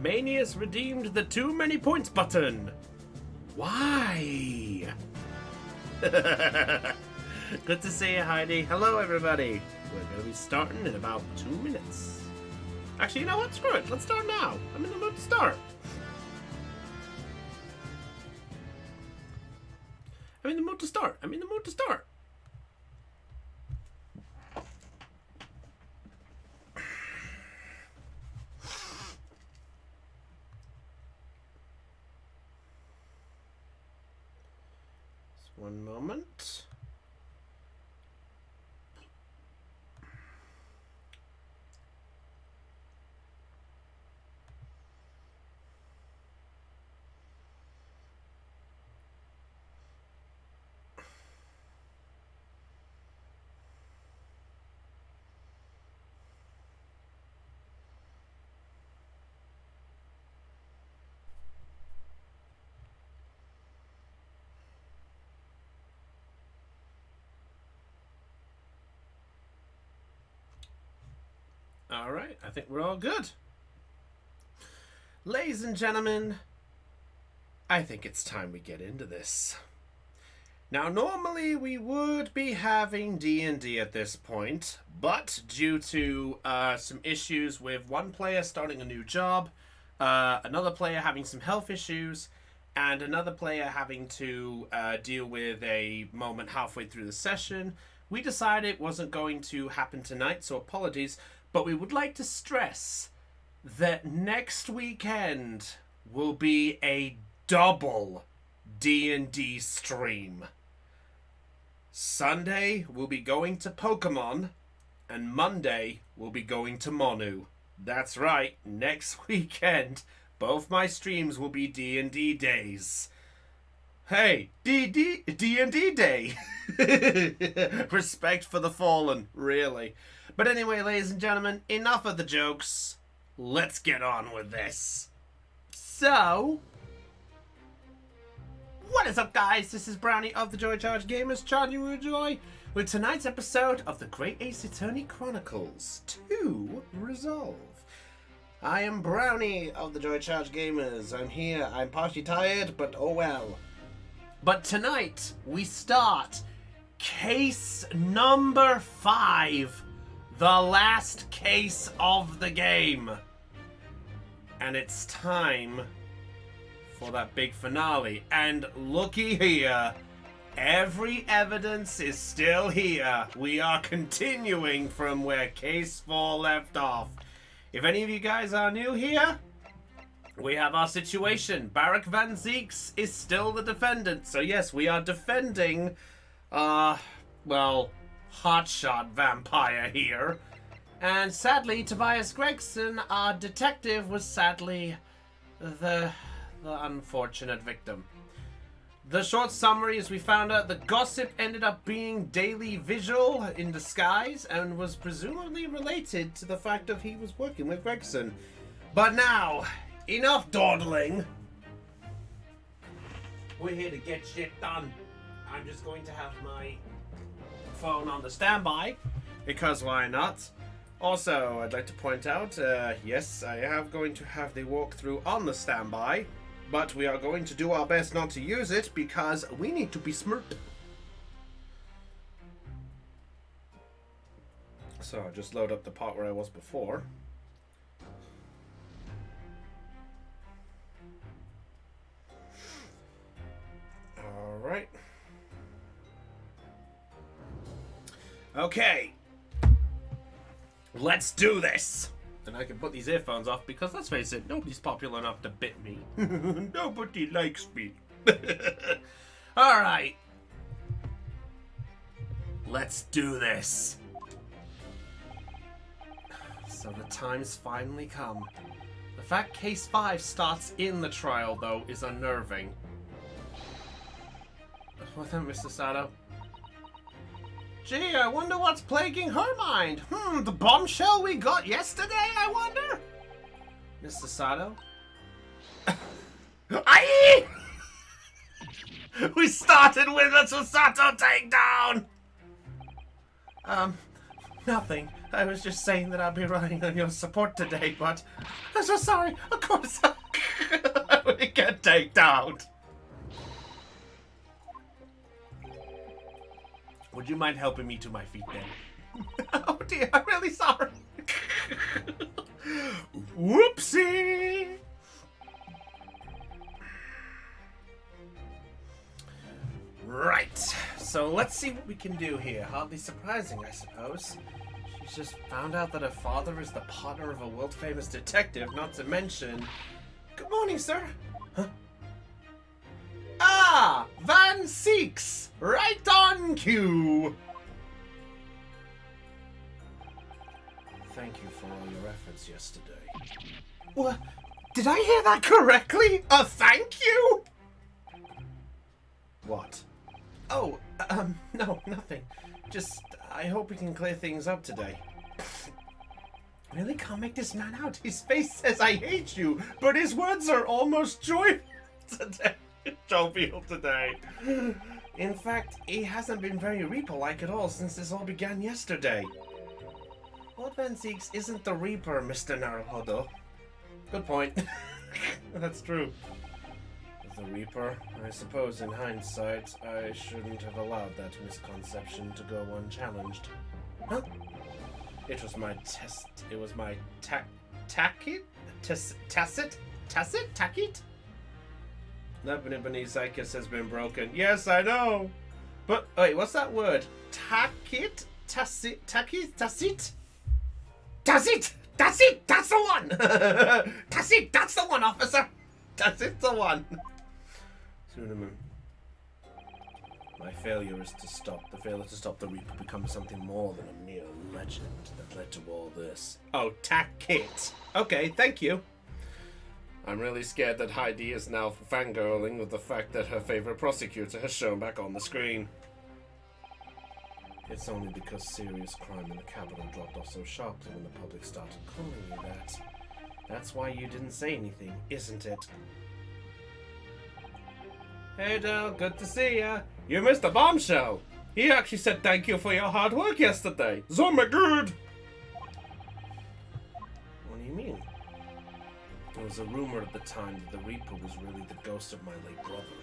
Manius redeemed the too many points button. Why? Good to see you, Heidi. Hello, everybody. We're going to be starting in about 2 minutes. Actually, you know what? Screw it. Let's start now. I'm in the mood to start. I'm in the mood to start. Just one moment. Alright, I think we're all good. Ladies and gentlemen, I think it's time we get into this. Now, normally we would be having D&D at this point, but due to some issues with one player starting a new job, another player having some health issues, and another player having to deal with a moment halfway through the session, we decided it wasn't going to happen tonight, so apologies. But we would like to stress that next weekend will be a double D&D stream. Sunday, we'll be going to Pokemon, and Monday, we'll be going to Monu. That's right, next weekend, both my streams will be D&D days. Hey, D&D day. Respect for the fallen, really. But anyway, ladies and gentlemen, enough of the jokes. Let's get on with this. So, what is up, guys? This is Brownie of the Joy Charge Gamers, charging you with joy with tonight's episode of the Great Ace Attorney Chronicles 2 Resolve. I am Brownie of the Joy Charge Gamers. I'm here. I'm partially tired, but oh well. But tonight, we start case number 5. The last case of the game. And it's time for that big finale. And looky here. Every evidence is still here. We are continuing from where case 4 left off. If any of you guys are new here, we have our situation. Barak Van Zeeks is still the defendant. So yes, we are defending, hotshot vampire here. And sadly, Tobias Gregson, our detective, was sadly the unfortunate victim. The short summary is we found out the gossip ended up being Daily Vigil in disguise and was presumably related to the fact that he was working with Gregson. But now, enough dawdling. We're here to get shit done. I'm just going to have my phone on the standby, because why not? Also, I'd like to point out, yes, I am going to have the walkthrough on the standby, but we are going to do our best not to use it because we need to be smart. So I'll just load up the part where I was before. Alright. Okay. Let's do this! And I can put these earphones off because, let's face it, nobody's popular enough to bit me. Nobody likes me. Alright. Let's do this. So the time's finally come. The fact case 5 starts in the trial, though, is unnerving. What's that, Mr. Sato? Gee, I wonder what's plaguing her mind. The bombshell we got yesterday, I wonder? Mr. Sato? Aye! We started with a Sato takedown! Nothing. I was just saying that I'll be relying on your support today, but I'm so sorry. Of course, I will get taken out. Would you mind helping me to my feet then? Oh dear, I'm really sorry. Whoopsie! Right, so let's see what we can do here. Hardly surprising, I suppose. She's just found out that her father is the partner of a world-famous detective, not to mention... Good morning, sir. Huh? Ah! Van Seeks! Right on cue! Thank you for all your efforts yesterday. What? Did I hear that correctly? A thank you? What? Oh, no, nothing. Just, I hope we can clear things up today. I really can't make this man out. His face says I hate you, but his words are almost joyful today. In fact, he hasn't been very Reaper-like at all since this all began yesterday. Lord Van Seeks isn't the Reaper, Mr. Naruhodo. Good point. That's true. The Reaper, I suppose in hindsight, I shouldn't have allowed that misconception to go unchallenged. Huh? It was my tacit? Lebanese psychus has been broken. Yes, I know. But, wait, what's that word? Tacit? Tacit? Tacit? Tacit! Tacit! That's the one! Tacit! That's the one, officer! Tacit's the one! Synonym. My failure to stop the Reaper becomes something more than a mere legend that led to all this. Oh, Tacit. Okay, thank you. I'm really scared that Heidi is now fangirling with the fact that her favorite prosecutor has shown back on the screen. It's only because serious crime in the capital dropped off so sharply when the public started calling you that. That's why you didn't say anything, isn't it? Hey Del, good to see ya. You missed a bombshell. He actually said thank you for your hard work yesterday. So my good. What do you mean? There was a rumor at the time that the Reaper was really the ghost of my late brother.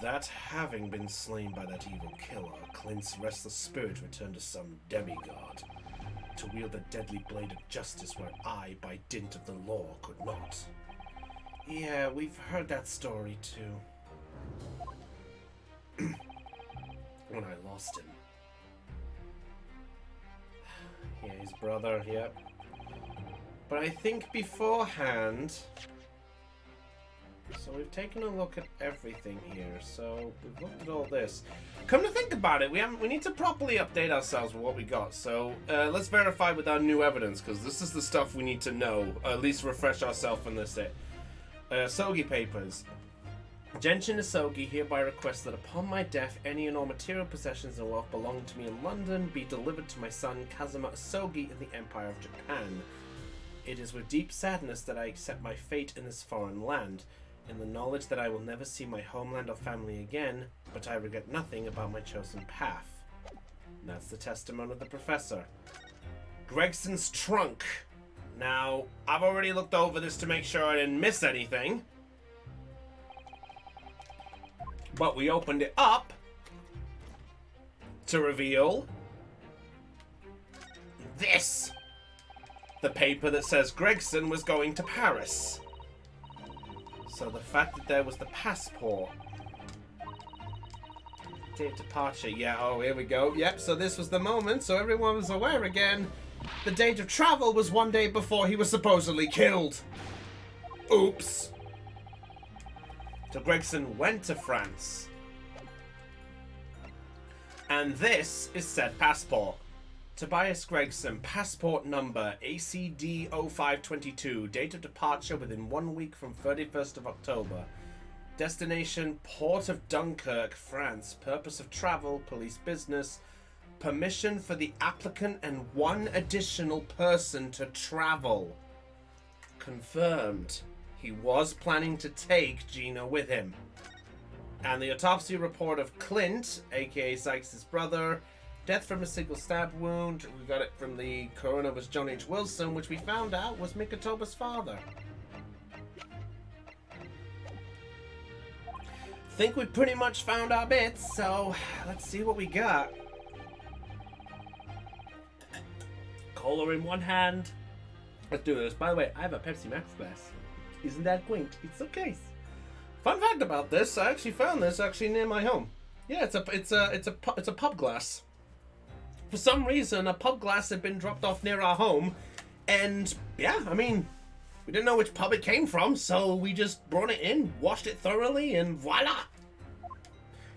That having been slain by that evil killer, Clint's restless spirit returned to some demigod, to wield the deadly blade of justice where I, by dint of the law, could not. Yeah, we've heard that story too. When I lost him. Yeah, his brother, yep. But I think beforehand... So we've taken a look at everything here. So we've looked at all this. Come to think about it, we need to properly update ourselves with what we got. So let's verify with our new evidence, because this is the stuff we need to know. At least refresh ourselves on this. Sogi papers. Genshin Asogi hereby requests that upon my death, any and all material possessions and wealth belonging to me in London be delivered to my son Kazuma Asogi in the Empire of Japan. It is with deep sadness that I accept my fate in this foreign land, in the knowledge that I will never see my homeland or family again, but I regret nothing about my chosen path. And that's the testimony of the professor. Gregson's trunk. Now, I've already looked over this to make sure I didn't miss anything. But we opened it up to reveal this. The paper that says Gregson was going to Paris. So the fact that there was the passport. Date of departure. Yeah, oh, here we go. Yep, so this was the moment, so everyone was aware again. The date of travel was one day before he was supposedly killed. Oops. So Gregson went to France. And this is said passport. Tobias Gregson, passport number ACD0522, date of departure within 1 week from 31st of October. Destination, Port of Dunkirk, France. Purpose of travel, police business. Permission for the applicant and one additional person to travel. Confirmed. He was planning to take Gina with him. And the autopsy report of Clint, aka Sykes' brother, Death from a single stab wound. We got it from the coroner was John H. Wilson, which we found out was Mikatoba's father. Think we pretty much found our bits, so let's see what we got. Cola in one hand. Let's do this. By the way, I have a Pepsi Max glass. Isn't that quaint? It's a case. Fun fact about this: I actually found this near my home. Yeah, it's a pub glass. For some reason, a pub glass had been dropped off near our home, and yeah, I mean, we didn't know which pub it came from, so we just brought it in, washed it thoroughly, and voila!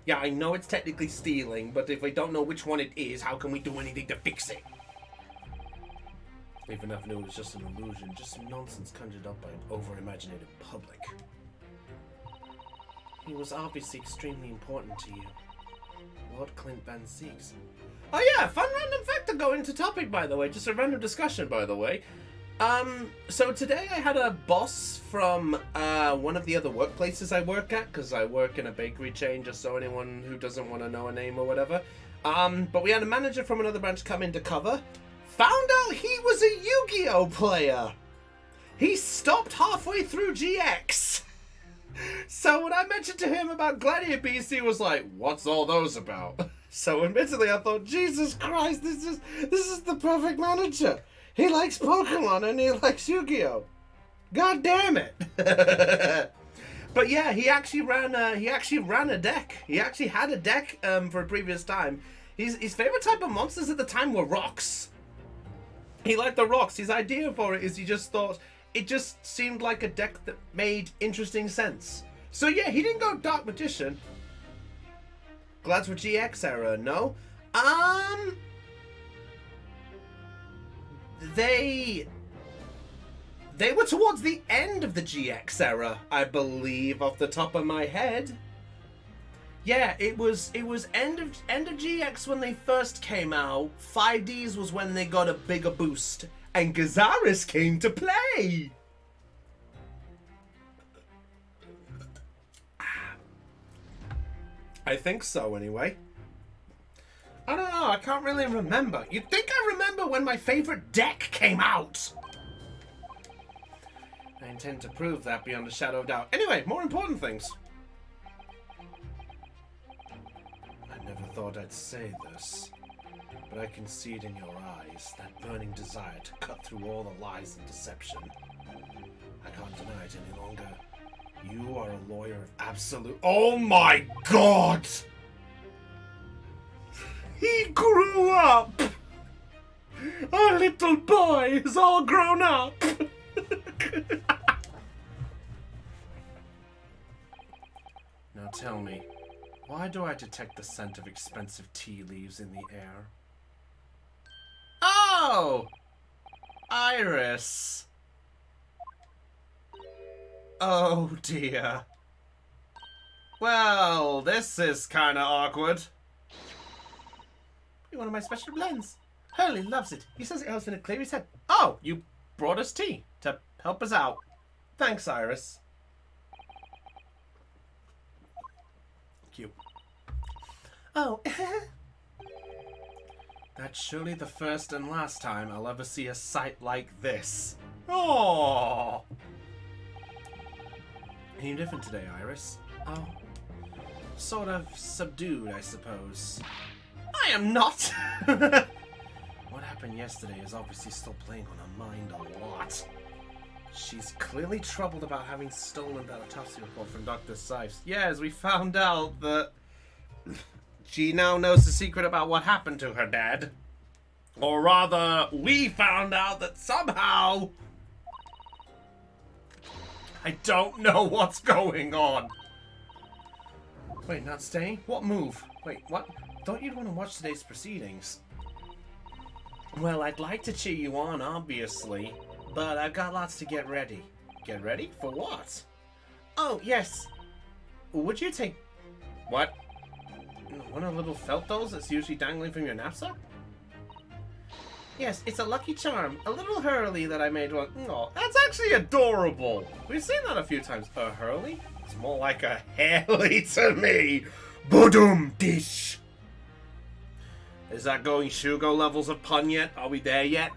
Yeah, I know it's technically stealing, but if we don't know which one it is, how can we do anything to fix it? Even if I knew it was just an illusion, just some nonsense conjured up by an over-imaginative public. He was obviously extremely important to you. Lord Clint Van Seeks. Oh yeah, fun random fact to go into topic, by the way. Just a random discussion, by the way. So today I had a boss from one of the other workplaces I work at, because I work in a bakery chain, just so anyone who doesn't want to know a name or whatever. But we had a manager from another branch come in to cover. Found out he was a Yu-Gi-Oh player. He stopped halfway through GX. So when I mentioned to him about Gladiator Beast, he was like, "What's all those about?" So admittedly, I thought, Jesus Christ, this is the perfect manager. He likes Pokemon and he likes Yu-Gi-Oh. God damn it! But yeah, he actually ran a deck. He actually had a deck for a previous time. His favorite type of monsters at the time were rocks. He liked the rocks. His idea for it is he just thought it just seemed like a deck that made interesting sense. So yeah, he didn't go Dark Magician. Glads for GX era, no. They were towards the end of the GX era, I believe, off the top of my head. Yeah, it was end of GX when they first came out. 5Ds was when they got a bigger boost, and Gazaris came to play. I think so, anyway. I don't know, I can't really remember. You'd think I remember when my favorite deck came out. I intend to prove that beyond a shadow of doubt. Anyway, more important things. I never thought I'd say this, but I can see it in your eyes, that burning desire to cut through all the lies and deception. I can't deny it any longer. You are a lawyer of absolute... Oh my God! He grew up! Our little boy is all grown up! Now tell me, why do I detect the scent of expensive tea leaves in the air? Oh! Iris! Oh dear. Well, this is kinda awkward. You're one of my special blends. Hurley loves it. He says it helps him to clear his head. Oh, you brought us tea to help us out. Thanks, Iris. Cute. Oh. That's surely the first and last time I'll ever see a sight like this. Oh. Are you different today, Iris? Oh. Sort of subdued, I suppose. I am not! What happened yesterday is obviously still playing on her mind a lot. She's clearly troubled about having stolen that autopsy report from Dr. Sipes. Yes, we found out that she now knows the secret about what happened to her dad. Or rather, we found out that somehow... I don't know what's going on. Wait, not staying? What move? Wait, what? Thought you'd want to watch today's proceedings. Well, I'd like to cheer you on, obviously, but I've got lots to get ready. Get ready? For what? Oh, yes. Would you take... What? One of the little felt dolls that's usually dangling from your knapsack? Yes, it's a lucky charm. A little Hurley that I made one. Oh, that's actually adorable. We've seen that a few times. A Hurley? It's more like a Haley to me. Boom dish. Is that going Shugo levels of pun yet? Are we there yet?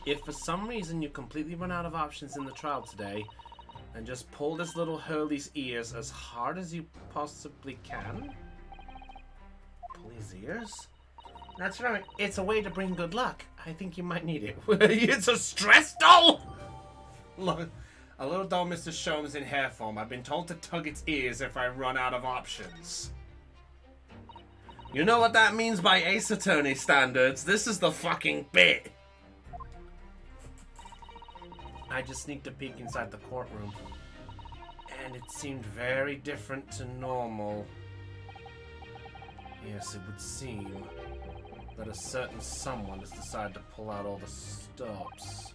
If for some reason you completely run out of options in the trial today, then just pull this little Hurley's ears as hard as you possibly can. Pull his ears? That's right. It's a way to bring good luck. I think you might need it. It's a stress doll! Look, a little doll Mr. Sholmes in hair form. I've been told to tug its ears if I run out of options. You know what that means by Ace Attorney standards. This is the fucking bit. I just sneaked a peek inside the courtroom, and it seemed very different to normal. Yes, it would seem that a certain someone has decided to pull out all the stops.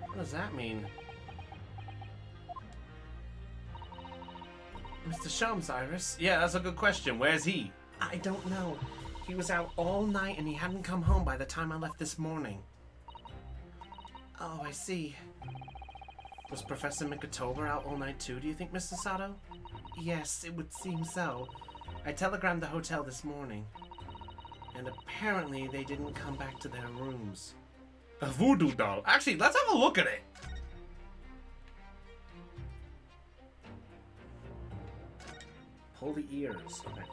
What does that mean? Mr. Sholmes, Iris? Yeah, that's a good question. Where's he? I don't know. He was out all night and he hadn't come home by the time I left this morning. Oh, I see. Was Professor Mikotober out all night too, do you think, Mr. Sato? Yes, it would seem so. I telegrammed the hotel this morning. And apparently they didn't come back to their rooms. A voodoo doll. Actually, let's have a look at it. Pull the ears. Okay.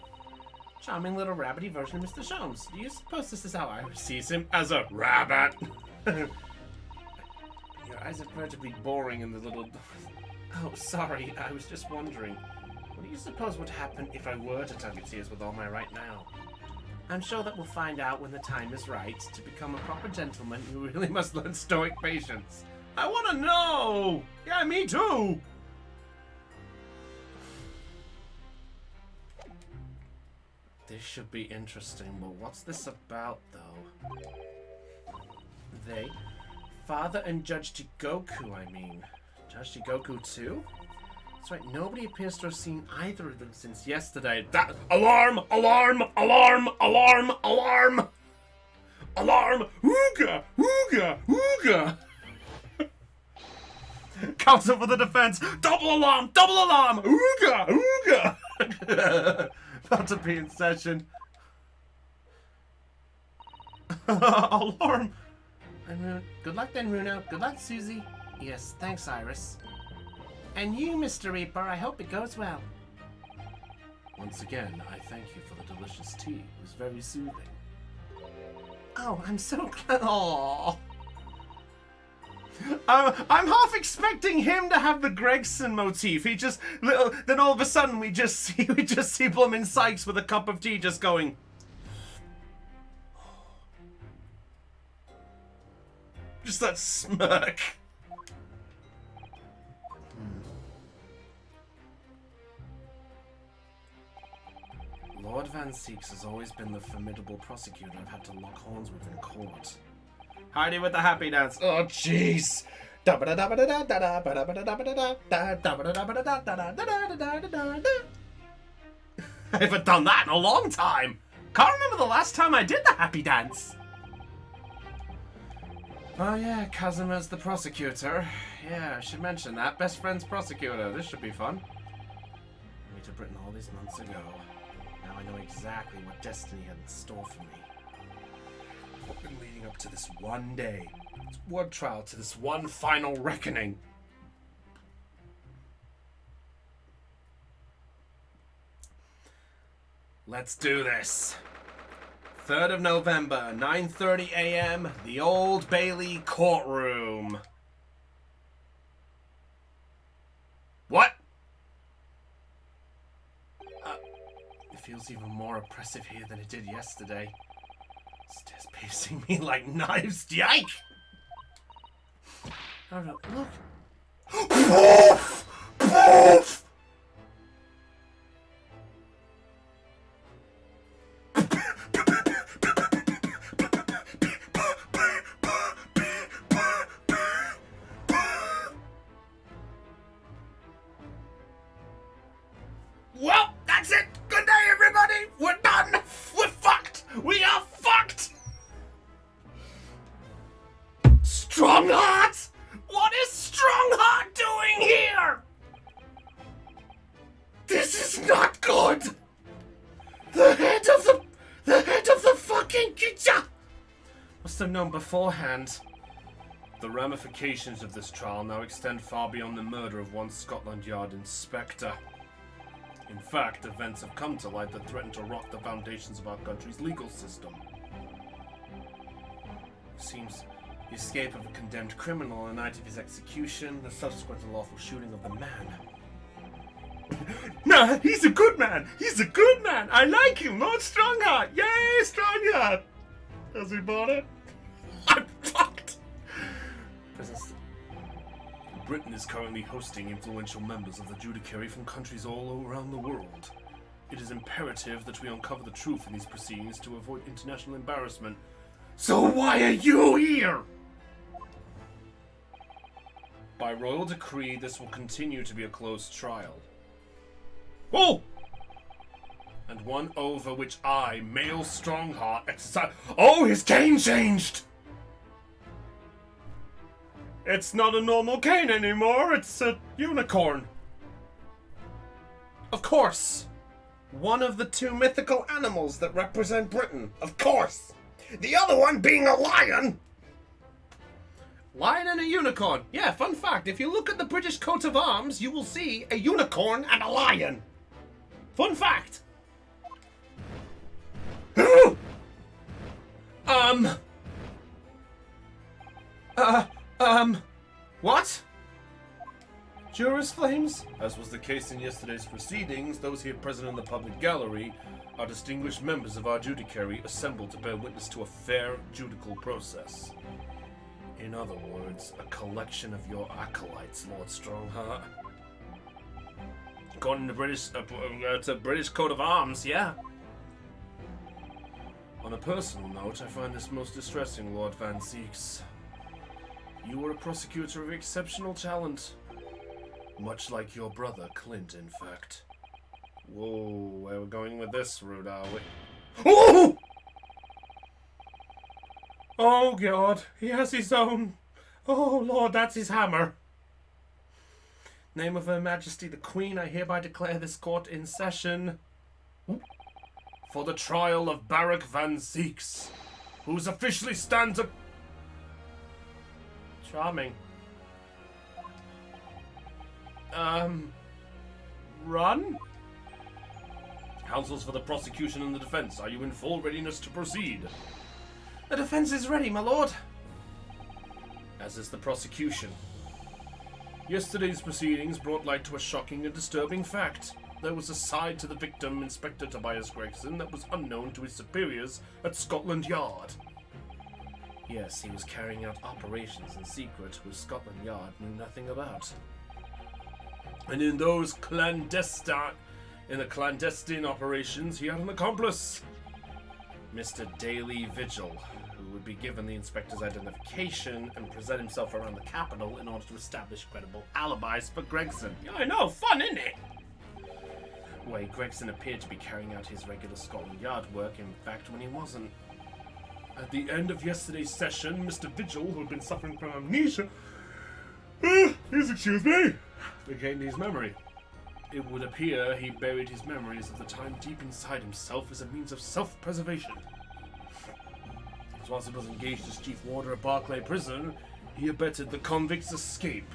Charming little rabbity version of Mr. Sholmes. Do you suppose this is how Iris sees him? As a rabbit? Your eyes are incredibly boring in the little... Oh, sorry. I was just wondering. What do you suppose would happen if I were to tug its ears with all my right now? I'm sure that we'll find out when the time is right. To become a proper gentleman, you really must learn stoic patience. I want to know! Yeah, me too! This should be interesting, but what's this about, though? They? Father and Judge Jigoku, I mean. Judge Jigoku too? That's right, nobody appears to have seen either of them since yesterday. That— Alarm! Alarm! Alarm! Alarm! Alarm! Alarm! Ooga! Ooga! Ooga! Counsel for the defense! Double alarm! Double alarm! Ooga! Ooga! About to be in session. Alarm! Good luck then, Runo. Good luck, Susie. Yes, thanks, Iris. And you, Mr. Reaper, I hope it goes well. Once again, I thank you for the delicious tea. It was very soothing. Oh, I'm so glad. Aww. I'm half expecting him to have the Gregson motif. He just then all of a sudden we just see Bloomin' Sykes with a cup of tea just going. Just that smirk. Lord Van Seeks has always been the formidable prosecutor I've had to lock horns with in court. Heidi with the happy dance. Oh, jeez. I haven't done that in a long time. Can't remember the last time I did the happy dance. Oh yeah, Kazuma's the prosecutor. Yeah, I should mention that. Best friend's prosecutor. This should be fun. I went to Britain all these months ago. Now I know exactly what destiny had in store for me. What been leading up to this one day, this one trial, to this one final reckoning. Let's do this. 3rd of November, 9:30 a.m., the Old Bailey courtroom. What? It feels even more oppressive here than it did yesterday. Stairs pacing me like knives. Yike! Oh no, look. Poof! Poof! Well, that's it. Good day, everybody. We're done. We're fucked. We are fucked. Strongheart? What is Strongheart doing here? This is not good. The head of the must have known beforehand. The ramifications of this trial now extend far beyond the murder of one Scotland Yard inspector. In fact, events have come to light that threaten to rock the foundations of our country's legal system. It seems the escape of a condemned criminal on the night of his execution, the subsequent unlawful shooting of the man. No, he's a good man! He's a good man! I like him! Lord Strongheart! Yay, Strongheart! Has he bought it? I'm fucked! Britain is currently hosting influential members of the judiciary from countries all around the world. It is imperative that we uncover the truth in these proceedings to avoid international embarrassment. So why are you here? By royal decree, this will continue to be a closed trial. Oh! And one over which I, male Strongheart, exercise. Oh, his cane changed! It's not a normal cane anymore, it's a unicorn. Of course! One of the two mythical animals that represent Britain. Of course! The other one being a lion! Lion and a unicorn. Yeah, fun fact, if you look at the British coat of arms, you will see a unicorn and a lion. Fun fact. What? Jurors' flames? As was the case in yesterday's proceedings, those here present in the public gallery are distinguished members of our judiciary assembled to bear witness to a fair judicial process. In other words, a collection of your acolytes, Lord Strongheart. According to British coat of arms, yeah. On a personal note, I find this most distressing, Lord Van Zieks. You were a prosecutor of exceptional talent. Much like your brother, Clint, in fact. Whoa, where are we going with this route, are we? Oh! Oh, God, he has his own. Oh, Lord, that's his hammer. Name of Her Majesty the Queen, I hereby declare this court in session for the trial of Barak Van Zieks, who's officially stands up. Charming. Run? Counsels for the prosecution and the defense, are you in full readiness to proceed? The defense is ready, my lord. As is the prosecution. Yesterday's proceedings brought light to a shocking and disturbing fact. There was a side to the victim, Inspector Tobias Gregson, that was unknown to his superiors at Scotland Yard. Yes, he was carrying out operations in secret which Scotland Yard knew nothing about. And in those clandestine operations, he had an accomplice. Mr. Daily Vigil, who would be given the inspector's identification and present himself around the capital in order to establish credible alibis for Gregson. Yeah, I know, fun, isn't it? Where Gregson appeared to be carrying out his regular Scotland Yard work, in fact, when he wasn't. At the end of yesterday's session, Mr. Vigil, who had been suffering from amnesia, please excuse me, regained his memory. It would appear he buried his memories of the time deep inside himself as a means of self-preservation. Whilst he was engaged as chief warder at Barclay Prison, he abetted the convict's escape.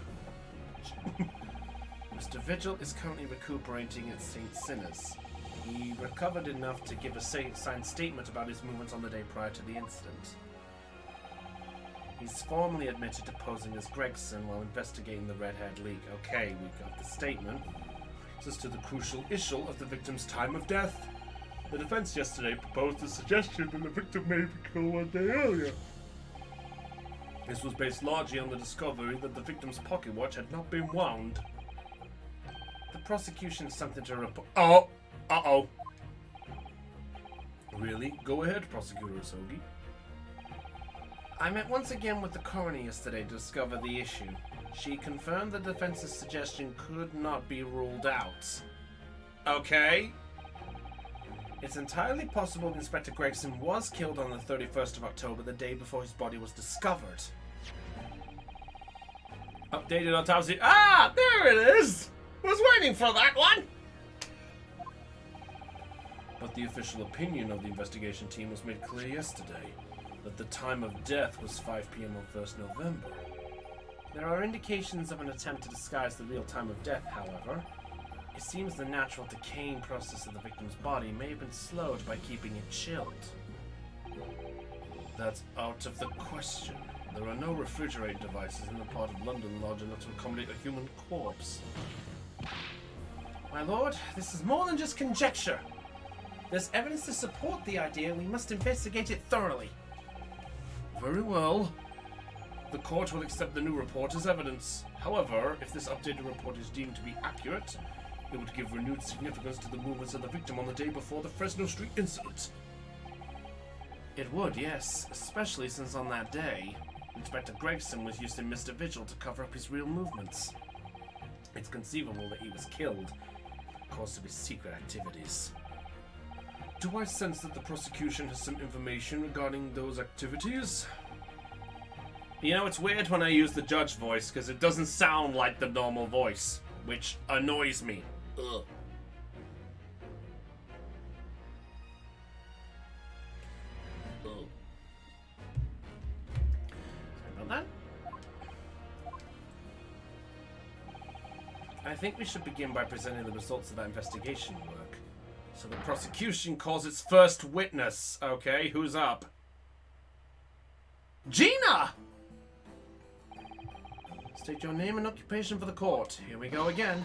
Mr. Vigil is currently recuperating at St. Sinners. He recovered enough to give a signed statement about his movements on the day prior to the incident. He's formally admitted to posing as Gregson while investigating the Red-Haired League. Okay, we got the statement. As to the crucial issue of the victim's time of death. The defense yesterday proposed the suggestion that the victim may be killed one day earlier. This was based largely on the discovery that the victim's pocket watch had not been wound. The prosecution something to report. Oh! Uh-oh. Really? Go ahead, Prosecutor Osogi. I met once again with the coroner yesterday to discover the issue. She confirmed the defense's suggestion could not be ruled out. Okay. It's entirely possible Inspector Gregson was killed on the 31st of October, the day before his body was discovered. Updated autopsy. Ah, there it is! Was waiting for that one! But the official opinion of the investigation team was made clear yesterday. that the time of death was 5 p.m. on 1st November. There are indications of an attempt to disguise the real time of death, however. It seems the natural decaying process of the victim's body may have been slowed by keeping it chilled. That's out of the question. There are no refrigerator devices in the part of London large enough to accommodate a human corpse. My lord, this is more than just conjecture. There's evidence to support the idea. We must investigate it thoroughly. Very well. The court will accept the new report as evidence. However, if this updated report is deemed to be accurate, it would give renewed significance to the movements of the victim on the day before the Fresno Street incident. It would, yes, especially since on that day, Inspector Gregson was using Mr. Vigil to cover up his real movements. It's conceivable that he was killed because of his secret activities. Do I sense that the prosecution has some information regarding those activities? You know, it's weird when I use the judge voice because it doesn't sound like the normal voice, which annoys me. Ugh. Sorry about that. I think we should begin by presenting the results of that investigation work. So the prosecution calls its first witness. Okay, who's up? Gina! State your name and occupation for the court. Here we go again.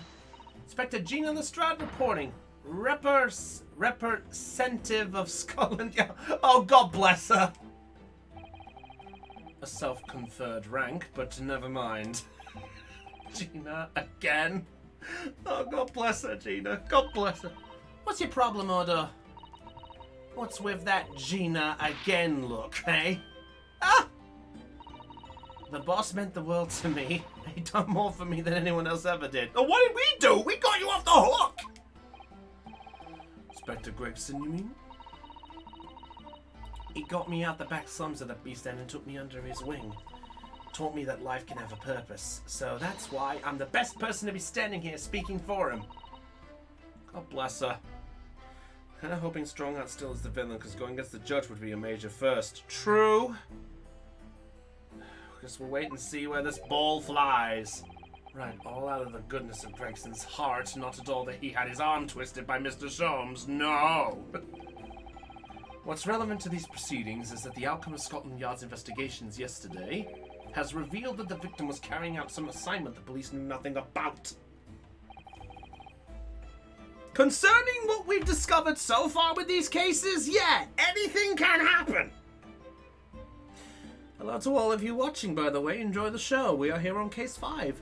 Inspector Gina Lestrade reporting. Representative of Scotland Yard. Oh, God bless her. A self-conferred rank, but never mind. Gina, again. Oh, God bless her, Gina. God bless her. What's your problem, Odo? What's with that Gina again look, eh? Ah! The boss meant the world to me. He done more for me than anyone else ever did. Oh, what did we do? We got you off the hook! Inspector Gregson, you mean? He got me out the back slums of that beast end and took me under his wing. Taught me that life can have a purpose. So that's why I'm the best person to be standing here speaking for him. God bless her. Kinda hoping Strongheart still is the villain, because going against the judge would be a major first. True. Guess we'll wait and see where this ball flies. Right, all out of the goodness of Gregson's heart, not at all that he had his arm twisted by Mr. Soames. No! What's relevant to these proceedings is that the outcome of Scotland Yard's investigations yesterday has revealed that the victim was carrying out some assignment the police knew nothing about. Concerning what we've discovered so far with these cases, yeah, anything can happen. Hello to all of you watching, by the way. Enjoy the show. We are here on Case 5.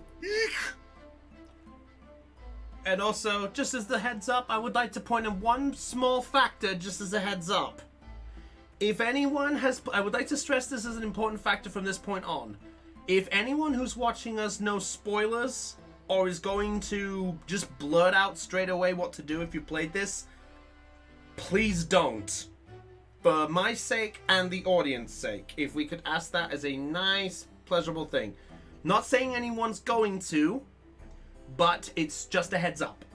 And also, just as the heads up, I would like to point out one small factor just as a heads up. If anyone has... I would like to stress this as an important factor from this point on. If anyone who's watching us knows spoilers, or is going to just blurt out straight away what to do if you played this, please don't. For my sake and the audience's sake, if we could ask that as a nice, pleasurable thing. Not saying anyone's going to, but it's just a heads up.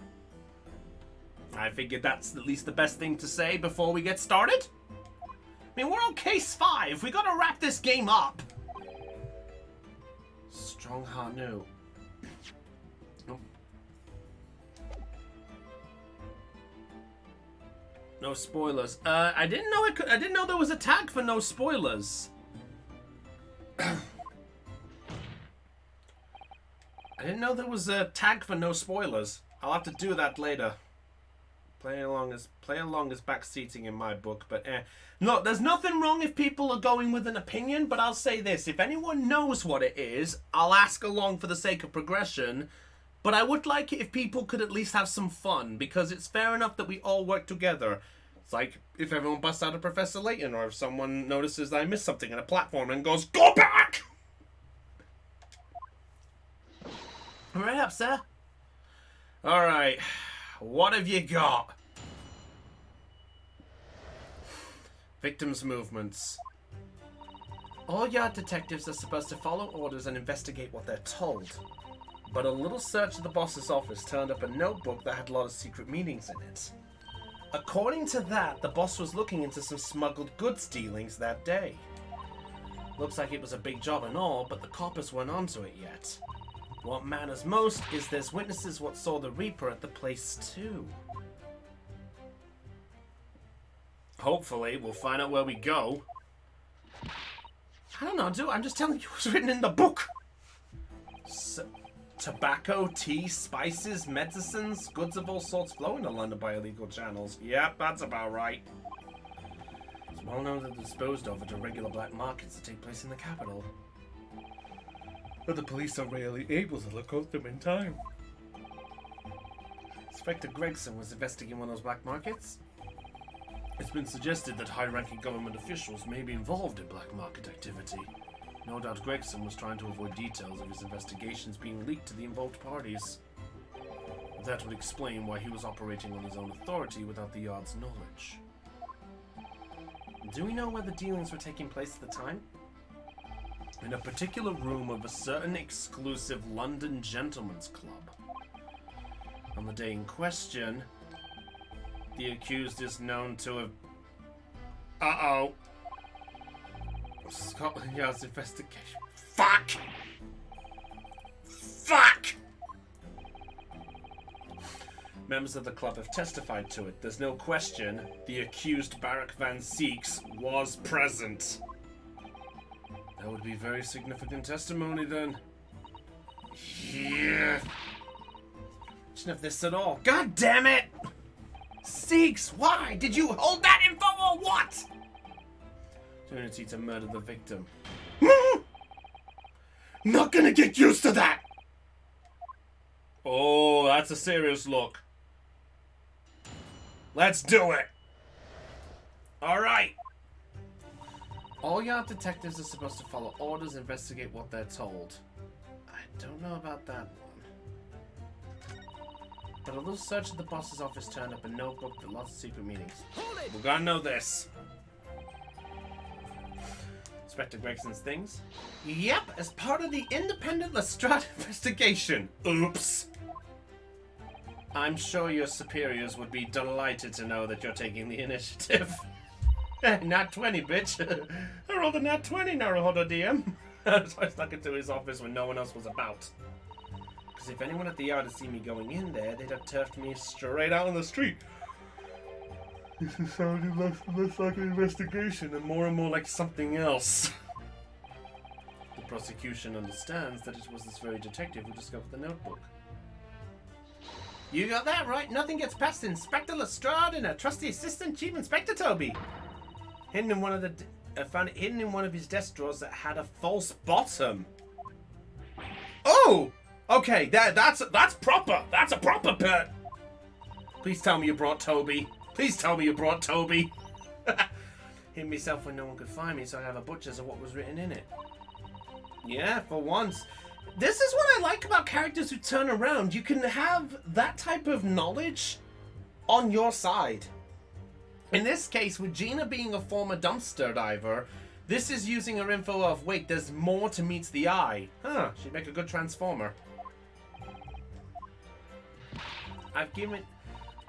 I figured that's at least the best thing to say before we get started. I mean, we're on Case 5. We gotta wrap this game up. Strongheart knew. No spoilers. I didn't know I didn't know there was a tag for no spoilers. I didn't know there was a tag for no spoilers. I'll have to do that later. Play along is backseating in my book, but no, there's nothing wrong if people are going with an opinion, but I'll say this: if anyone knows what it is, I'll ask along for the sake of progression. But I would like it if people could at least have some fun, because it's fair enough that we all work together. It's like if everyone busts out of Professor Layton, or if someone notices that I missed something in a platform and goes, "Go back!" Right up, sir. Alright, what have you got? Victims' movements. All Yard detectives are supposed to follow orders and investigate what they're told. But a little search of the boss's office turned up a notebook that had a lot of secret meanings in it. According to that, the boss was looking into some smuggled goods dealings that day. Looks like it was a big job and all, but the coppers weren't onto it yet. What matters most is there's witnesses what saw the Reaper at the place too. Hopefully, we'll find out where we go. I don't know, dude. I'm just telling you what's written in the book. Tobacco, tea, spices, medicines, goods of all sorts flow into London by illegal channels. Yep, that's about right. It's well known that they're disposed of at irregular black markets that take place in the capital. But the police are rarely able to locate them in time. Inspector Gregson was investigating one of those black markets. It's been suggested that high-ranking government officials may be involved in black market activity. No doubt Gregson was trying to avoid details of his investigations being leaked to the involved parties. That would explain why he was operating on his own authority without the Yard's knowledge. Do we know where the dealings were taking place at the time? In a particular room of a certain exclusive London gentleman's club. On the day in question, the accused is known to have... Uh-oh. Scotland Yard's investigation. Fuck! Fuck! Members of the club have testified to it. There's no question the accused Barack Van Seeks was present. That would be very significant testimony then. Yeah. Mention of this at all. God damn it! Seeks, why? Did you hold that info or what? Opportunity to murder the victim. Not gonna get used to that! Oh, that's a serious look. Let's do it! Alright. All Yard detectives are supposed to follow orders and investigate what they're told. I don't know about that one. But a little search at the boss's office turned up a notebook with lots of secret meetings. We're gonna know this. Inspector Gregson's things? Yep, as part of the independent Lestrade investigation. Oops. I'm sure your superiors would be delighted to know that you're taking the initiative. Nat 20, bitch. I rolled a Nat 20, Naruhodo DM. So I snuck into his office when no one else was about. Because if anyone at the Yard had seen me going in there, they'd have turfed me straight out on the street. This is sounding less and less like an investigation and more like something else. The prosecution understands that it was this very detective who discovered the notebook. You got that right. Nothing gets past Inspector Lestrade and a trusty assistant Chief Inspector Toby. Hidden in one of found it hidden in one of his desk drawers that had a false bottom. Oh, okay. That's proper. That's a proper pet. Please tell me you brought Toby. Please tell me you brought Toby. Hid myself when no one could find me, so I have a butcher's of what was written in it. Yeah, for once. This is what I like about characters who turn around. You can have that type of knowledge on your side. In this case, with Gina being a former dumpster diver, this is using her info of, wait, there's more to meet the eye. Huh, she'd make a good transformer. I've given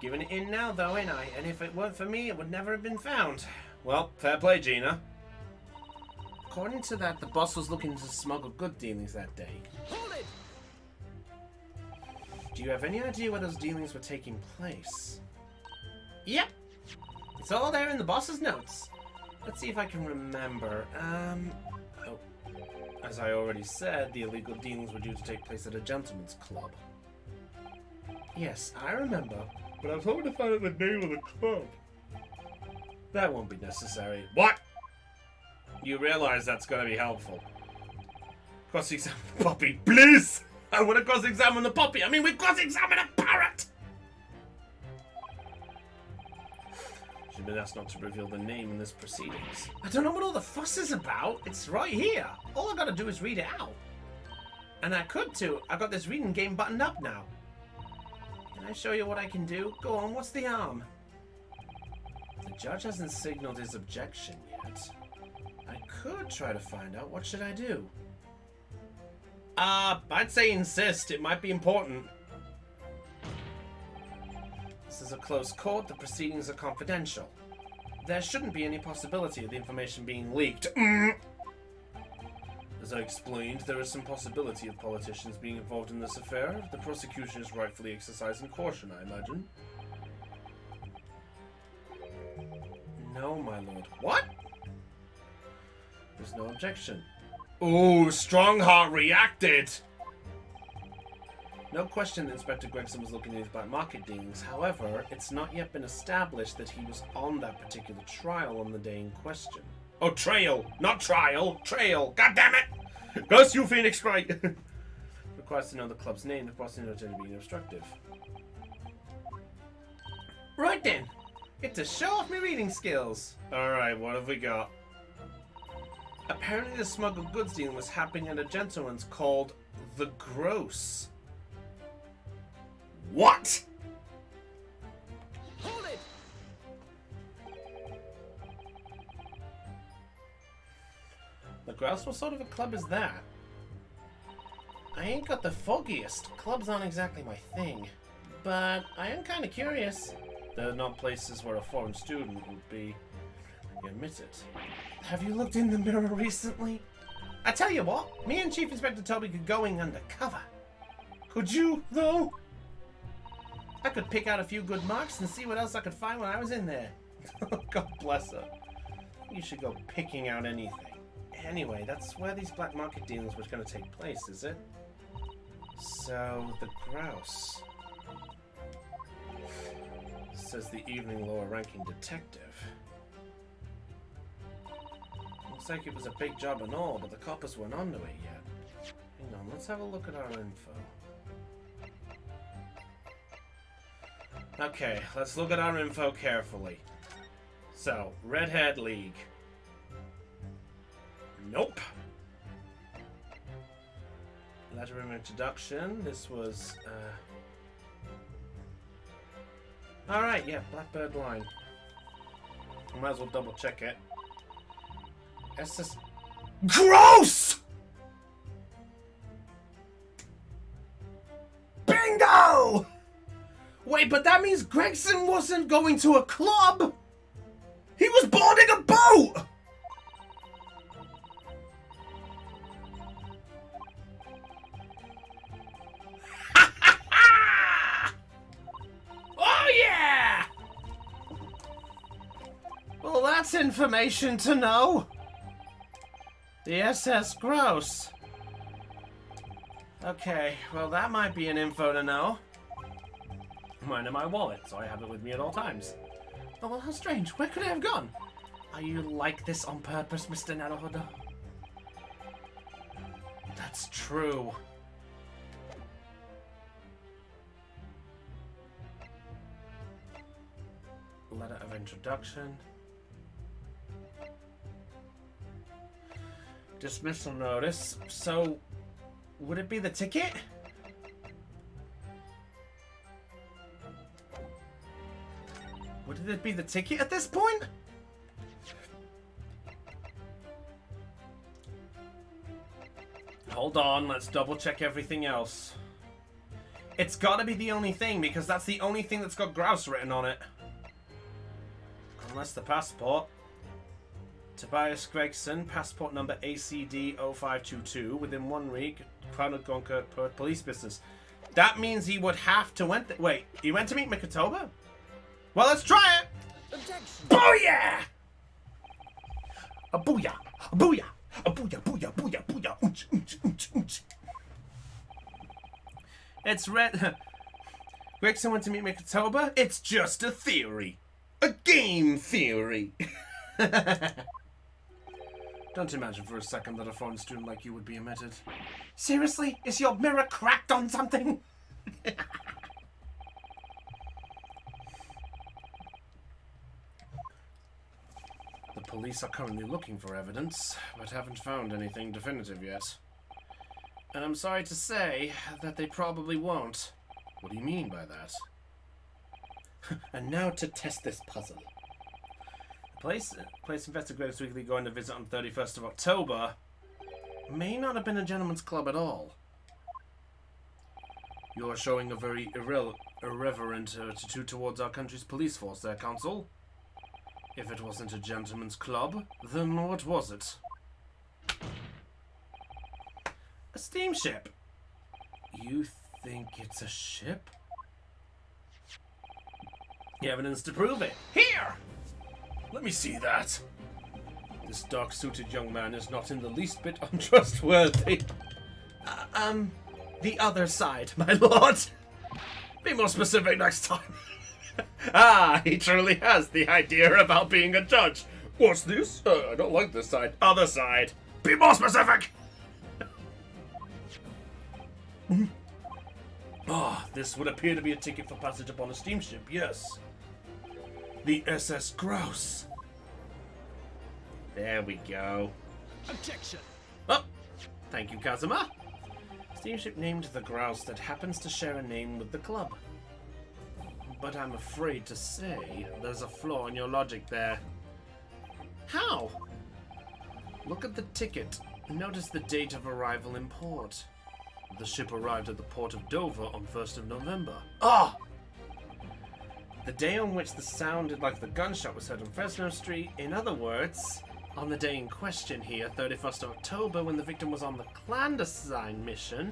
it in now, though, ain't I? And if it weren't for me, it would never have been found. Well, fair play, Gina. According to that, the boss was looking to smuggle good dealings that day. Hold it! Do you have any idea where those dealings were taking place? Yep. It's all there in the boss's notes. Let's see if I can remember. Oh. As I already said, the illegal dealings were due to take place at a gentleman's club. Yes, I remember. But I was hoping to find out the name of the club. That won't be necessary. What? You realize that's going to be helpful. Cross-examine the puppy, please! I want to cross-examine the puppy. I mean, we cross-examine a parrot! She's been asked not to reveal the name in this proceedings. I don't know what all the fuss is about. It's right here. All I got to do is read it out. And I could too. I've got this reading game buttoned up now. Can I show you what I can do? Go on, what's the arm? The judge hasn't signaled his objection yet. I could try to find out. What should I do? I'd say insist. It might be important. This is a closed court. The proceedings are confidential. There shouldn't be any possibility of the information being leaked. As I explained, there is some possibility of politicians being involved in this affair. The prosecution is rightfully exercising caution, I imagine. No, my lord. What? There's no objection. Ooh, Strongheart reacted! No question that Inspector Gregson was looking at his black market dealings. However, it's not yet been established that he was on that particular trial on the day in question. Oh, trail! Not trial! Trail! God damn it! Ghost, you Phoenix Wright! Requires to know the club's name. The prosecutor to be instructive. Right then. Get to show off my reading skills. Alright, what have we got? Apparently the smuggled goods dealing was happening at a gentleman's called The Gross. What? Hold it! The Grouse, what sort of a club is that? I ain't got the foggiest. Clubs aren't exactly my thing. But I am kind of curious. They're not places where a foreign student would be. You admit it. Have you looked in the mirror recently? I tell you what, me and Chief Inspector Toby could go in undercover. Could you, though? I could pick out a few good marks and see what else I could find when I was in there. God bless her. You should go picking out anything. Anyway, that's where these black market dealings were going to take place, is it? So, the Grouse. Says the evening lower ranking detective. Looks like it was a big job and all, but the coppers weren't onto it yet. Hang on, let's have a look at our info. Okay, let's look at our info carefully. So, Redhead League. Nope. Letter of introduction. This was, Alright, yeah, Blackbird Line. I might as well double check it. SS... Gross! Bingo! Wait, but that means Gregson wasn't going to a club! He was boarding a boat! Oh yeah! Well, that's information to know. The SS Gross. Okay, well that might be an info to know. Mine in my wallet, so I have it with me at all times. Oh well, how strange. Where could I have gone? Are you like this on purpose, Mr. Naruhodo? That's true. Letter of introduction. Dismissal notice. So, would it be the ticket? Would it be the ticket at this point? Hold on, let's double check everything else. It's gotta be the only thing, because that's the only thing that's got grouse written on it. Unless the passport. Tobias Gregson, passport number ACD0522, within 1 week, Chronicle police business. That means he would have to wait, he went to meet Mikotoba? Well, let's try it! Objection. Booyah! A booyah! A booyah! A booyah, booyah, booyah, booyah! Unch, unch, unch, unch. It's red. Gregson went to meet Mikotoba? It's just a theory. A game theory. Don't imagine for a second that a foreign student like you would be omitted. Seriously? Is your mirror cracked on something? The police are currently looking for evidence, but haven't found anything definitive yet. And I'm sorry to say that they probably won't. What do you mean by that? And now to test this puzzle. Place investigators weekly going to visit on 31st of October may not have been a gentleman's club at all. You are showing a very irreverent attitude towards our country's police force there, Counsel. If it wasn't a gentleman's club, then what was it? A steamship. You think it's a ship? Evidence to prove it. Here! Let me see that. This dark-suited young man is not in the least bit untrustworthy. The other side, my lord. Be more specific next time. He truly has the idea about being a judge. What's this? I don't like this side. Other side. Be more specific! This would appear to be a ticket for passage upon a steamship, yes. The SS Grouse. There we go. Objection! Oh, thank you, Kazuma. Steamship named the Grouse that happens to share a name with the club. But I'm afraid to say there's a flaw in your logic there. How? Look at the ticket. Notice the date of arrival in port. The ship arrived at the port of Dover on 1st of November. The day on which the sounded like the gunshot was heard on Fresno Street. In other words, on the day in question here, 31st of October, when the victim was on the clandestine mission,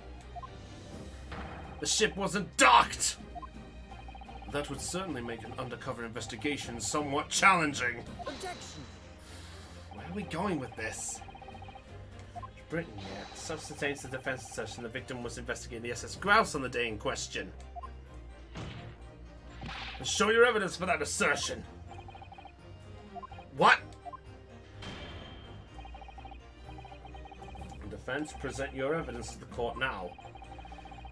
the ship wasn't docked! That would certainly make an undercover investigation somewhat challenging. Objection! Where are we going with this? Britain, yeah. Substantiates the defense assertion the victim was investigating the SS Grouse on the day in question. And show your evidence for that assertion. What? Defense, present your evidence to the court now.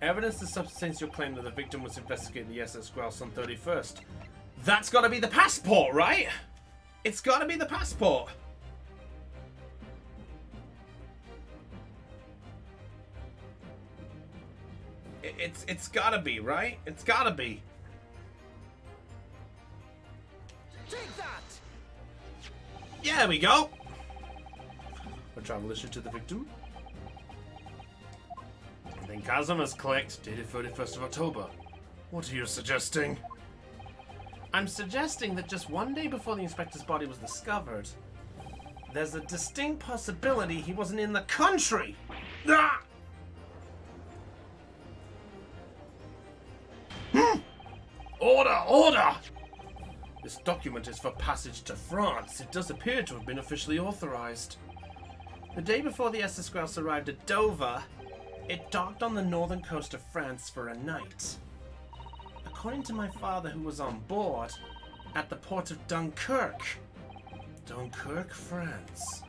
Evidence that substantiates your claim that the victim was investigating the SS Grouse on 31st. That's gotta be the passport, right? It's gotta be the passport. It's gotta be, right? It's gotta be. Take that! Yeah, we go. A travel issue to the victim. And then Kazuma's clicked, dated 31st of October. What are you suggesting? I'm suggesting that just one day before the inspector's body was discovered, there's a distinct possibility he wasn't in the country. Ah! Order! Order! This document is for passage to France. It does appear to have been officially authorized. The day before the SS Grouse arrived at Dover, it docked on the northern coast of France for a night. According to my father, who was on board, at the port of Dunkirk. Dunkirk, France.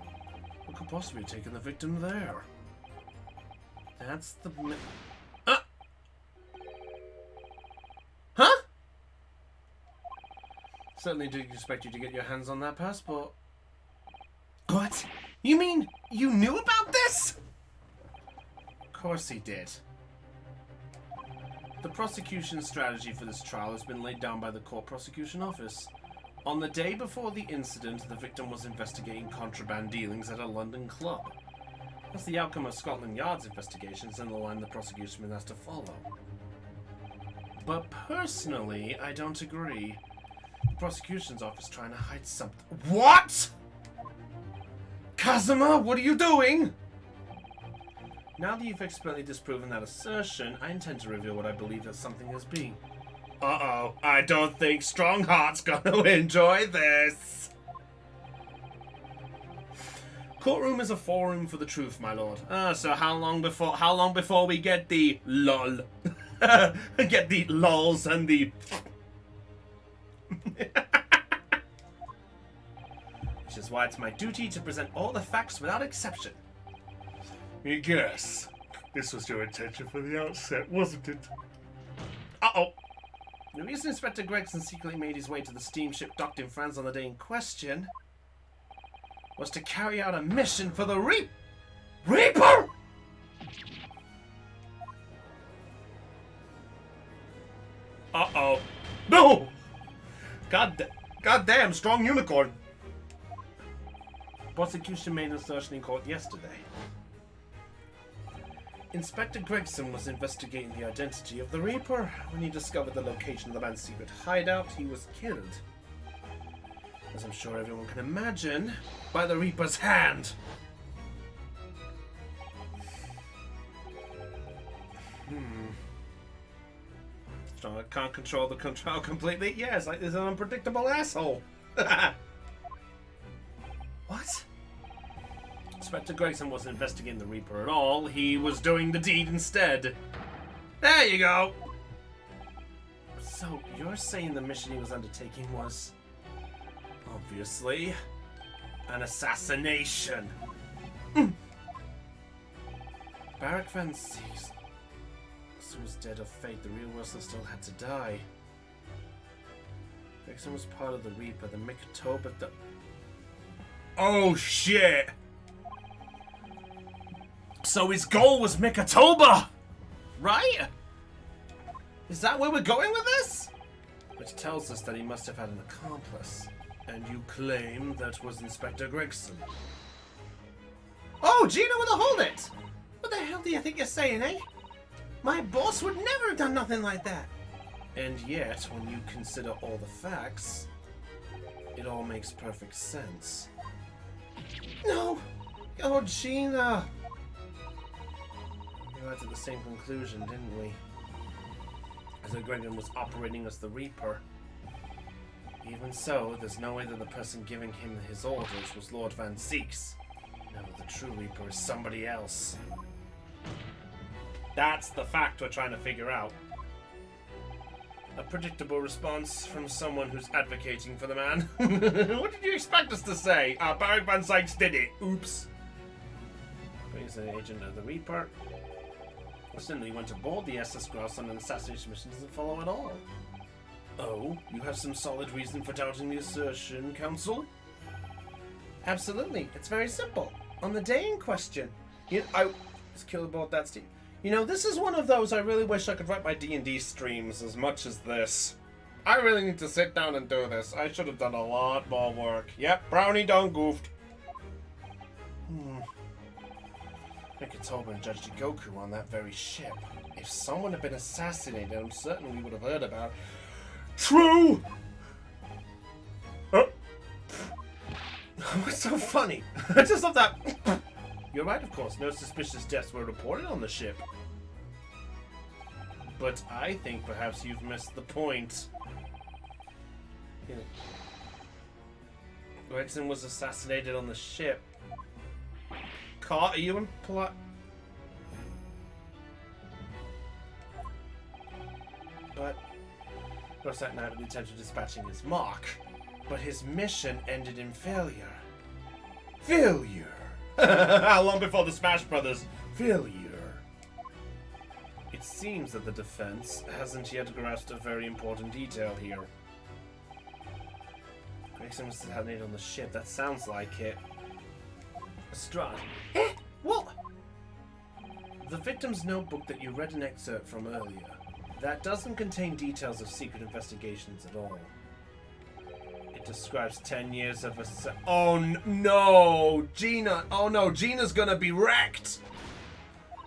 What could possibly have taken the victim there? That's the... Huh? Certainly do expect you to get your hands on that passport. What? You mean you knew about this? Of course he did. The prosecution strategy for this trial has been laid down by the Court Prosecution Office. On the day before the incident, the victim was investigating contraband dealings at a London club. That's the outcome of Scotland Yard's investigations and the line the prosecution has to follow. But personally, I don't agree. The prosecution's office trying to hide something. What? Kazuma, what are you doing? Now that you've expertly disproven that assertion, I intend to reveal what I believe that something has been. Uh-oh, I don't think Strongheart's gonna enjoy this. Courtroom is a forum for the truth, my lord. So how long before we get the lol? Get the lols and the... Which is why it's my duty to present all the facts without exception. Yes. This was your intention from the outset, wasn't it? Uh-oh. The reason Inspector Gregson secretly made his way to the steamship docked in France on the day in question was to carry out a mission for the Reaper! Uh-oh. No! God damn, strong unicorn. Prosecution made an assertion in court yesterday. Inspector Gregson was investigating the identity of the Reaper. When he discovered the location of the man's secret hideout, he was killed. As I'm sure everyone can imagine, by the Reaper's hand. So I can't control the control completely. Yeah, it's like this unpredictable asshole. What? Inspector Gregson wasn't investigating the Reaper at all. He was doing the deed instead. There you go. So you're saying the mission he was undertaking was obviously an assassination. Barak Van Seeks was dead of fate. The real Whistler still had to die. Gregson was part of the Reaper, the Mikatoba, the... Oh shit! So his goal was Mikatoba! Right? Is that where we're going with this? Which tells us that he must have had an accomplice. And you claim that was Inspector Gregson. Oh, Gina would have hold it! What the hell do you think you're saying, eh? My boss would never have done nothing like that. And yet, when you consider all the facts, it all makes perfect sense. No! Oh, Gina! We arrived at the same conclusion, didn't we? As though Gregson was operating as the Reaper. Even so, there's no way that the person giving him his orders was Lord Van Seeks. No, the true Reaper is somebody else. That's the fact we're trying to figure out. A predictable response from someone who's advocating for the man. What did you expect us to say? Barak Van Sykes did it. Oops. He's an agent of the Reaper. Listen, he went aboard the SS Grouse on an assassination mission doesn't follow at all. Oh, you have some solid reason for doubting the assertion, Counsel? Absolutely. It's very simple. On the day in question, I was killed aboard that steam. You know, this is one of those I really wish I could write my D&D streams as much as this. I really need to sit down and do this. I should have done a lot more work. Yep, Brownie done goofed. Mikatoba and Judge Goku on that very ship. If someone had been assassinated, I'm certain we would have heard about it. True! What's so funny? I just love that. You're right, of course. No suspicious deaths were reported on the ship. But I think perhaps you've missed the point. Gregson was assassinated on the ship. Are you in plot? But Ross that night with the intention of dispatching his mark. But his mission ended in failure. Failure! How long before the Smash Brothers? Failure. It seems that the defense hasn't yet grasped a very important detail here. Gregson was assassinated on the ship. That sounds like it. Strahd. Eh? What? The victim's notebook that you read an excerpt from earlier. That doesn't contain details of secret investigations at all. It describes 10 years of Oh no! Gina! Oh no, Gina's gonna be wrecked!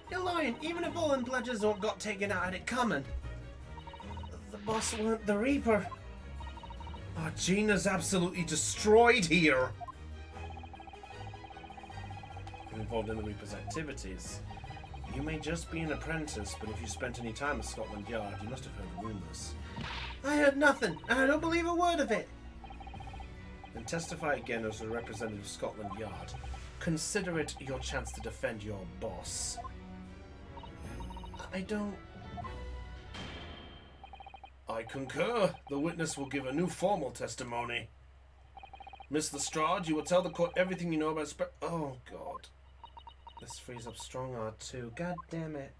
You're lying. Even if all them pledges got taken out, had it coming. The boss weren't the Reaper. Oh, Gina's absolutely destroyed here. Involved in the Reaper's activities. You may just be an apprentice, but if you spent any time at Scotland Yard, you must have heard rumours. I heard nothing, and I don't believe a word of it. Then testify again as a representative of Scotland Yard. Consider it your chance to defend your boss. I don't... I concur. The witness will give a new formal testimony. Miss Lestrade, you will tell the court everything you know about Oh, God. This frees up strong art too. God damn it.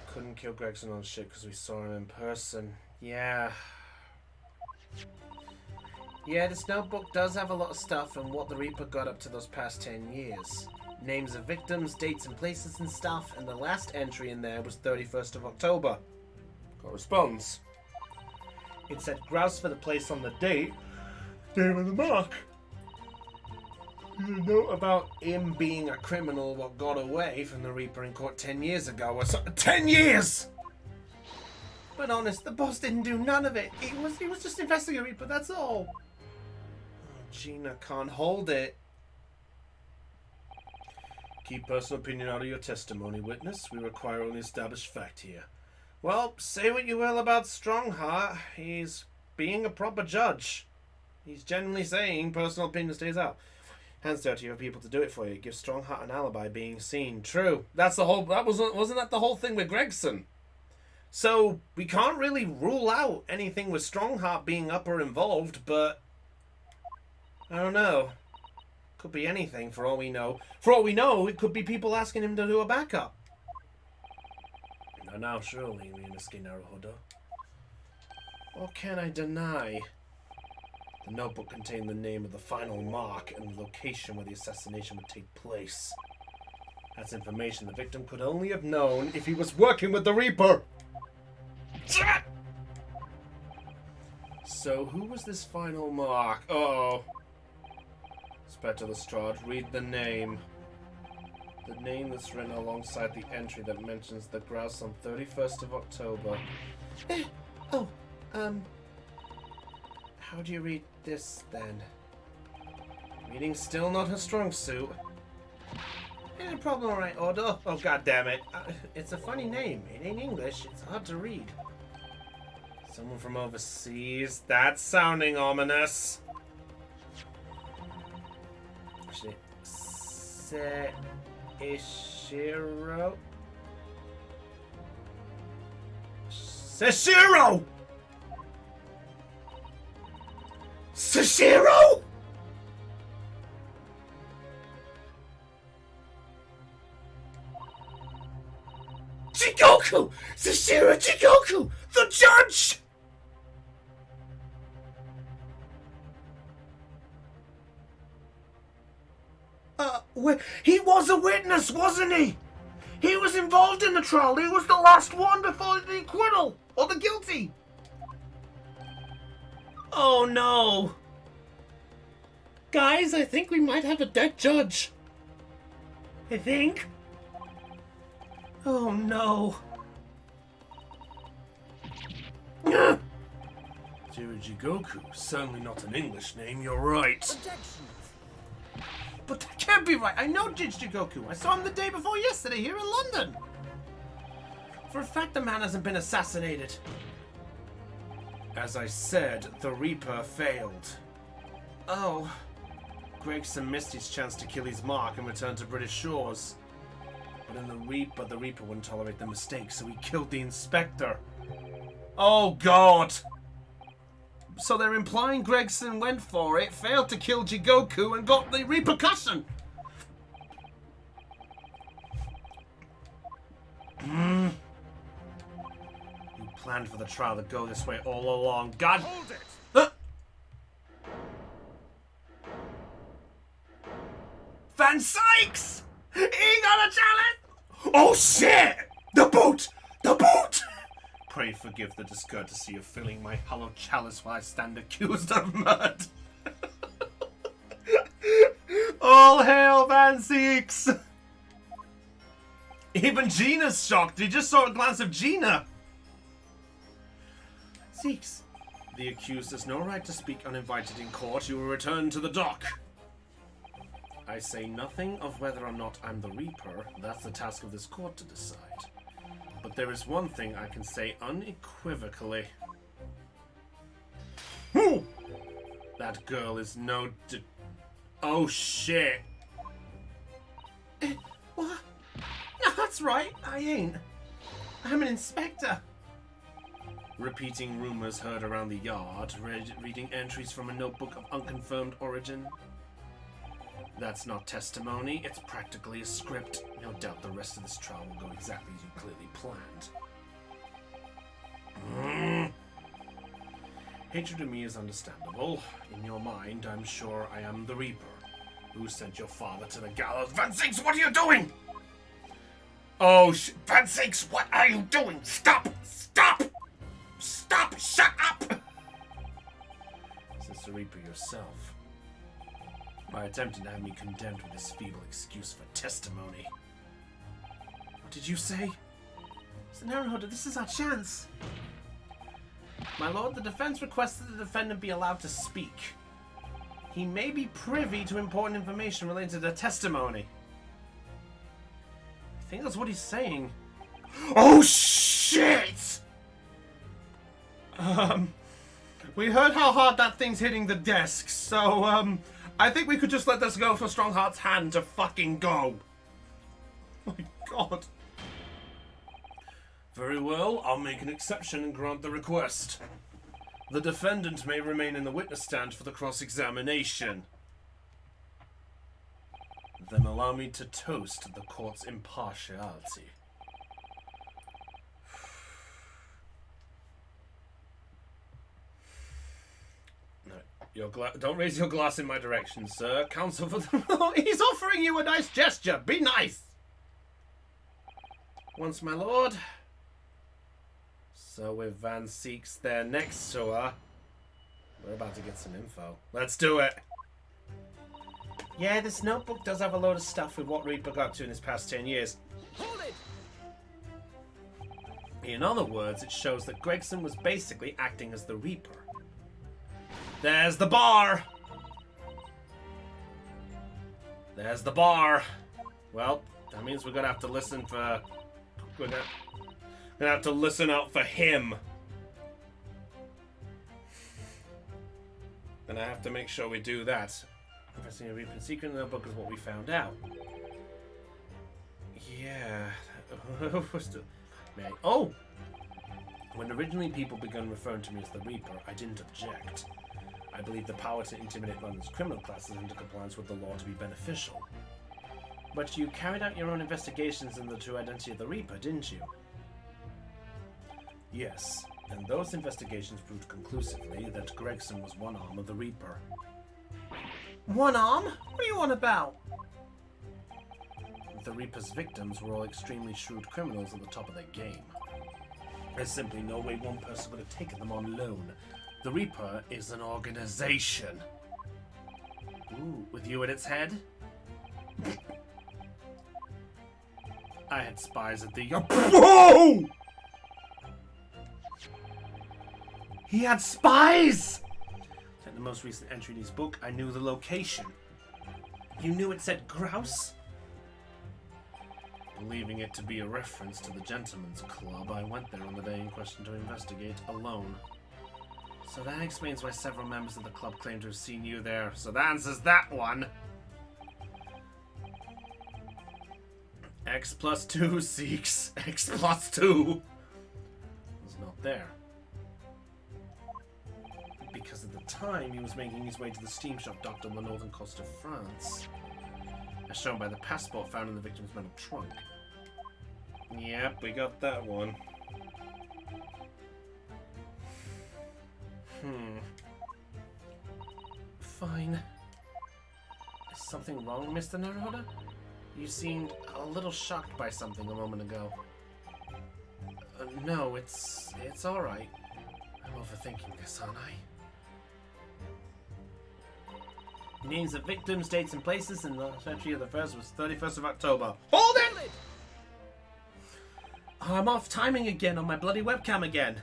Couldn't kill Gregson on ship because we saw him in person. Yeah. Yeah, this notebook does have a lot of stuff and what the Reaper got up to those past 10 years. Names of victims, dates and places and stuff, and the last entry in there was 31st of October. Corresponds. It said grouse for the place on the date. Name of the mark. A note about him being a criminal what got away from the Reaper in court 10 years ago or so. 10 years! But honest, the boss didn't do none of it. He was just investigating Reaper, that's all. Oh, Gina can't hold it. Keep personal opinion out of your testimony, witness. We require only established fact here. Well, say what you will about Strongheart. He's being a proper judge. He's genuinely saying personal opinion stays out. Hands dirty, you have people to do it for you. Give Strongheart an alibi being seen. True. That's the whole... Wasn't that the whole thing with Gregson? So, we can't really rule out anything with Strongheart being up or involved, but... I don't know. Could be anything, for all we know. For all we know, it could be people asking him to do a backup. Now, surely, Ryunosuke Naruhodo. What can I deny? The notebook contained the name of the final mark and the location where the assassination would take place. That's information the victim could only have known if he was working with the Reaper. So, who was this final mark? Uh-oh. Inspector Lestrade, read the name. The name that's written alongside the entry that mentions the grouse on 31st of October. How do you read this, then? Reading's still not her strong suit. Any problem, alright, Ordo? Oh, god damn it. It's a funny name. It ain't English. It's hard to read. Someone from overseas? That's sounding ominous. Actually, Ishiro? Seshiro! Seshiro! Jigoku! Seshiro Jigoku! The judge! He was a witness, wasn't he? He was involved in the trial. He was the last one before the acquittal. Or the guilty. Oh no. Guys, I think we might have a dead judge. I think. Oh no. Jigoku, certainly not an English name, you're right. Objection. But that can't be right. I know Jigoku. I saw him the day before yesterday here in London. For a fact, the man hasn't been assassinated. As I said, the Reaper failed. Oh. Gregson missed his chance to kill his mark and return to British shores. But the Reaper wouldn't tolerate the mistake, so he killed the inspector. Oh god! So they're implying Gregson went for it, failed to kill Jigoku, and got the repercussion. You planned for the trial to go this way all along. God. Hold it! Van Sykes! He got a challenge! Oh shit! The boot! The boot! Pray forgive the discourtesy of filling my hollow chalice while I stand accused of murder. All hail Van Sykes! Even Gina's shocked. He just saw a glance of Gina. Sykes, the accused has no right to speak uninvited in court. You will return to the dock. I say nothing of whether or not I'm the Reaper. That's the task of this court to decide. But there is one thing I can say unequivocally. That girl is no oh shit. What? No, that's right. I ain't. I'm an inspector. Repeating rumors heard around the yard. Reading entries from a notebook of unconfirmed origin. That's not testimony, it's practically a script. No doubt the rest of this trial will go exactly as you clearly planned. Hatred of me is understandable. In your mind, I'm sure I am the Reaper. Who sent your father to the gallows? Van Sykes, what are you doing? Oh, Van Sykes, what are you doing? Stop! Stop! Stop! Shut up! Since the Reaper yourself. By attempting to have me condemned with this feeble excuse for testimony. What did you say? Mr. Naruhodo, this is our chance. My lord, the defense requests that the defendant be allowed to speak. He may be privy to important information related to the testimony. think that's what he's saying. Oh, shit! We heard how hard that thing's hitting the desk, so, I think we could just let this go for Strongheart's hand to fucking go. My god. Very well, I'll make an exception and grant the request. The defendant may remain in the witness stand for the cross-examination. Then allow me to toast the court's impartiality. Don't raise your glass in my direction, sir. Counsel for the... He's offering you a nice gesture. Be nice. Once, my lord. So with Van Seeks there next to her, we're about to get some info. Let's do it. Yeah, this notebook does have a load of stuff with what Reaper got to in his past 10 years. Hold it! In other words, it shows that Gregson was basically acting as the Reaper. There's the bar! There's the bar. Well, that means we're gonna have to listen for... We're gonna have to listen out for him. And I have to make sure we do that. Investing a Reaper secret in the book is what we found out. Yeah. Oh! When originally people began referring to me as the Reaper, I didn't object. I believe the power to intimidate London's criminal classes into compliance with the law to be beneficial. But you carried out your own investigations into the true identity of the Reaper, didn't you? Yes, and those investigations proved conclusively that Gregson was one arm of the Reaper. One arm? What are you on about? The Reaper's victims were all extremely shrewd criminals at the top of their game. There's simply no way one person would have taken them on loan. The Reaper is an organization. Ooh, with you at its head? I had spies at the... Whoa! He had spies! At the most recent entry in his book, I knew the location. You knew it said grouse? Believing it to be a reference to the Gentleman's Club, I went there on the day in question to investigate alone. So that explains why several members of the club claim to have seen you there. So that answers that one. X plus 2 seeks X plus 2. Was not there. Because at the time he was making his way to the steam shop docked on the northern coast of France. As shown by the passport found in the victim's metal trunk. Yep, we got that one. Fine. Is something wrong, Mr. Naruhoda? You seemed a little shocked by something a moment ago. No, it's alright. I'm overthinking this, aren't I? Names of victims, dates and places, and the entry of the first was 31st of October. Hold it! I'm off timing again on my bloody webcam again.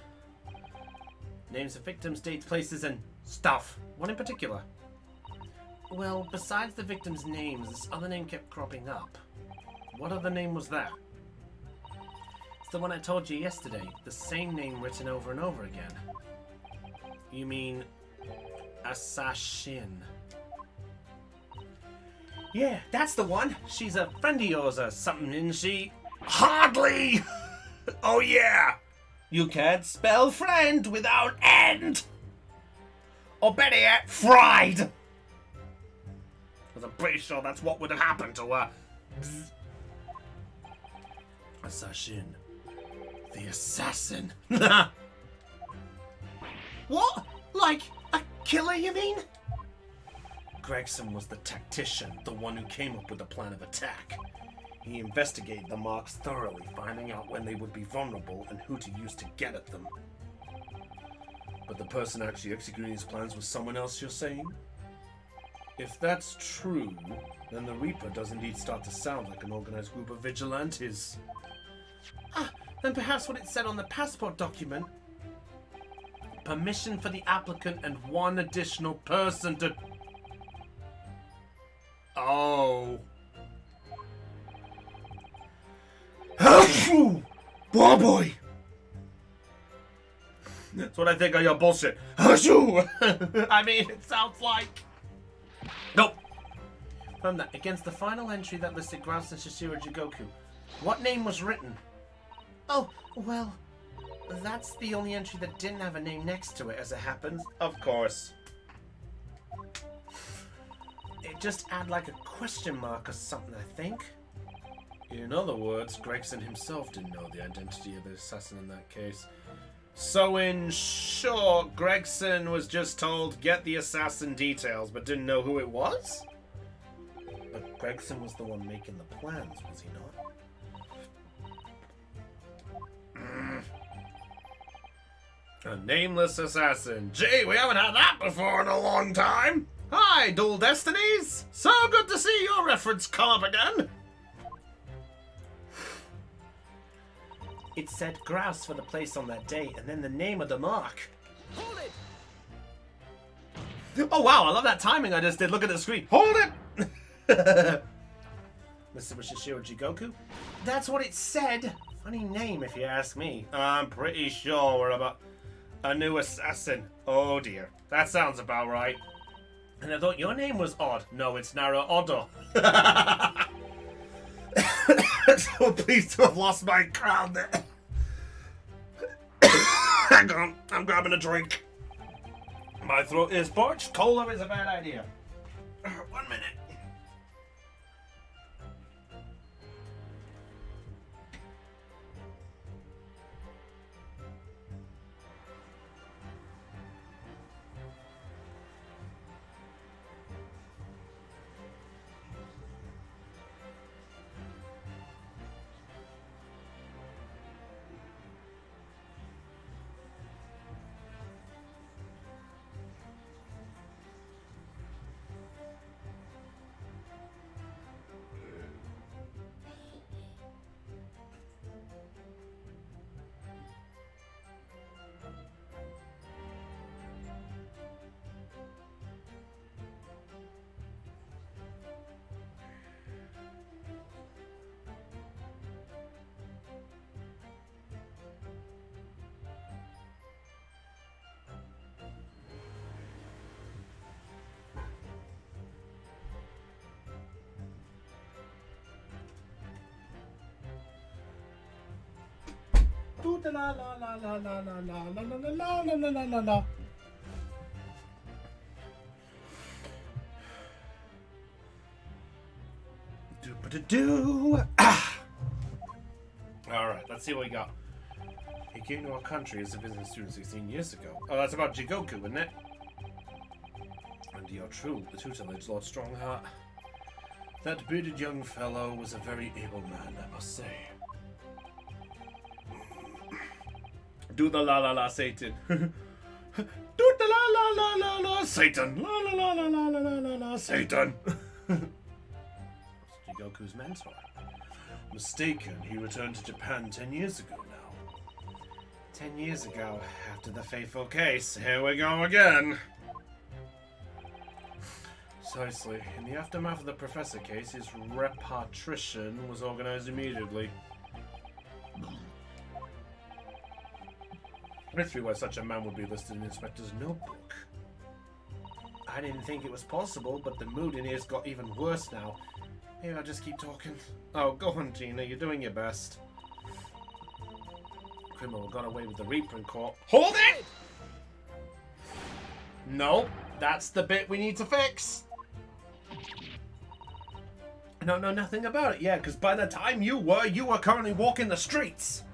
Names of victims, dates, places, and stuff. What in particular? Well, besides the victims' names, this other name kept cropping up. What other name was that? It's the one I told you yesterday. The same name written over and over again. You mean... Assassin. Yeah, that's the one. She's a friend of yours or something, isn't she? Hardly! Oh yeah! You can't spell friend without end! Or better yet, fried! Because I'm pretty sure that's what would have happened to her. Bzz. Assassin. The assassin. What? Like, a killer, you mean? Gregson was the tactician, the one who came up with the plan of attack. He investigated the marks thoroughly, finding out when they would be vulnerable and who to use to get at them. But the person actually executing his plans was someone else, you're saying? If that's true, then the Reaper does indeed start to sound like an organized group of vigilantes. Ah, then perhaps what it said on the passport document. Permission for the applicant and one additional person to... Oh. Oh boy! That's what I think of your bullshit. Hashoo! I mean, it sounds like... Nope. From that, against the final entry that listed Grouse and Shishiro Jigoku, what name was written? Oh, well, that's the only entry that didn't have a name next to it, as it happens. Of course. It just had like a question mark or something, I think. In other words, Gregson himself didn't know the identity of the assassin in that case. So in short, Gregson was just told, get the assassin details, but didn't know who it was? But Gregson was the one making the plans, was he not? A nameless assassin. Gee, we haven't had that before in a long time. Hi, Dual Destinies. So good to see your reference come up again. It said grouse for the place on that day, and then the name of the mark. Hold it! Oh wow, I love that timing I just did. Look at the screen. Hold it! Mr. Shishiro Jigoku? That's what it said. Funny name if you ask me. I'm pretty sure we're about a new assassin. Oh dear. That sounds about right. And I thought your name was odd. No, it's Nara Odo. So pleased to have lost my crown there. Hang on, I'm grabbing a drink. My throat is parched. Cola is a bad idea. 1 minute. La la la la la la la la la la la la la la. Do. Alright, let's see what we got. He came to our country as a business student 16 years ago. Oh, that's about Jigoku, isn't it? And you're true, the tutelage, Lord Strongheart. That bearded young fellow was a very able man, I must say. Do the la la la Satan. Do the la la la la la Satan. La la la la la la la la Satan. Jigoku's mentor. Mistaken, he returned to Japan 10 years ago now. 10 years ago, after the fateful case. Here we go again. Precisely. In the aftermath of the professor case, his repatriation was organized immediately. Mystery why such a man would be listed in the inspector's notebook. I didn't think it was possible, but the mood in here's got even worse now. Maybe I'll just keep talking. Oh, go on, Gina. You're doing your best. Criminal got away with the reprint court. Hold it! No, that's the bit we need to fix. I don't know nothing about it. Yeah, because by the time you were currently walking the streets.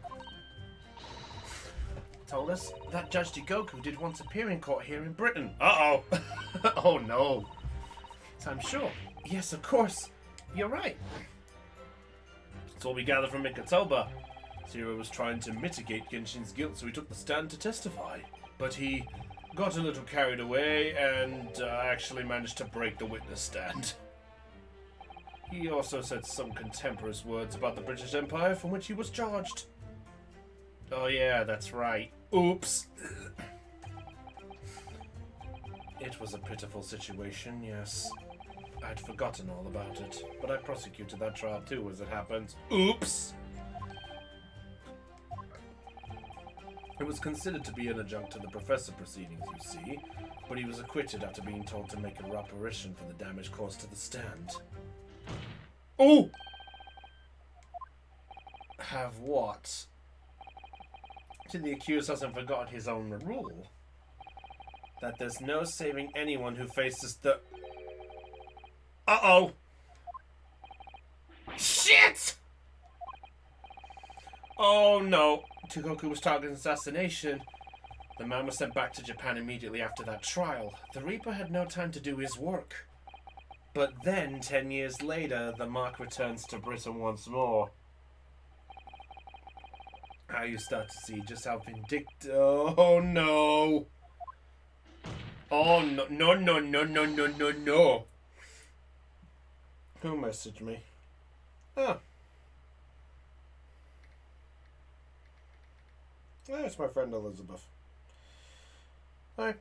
Told us that Judge Jigoku did once appear in court here in Britain. Uh-oh. Oh, no. So I'm sure. Yes, of course. You're right. That's all we gather from Mikotoba. Zero was trying to mitigate Genshin's guilt, so he took the stand to testify. But he got a little carried away and actually managed to break the witness stand. He also said some contemporaneous words about the British Empire from which he was charged. Oh yeah, that's right. Oops. It was a pitiful situation, yes. I'd forgotten all about it, but I prosecuted that trial too, as it happens. Oops! It was considered to be an adjunct to the professor proceedings, you see, but he was acquitted after being told to make a reparation for the damage caused to the stand. Oh! Have what? The accused hasn't forgotten his own rule. That there's no saving anyone who faces the... Uh-oh! Shit! Oh no! Togoku was targeting assassination. The man was sent back to Japan immediately after that trial. The Reaper had no time to do his work. But then, 10 years later, the mark returns to Britain once more. Now you start to see just how vindictive... Oh no! Oh no, no, no, no, no, no, no, no! Who messaged me? Oh. There's my friend Elizabeth. Hi.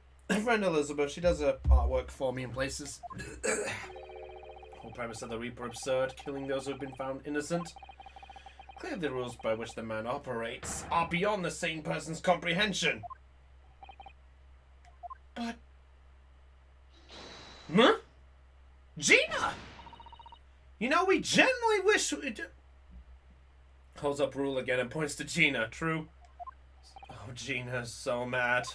Friend Elizabeth, she does artwork for me in places. Whole premise of the Reaper absurd, killing those who have been found innocent. Clearly the rules by which the man operates are beyond the sane person's comprehension. But... Huh? Gina! You know, we generally wish we... Holds up rule again and points to Gina, true? Oh, Gina's so mad.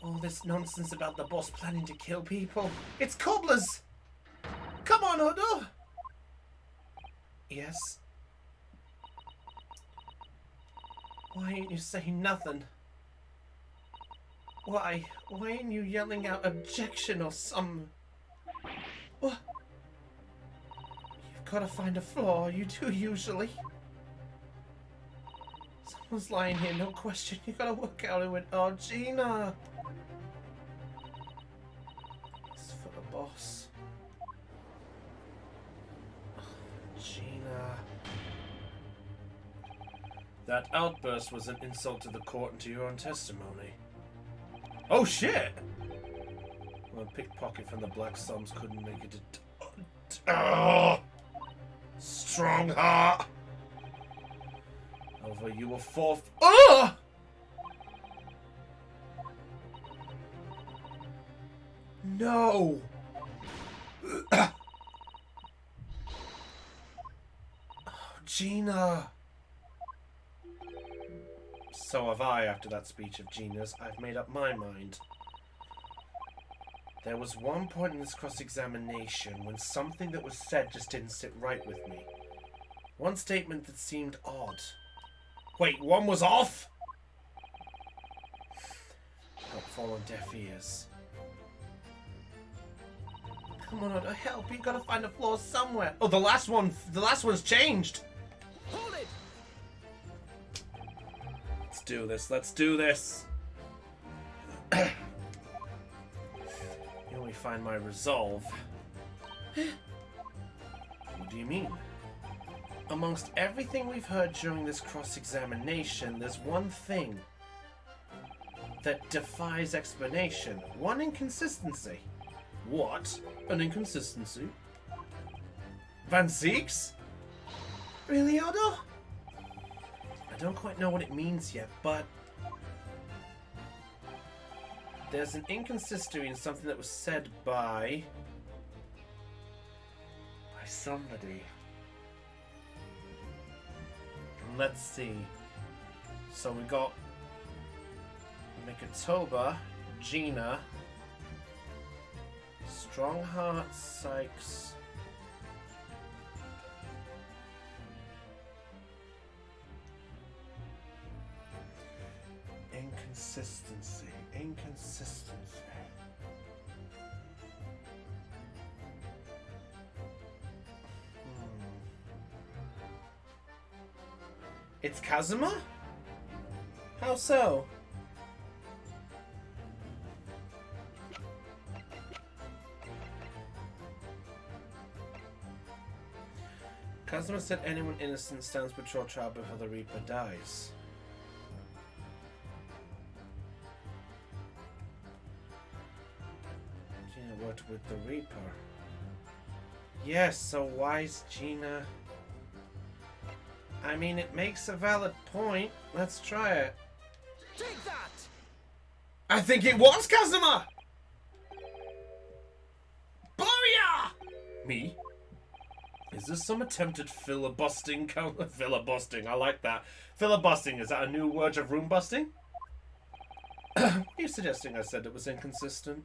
All this nonsense about the boss planning to kill people. It's cobblers! Come on, Odo! Yes? Why ain't you saying nothing? Why? Why ain't you yelling out objection or some... What? You've gotta find a flaw, you do usually. Someone's lying here, no question. You gotta work out who it... Oh, Gina! It's for the boss. Oh, Gina... That outburst was an insult to the court and to your own testimony. Oh shit! Well, a pickpocket from the Black Psalms couldn't make it to... Strong heart! Over you were fourth... Oh! No! Oh, Gina! So have I after that speech of Gina's. I've made up my mind. There was one point in this cross-examination when something that was said just didn't sit right with me. One statement that seemed odd. Wait, one was off? Don't fall on deaf ears. Come on, Oda, help. You gotta find a flaw somewhere. Oh, the last one's changed. Hold it! Let's do this. Let's do this. You only find my resolve. What do you mean? Amongst everything we've heard during this cross-examination, there's one thing that defies explanation. One inconsistency. What? An inconsistency? Van Zieks? Really, Odo? I don't quite know what it means yet, but there's an inconsistency in something that was said by somebody. Let's see. So we got Mikatoba, Gina, Strongheart, Sykes. Inconsistency. It's Kazuma? How so? Kazuma said anyone innocent stands before trial before the Reaper dies. Gina worked with the Reaper. Yes, so why's Gina... I mean, it makes a valid point. Let's try it. I think it was Kazuma! Booyah! Me? Is this some attempted filibustering? Filibustering, I like that. Filibustering, is that a new word of room busting? Are you suggesting I said it was inconsistent?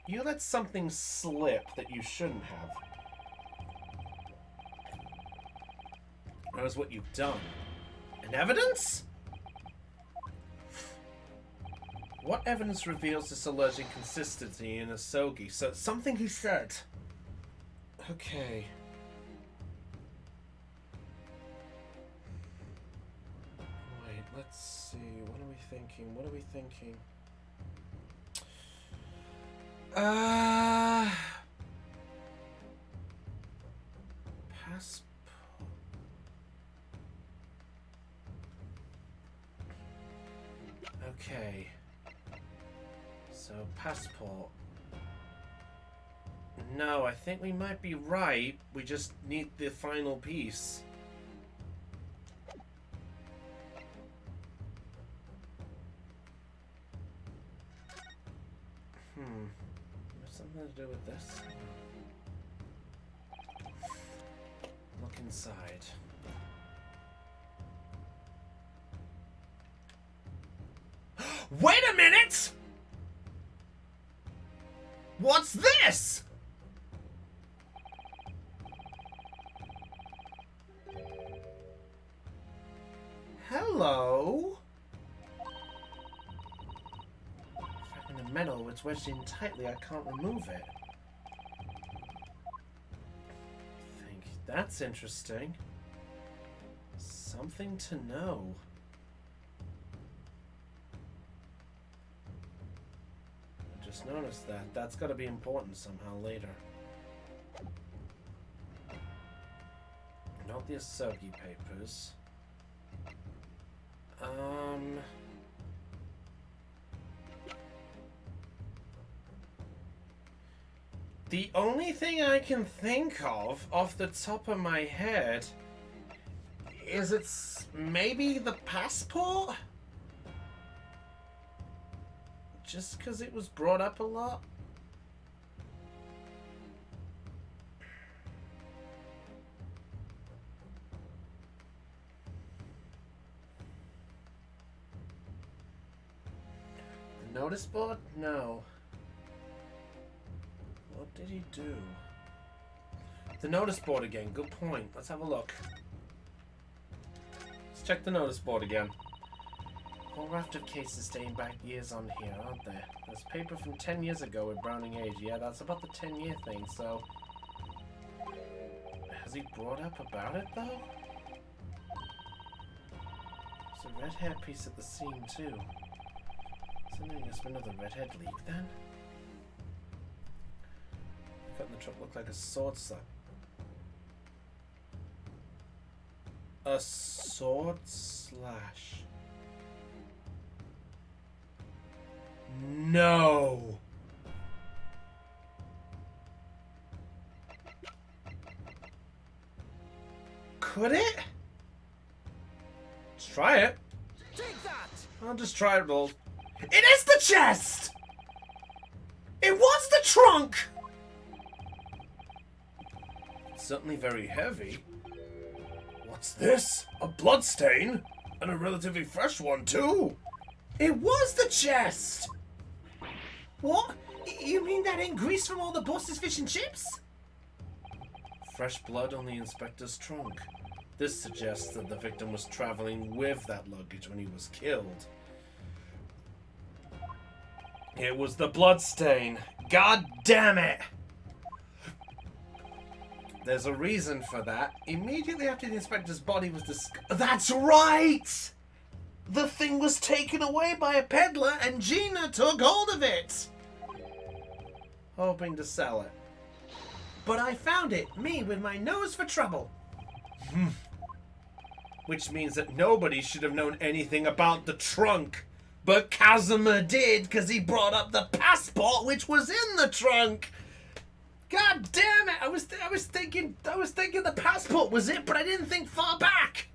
You let something slip that you shouldn't have. That is what you've done. And evidence? What evidence reveals this alleged inconsistency in Asogi? So, something he said. Okay. Wait, let's see. What are we thinking? What are we thinking? Passport. Okay. So, passport. No, I think we might be right. We just need the final piece. There's something to do with this. Look inside. Wait a minute! What's this? Hello? Fragment of metal, it's wedged in tightly, I can't remove it. I think that's interesting. Something to know. I just noticed that. That's got to be important somehow later. Not the Asogi papers. The only thing I can think of off the top of my head is it's maybe the passport? Just because it was brought up a lot? The notice board? No. What did he do? The notice board again. Good point. Let's have a look. Let's check the notice board again. Whole raft of cases dating back years on here, aren't there? There's paper from 10 years ago with Browning age. Yeah, that's about the 10-year thing, so... Has he brought up about it, though? There's a red hair piece at the scene, too. Something has been another redhead leak, then? Cut in the truck looked like a sword slash. A sword slash. No. Could it? Let's try it. Take that! I'll just try it all. It is the chest! It was the trunk! It's certainly very heavy. What's this? A bloodstain? And a relatively fresh one, too. It was the chest! What? You mean that ain't grease from all the boss's fish and chips? Fresh blood on the inspector's trunk. This suggests that the victim was traveling with that luggage when he was killed. It was the bloodstain. God damn it! There's a reason for that. Immediately after the inspector's body was discovered... That's right! The thing was taken away by a peddler and Gina took hold of it! Hoping to sell it. But I found it, me with my nose for trouble. Which means that nobody should have known anything about the trunk. But Kazuma did, because he brought up the passport which was in the trunk. God damn it! I was thinking the passport was it, but I didn't think far back.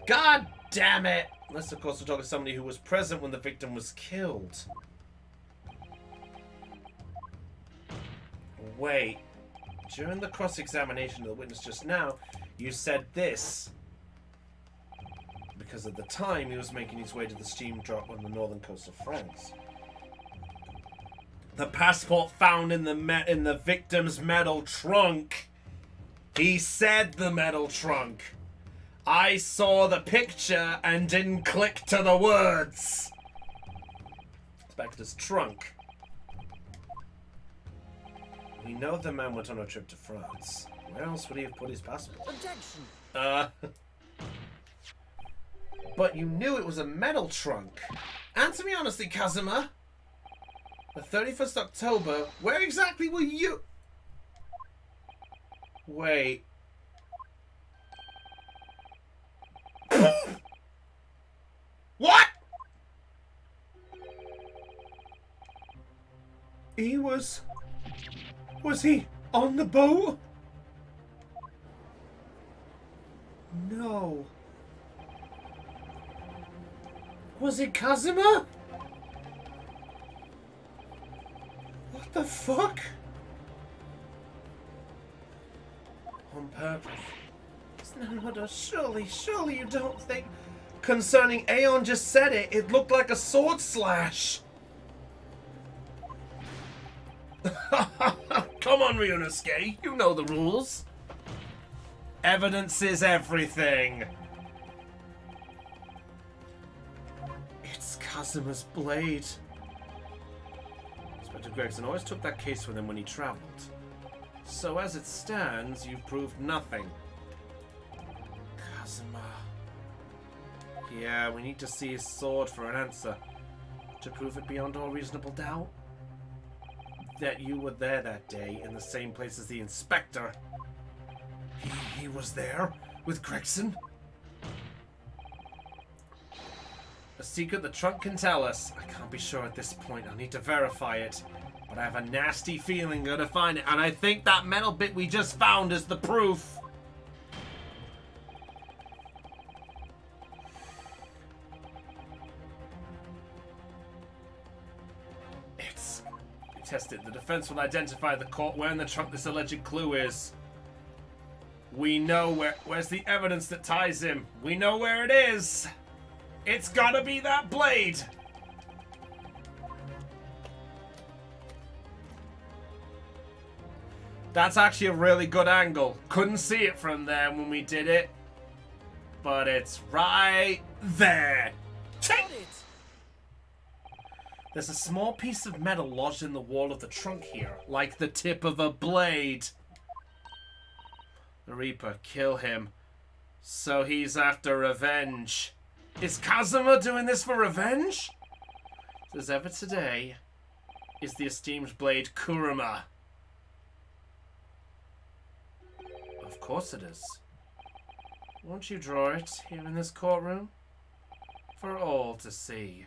God damn it! Unless, of course, we're talking to somebody who was present when the victim was killed. Wait. During the cross-examination of the witness just now, you said this. Because at the time, he was making his way to the steam drop on the northern coast of France. The passport found in the victim's metal trunk. He said the metal trunk. I saw the picture and didn't click to the words. It's back to his trunk. We know the man went on a trip to France. Where else would he have put his passport? Objection. But you knew it was a metal trunk. Answer me honestly, Kazuma. The 31st October, where exactly were you? Wait. What? He was he on the boat? No. Was it Kazuma? What the fuck? On purpose. No, surely you don't think... Concerning Aeon just said it. It looked like a sword slash. Come on, Ryunosuke. You know the rules. Evidence is everything. It's Kazuma's blade. Inspector Gregson always took that case with him when he traveled. So as it stands, you've proved nothing. Kazuma. Yeah, we need to see his sword for an answer. To prove it beyond all reasonable doubt. That you were there that day in the same place as the inspector. He was there with Gregson? A secret the trunk can tell us. I can't be sure at this point. I'll need to verify it. But I have a nasty feeling I'm gonna find it. And I think that metal bit we just found is the proof. It's... Tested. The defense will identify the court where in the trunk this alleged clue is. We know where's the evidence that ties him. We know where it is. It's gotta be that blade. That's actually a really good angle. Couldn't see it from there when we did it. But it's right there. Got it. There's a small piece of metal lodged in the wall of the trunk here, like the tip of a blade. The Reaper, kill him. So he's after revenge. Is Kazuma doing this for revenge? As ever today, is the esteemed blade Kurama. Of course it is. Won't you draw it here in this courtroom? For all to see.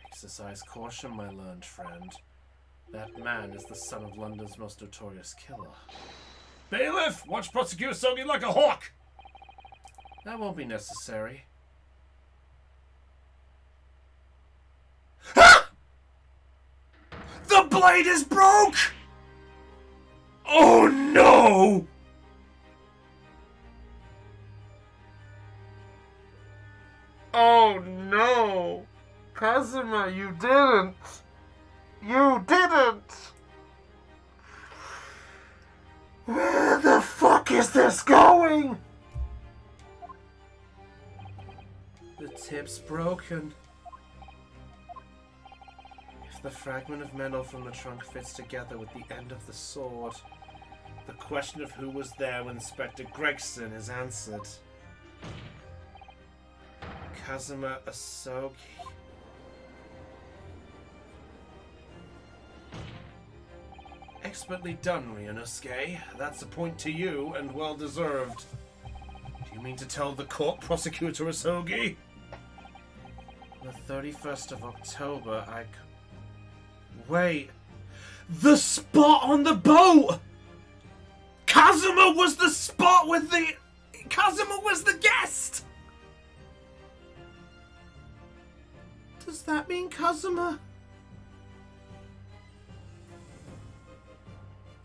Exercise caution, my learned friend. That man is the son of London's most notorious killer. Bailiff, watch Prosecutor Strategy like a hawk! That won't be necessary. Ah! The blade is broke! Oh no! Oh no! Kazuma, you didn't! You didn't! Where the fuck is this going? The tip's broken. If the fragment of metal from the trunk fits together with the end of the sword, the question of who was there when Inspector Gregson is answered. Kazuma Asogi. Expertly done, Ryunosuke. That's a point to you, and well deserved. Do you mean to tell the court, Prosecutor Asogi? The 31st of October, Wait. The spot on the boat! Kazuma was the spot with the... Kazuma was the guest! Does that mean Kazuma?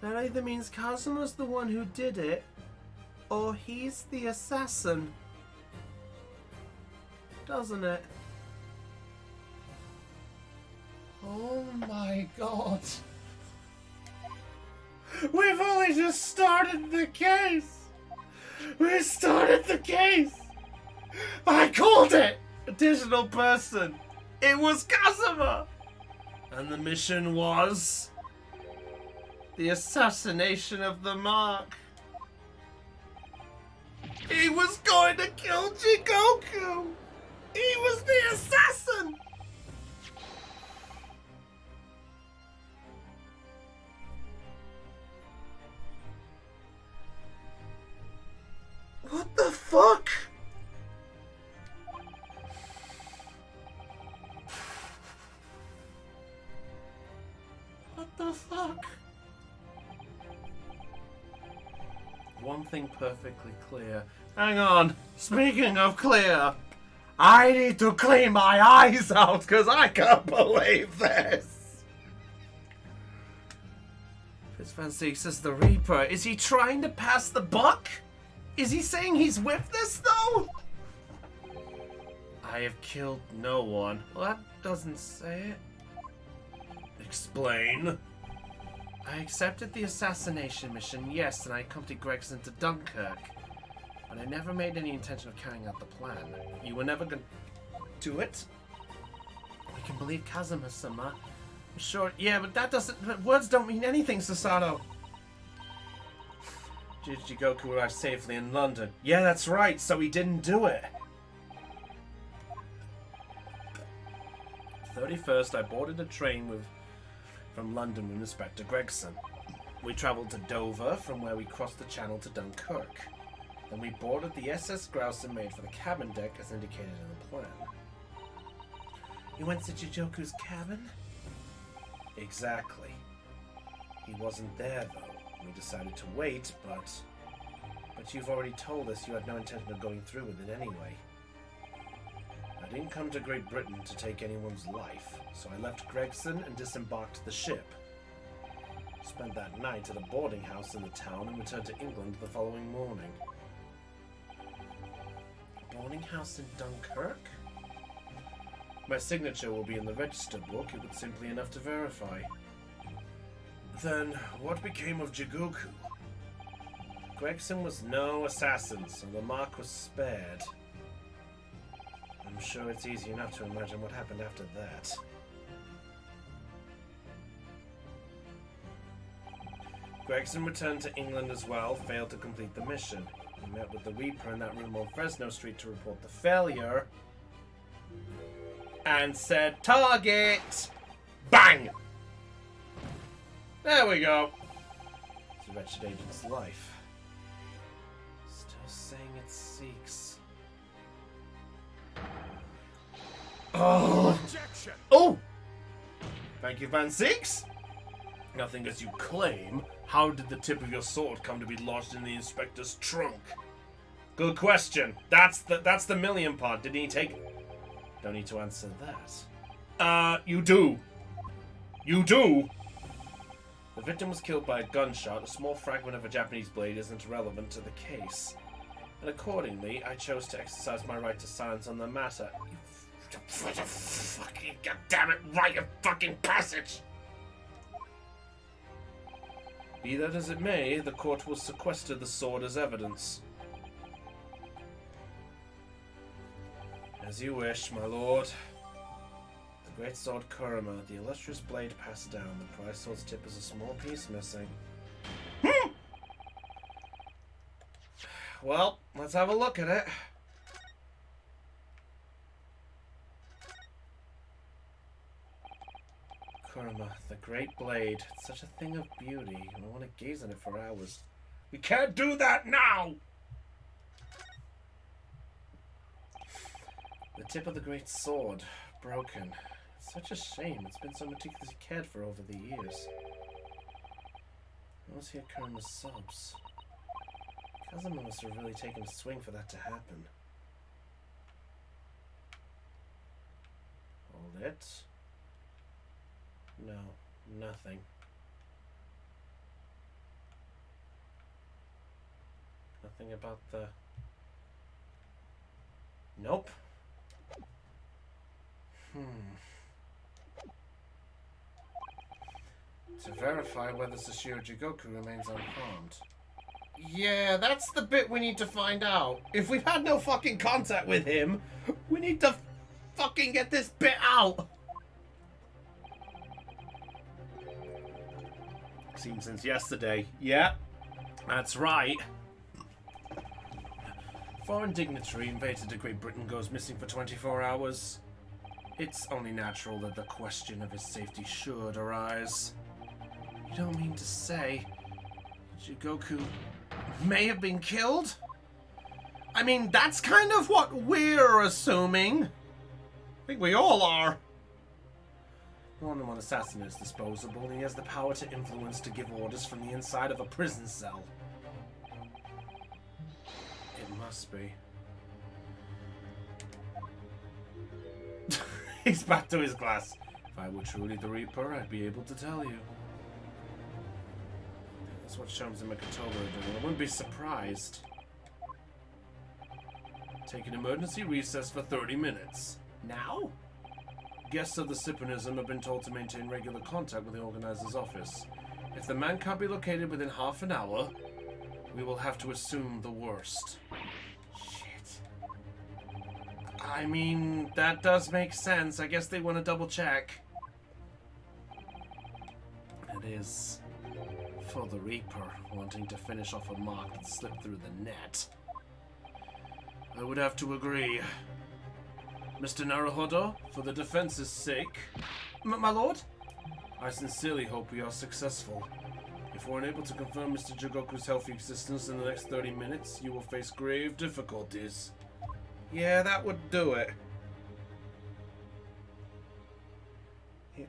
That either means Kazuma's the one who did it, or he's the assassin. Doesn't it? Oh my god. We've only just started the case. We started the case. I called it. Additional person. It was Kazuma. And the mission was the assassination of the Mark. He was going to kill Jigoku. He was the assassin. What the fuck? What the fuck? One thing perfectly clear. Hang on. Speaking of clear, I need to clean my eyes out because I can't believe this. Fitz Van Seeks is the Reaper. Is he trying to pass the buck? Is he saying he's with this, though? I have killed no one. Well, that doesn't say it. Explain. I accepted the assassination mission, yes, and I accompanied Gregson to Dunkirk. But I never made any intention of carrying out the plan. You were never going to do it? We can believe Kazuma-sama. Sure, yeah, but that doesn't... Words don't mean anything, Susato. Jigoku arrived safely in London. Yeah, that's right, so he didn't do it. 31st, I boarded a train from London with Inspector Gregson. We travelled to Dover, from where we crossed the channel to Dunkirk. Then we boarded the SS Grouse and made for the cabin deck as indicated in the plan. You went to Jigoku's cabin? Exactly. He wasn't there, though. We decided to wait, but you've already told us you had no intention of going through with it anyway. I didn't come to Great Britain to take anyone's life, so I left Gregson and disembarked the ship. Spent that night at a boarding house in the town and returned to England the following morning. A boarding house in Dunkirk? My signature will be in the register book. It was simply enough to verify. Then, what became of Jigoku? Gregson was no assassin, so the mark was spared. I'm sure it's easy enough to imagine what happened after that. Gregson returned to England as well, failed to complete the mission. He met with the Reaper in that room on Fresno Street to report the failure, and said, "Target!" Bang! There we go. It's a wretched agent's life. Still saying it seeks. Oh! Objection. Oh! Thank you, Van Seeks. Nothing as you claim. How did the tip of your sword come to be lodged in the inspector's trunk? Good question. That's the million part. Didn't he take it? Don't need to answer that. You do. You do? The victim was killed by a gunshot. A small fragment of a Japanese blade isn't relevant to the case. And accordingly, I chose to exercise my right to silence on the matter. You fucking goddammit rite of fucking passage! Be that as it may, the court will sequester the sword as evidence. As you wish, my lord. The great sword Kurama, the illustrious blade passed down. The prize sword's tip is a small piece missing. Well, let's have a look at it. Kurama, the great blade. It's such a thing of beauty. I want to gaze on it for hours. We can't do that now! The tip of the great sword. Broken. It's such a shame. It's been so meticulously cared for over the years. I was here Kurama's sobs. Kazuma must have really taken a swing for that to happen. Hold it. No, nothing. Nothing about the... Nope. To verify whether Sashiro Jigoku remains unharmed. Yeah, that's the bit we need to find out. If we've had no fucking contact with him, we need to fucking get this bit out. Seems since yesterday. Yeah, that's right. Foreign dignitary invited to Great Britain goes missing for 24 hours. It's only natural that the question of his safety should arise. You don't mean to say Jigoku may have been killed? I mean, that's kind of what we're assuming. I think we all are. One assassin is disposable, and he has the power to influence to give orders from the inside of a prison cell. It must be. He's back to his glass. If I were truly the Reaper, I'd be able to tell you. That's what Sholmes and Mikotoba are doing. I wouldn't be surprised. Take an emergency recess for 30 minutes. Now? Guests of the Sipponism have been told to maintain regular contact with the organizer's office. If the man can't be located within half an hour, we will have to assume the worst. Shit. I mean, that does make sense. I guess they want to double check. It is for the Reaper wanting to finish off a mark that slipped through the net. I would have to agree. Mr. Naruhodo, for the defense's sake... My lord? I sincerely hope we are successful. If we're unable to confirm Mr. Jigoku's healthy existence in the next 30 minutes, you will face grave difficulties. Yeah, that would do it. Yeah.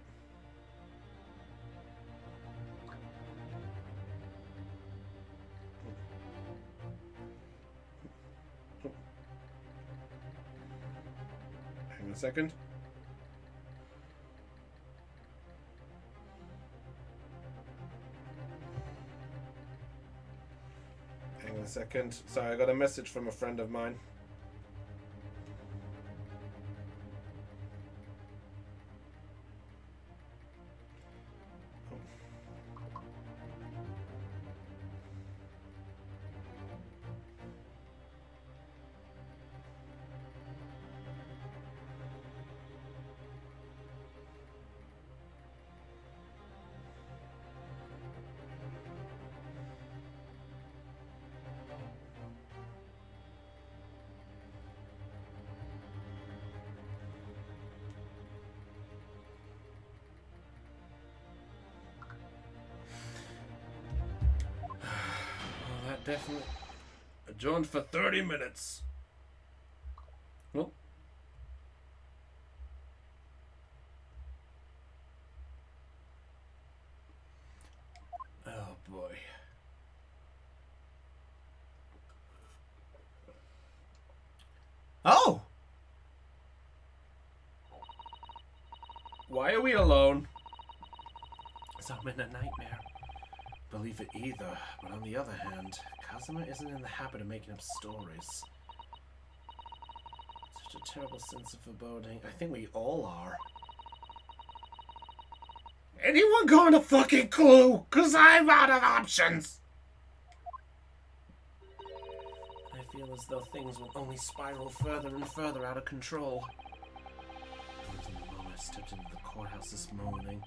Hang on a second. Hang on a second. Sorry, I got a message from a friend of mine. Definitely adjourned for 30 minutes. Well. Oh boy. Oh! Why are we alone? So I'm in a nightmare. Believe it either, but on the other hand, Kazuma isn't in the habit of making up stories. Such a terrible sense of foreboding. I think we all are. Anyone got a fucking clue? 'Cause I'm out of options! I feel as though things will only spiral further and further out of control. From the moment I stepped into the courthouse this morning,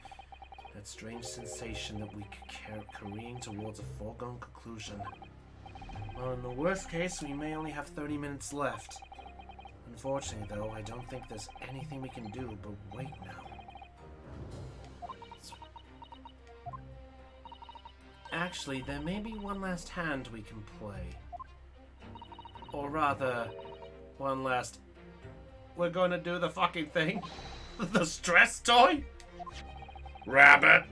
that strange sensation that we could careening towards a foregone conclusion. Well, in the worst case, we may only have 30 minutes left. Unfortunately, though, I don't think there's anything we can do but wait now. Actually, there may be one last hand we can play. Or rather, one last... We're gonna do the fucking thing? The stress toy? Rabbit!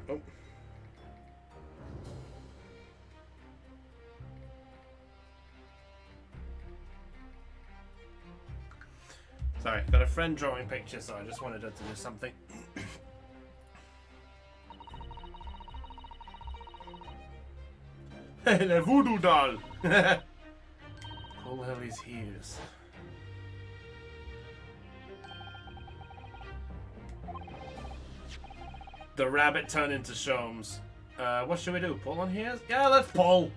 Oh. Sorry, got a friend drawing pictures, so I just wanted her to do something. Hey, the voodoo doll! Pull Harry's ears. The rabbit turned into Sholmes. What should we do? Pull on here? Yeah, let's pull!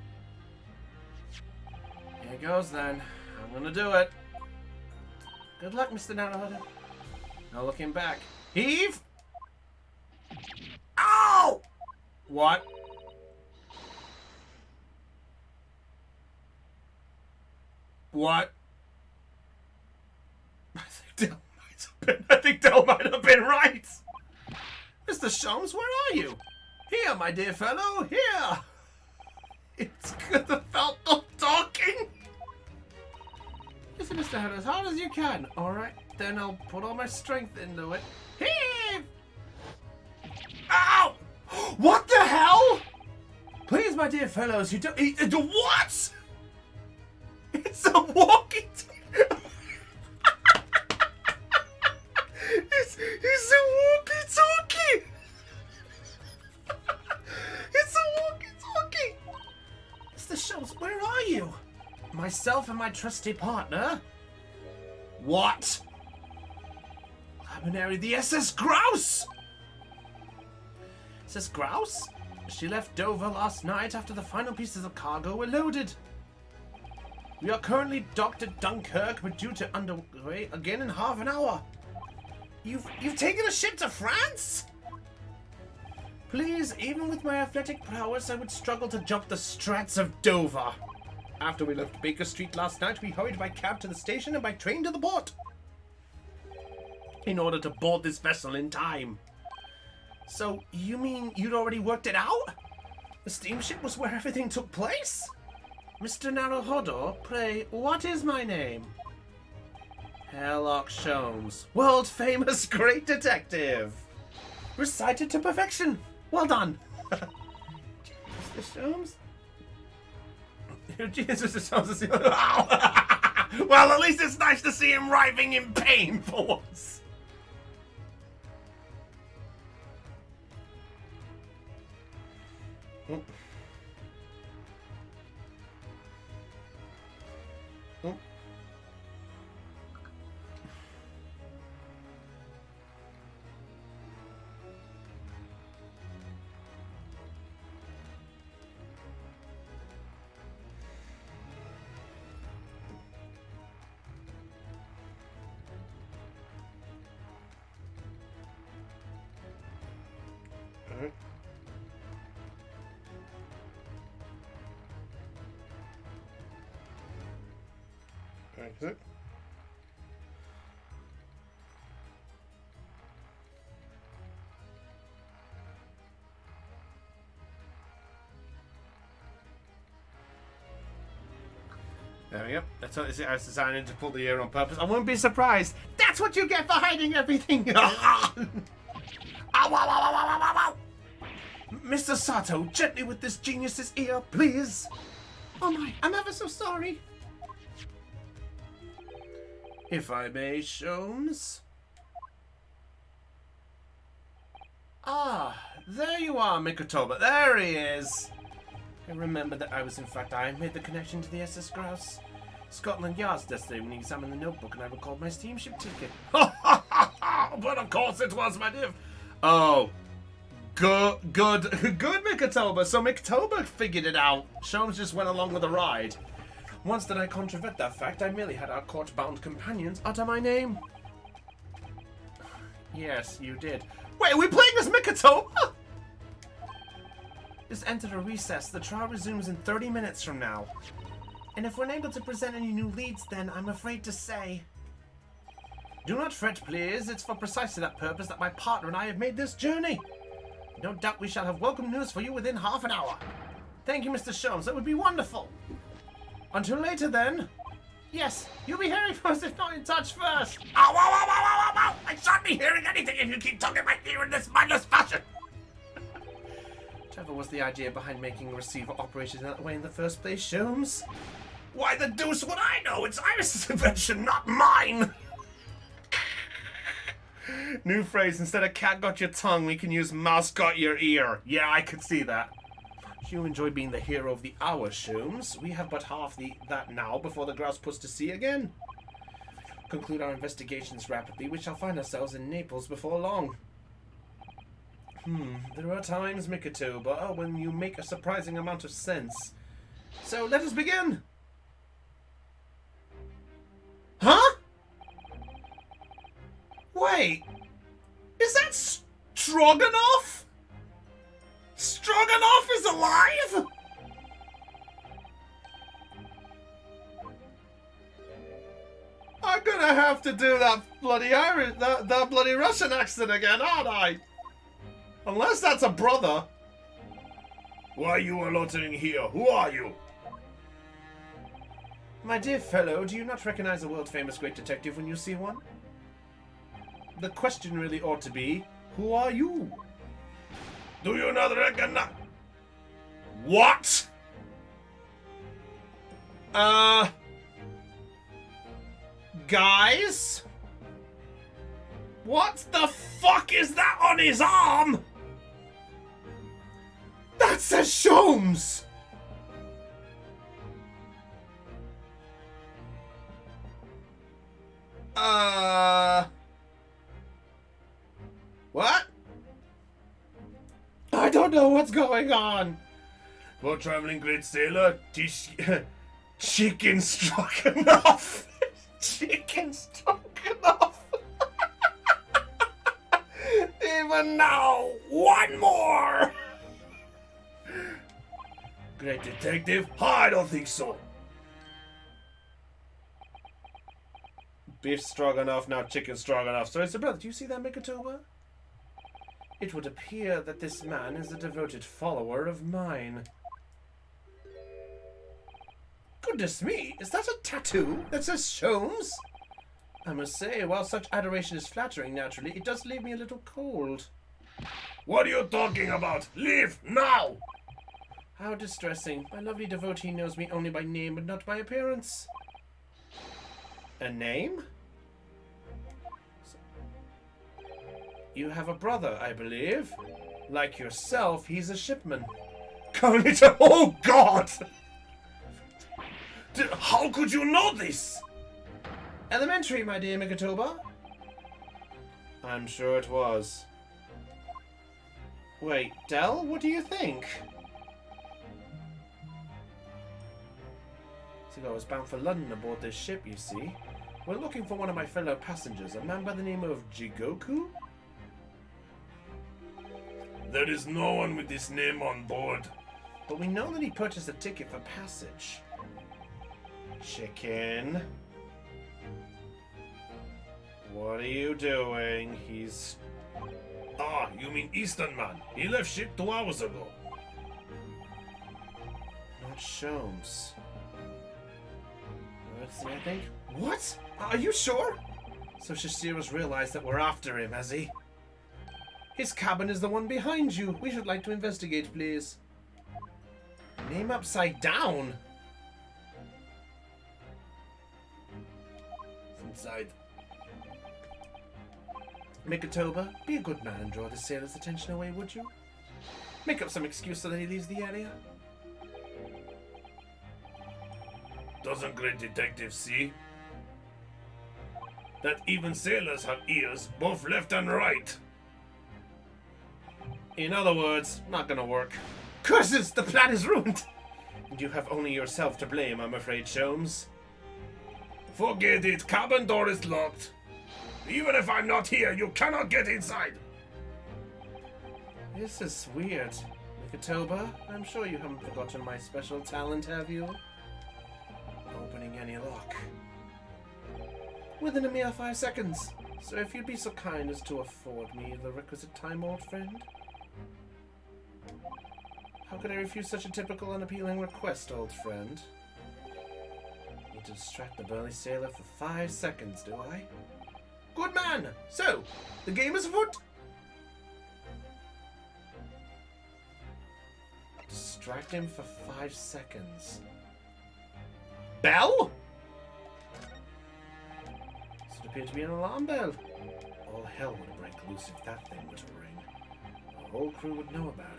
Here goes then. I'm gonna do it. Good luck, Mr. Naruhodo. No looking back. Heave! Ow! What? What? I think Del might have been right. Mr. Sholmes, where are you? Here, my dear fellow, here. It's good the felt not talking. Listen, Mr. Head, as hard as you can. All right, then I'll put all my strength into it. Heave! Ow! What the hell? Please, my dear fellows, you don't. What? It's a walkie. It's a walkie-talkie. It's a walkie-talkie. Mr. Schultz, where are you? Myself and my trusty partner. What? Luminary, the SS Grouse. SS Grouse? She left Dover last night after the final pieces of cargo were loaded. We are currently docked at Dunkirk, but due to underway again in half an hour. You've taken a ship to France? Please, even with my athletic prowess, I would struggle to jump the Straits of Dover. After we left Baker Street last night, we hurried by cab to the station and by train to the port. In order to board this vessel in time. So, you mean you'd already worked it out? The steamship was where everything took place? Mr. Naruhodo, pray, what is my name? Herlock Sholmes, world-famous great detective. Recited to perfection. Well done. Mr. Sholmes? Jesus, Mr. Sholmes is... Well, at least it's nice to see him writhing in pain for once. Oh. Oh. Alright. Exit. There we go. That's what I was designing to pull the ear on purpose. I wouldn't be surprised. That's what you get for hiding everything. Ow, ow, ow, ow, ow, ow. Mr. Sato, gently with this genius's ear, please. Oh my, I'm ever so sorry. If I may, Sholmes. Ah, there you are, Mikotoba. There he is. I remember that I made the connection to the SS Grouse. Scotland Yard's yesterday when he examined the notebook and I recalled my steamship ticket. But of course it was, my div. Oh, good, Mikotoba. So Mikotoba figured it out. Sholmes just went along with the ride. Once did I controvert that fact, I merely had our court-bound companions utter my name. Yes, you did. Wait, are we playing as Mikotoba? Just entered a recess. The trial resumes in 30 minutes from now. And if we're unable to present any new leads, then I'm afraid to say... Do not fret, please. It's for precisely that purpose that my partner and I have made this journey. No doubt we shall have welcome news for you within half an hour. Thank you, Mr. Sholmes. That would be wonderful. Until later, then. Yes, you'll be hearing from us if not in touch first. Ow, ow, ow, ow, ow, ow, ow. I shan't be hearing anything if you keep talking my ear in this mindless fashion. Whatever was the idea behind making a receiver operated that way in the first place, Sholmes? Why the deuce would I know? It's Iris's invention, not mine! New phrase, instead of cat got your tongue, we can use mouse got your ear. Yeah, I could see that. You enjoy being the hero of the hour, Sholmes. We have but half that now before the grouse puts to sea again. Conclude our investigations rapidly, we shall find ourselves in Naples before long. There are times, Mikatoba, when you make a surprising amount of sense. So let us begin. Huh? Wait, is that Stroganoff? Stroganoff is alive? I'm gonna have to do that bloody that bloody Russian accent again, aren't I? Unless that's a brother. Why are you loitering here? Who are you? My dear fellow, do you not recognize a world-famous great detective when you see one? The question really ought to be, who are you? Do you not recognize? What? Guys? What the fuck is that on his arm? That says Sholmes! What? I don't know what's going on. Poor traveling great sailor, Chicken stroganoff. Chicken stroganoff. Even now, one more. Great detective? I don't think so. Beef stroganoff, now chicken stroganoff. So, Isabella, do you see that, Mikatoba? It would appear that this man is a devoted follower of mine. Goodness me, is that a tattoo that says Sholmes? I must say, while such adoration is flattering, naturally, it does leave me a little cold. What are you talking about? Leave now! How distressing. My lovely devotee knows me only by name, but not by appearance. A name? You have a brother, I believe. Like yourself, he's a shipman. Oh, God! How could you know this? Elementary, my dear Mikatoba. I'm sure it was. Wait, Dell, what do you think? I was bound for London aboard this ship, you see. We're looking for one of my fellow passengers, a man by the name of Jigoku? There is no one with this name on board. But we know that he purchased a ticket for passage. Chicken. What are you doing? He's... Ah, you mean Eastern man. He left ship 2 hours ago. Not Sholmes. Let's see, I think. What? Are you sure? So Shashira's realized that we're after him, has he? His cabin is the one behind you. We should like to investigate, please. Name upside down? Inside. Mikatoba, be a good man and draw the sailor's attention away, would you? Make up some excuse so that he leaves the area. Doesn't great detective see that even sailors have ears, both left and right? In other words, not gonna work. Curses! The plan is ruined! And you have only yourself to blame, I'm afraid, Sholmes. Forget it. Cabin door is locked. Even if I'm not here, you cannot get inside. This is weird. Mikatoba, I'm sure you haven't forgotten my special talent, have you? Opening any lock. Within a mere 5 seconds. So if you'd be so kind as to afford me the requisite time, old friend. How could I refuse such a typical unappealing request, old friend? Need to distract the burly sailor for 5 seconds, do I? Good man! So, the game is afoot! distract him for 5 seconds. Bell? This would appear to be an alarm bell. All hell would break loose if that thing were to ring. The whole crew would know about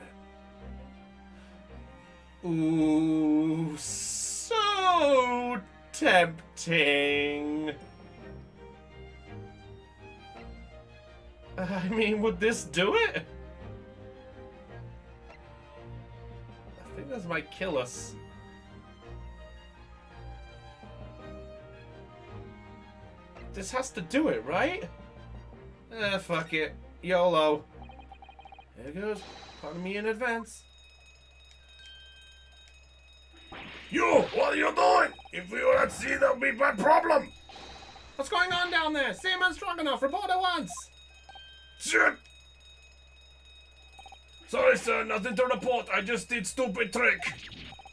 it. Ooh, so tempting. I mean, would this do it? I think this might kill us. This has to do it, right? Fuck it. YOLO. There goes. Pardon me in advance. You! What are you doing? If we were at sea, that would be a bad problem! What's going on down there? Seaman Stroganoff, report at once! Shit! Sorry, sir, nothing to report. I just did stupid trick.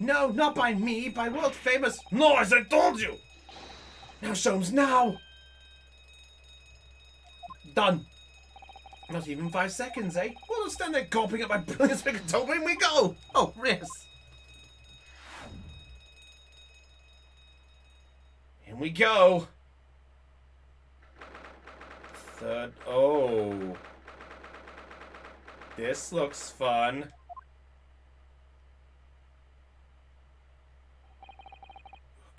No, not by me, by world famous. No, as I told you! Now, Sholmes, now! Done. Not even 5 seconds, eh? We'll stand there gulping at my brilliant Spicatoba and we go! Oh, Riz. In we go. Third. Oh. This looks fun.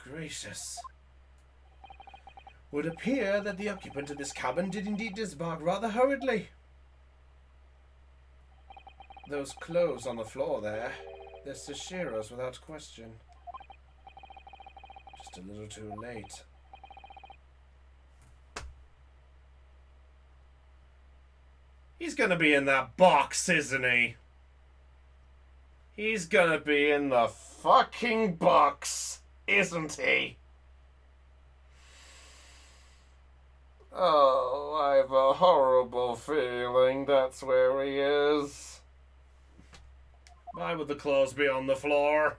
Gracious. Would appear that the occupant of this cabin did indeed disembark rather hurriedly. Those clothes on the floor there, they're Sashiro's without question. Just a little too late. He's gonna be in that box, isn't he? He's gonna be in the fucking box, isn't he? Oh, I have a horrible feeling that's where he is. Why would the clothes be on the floor?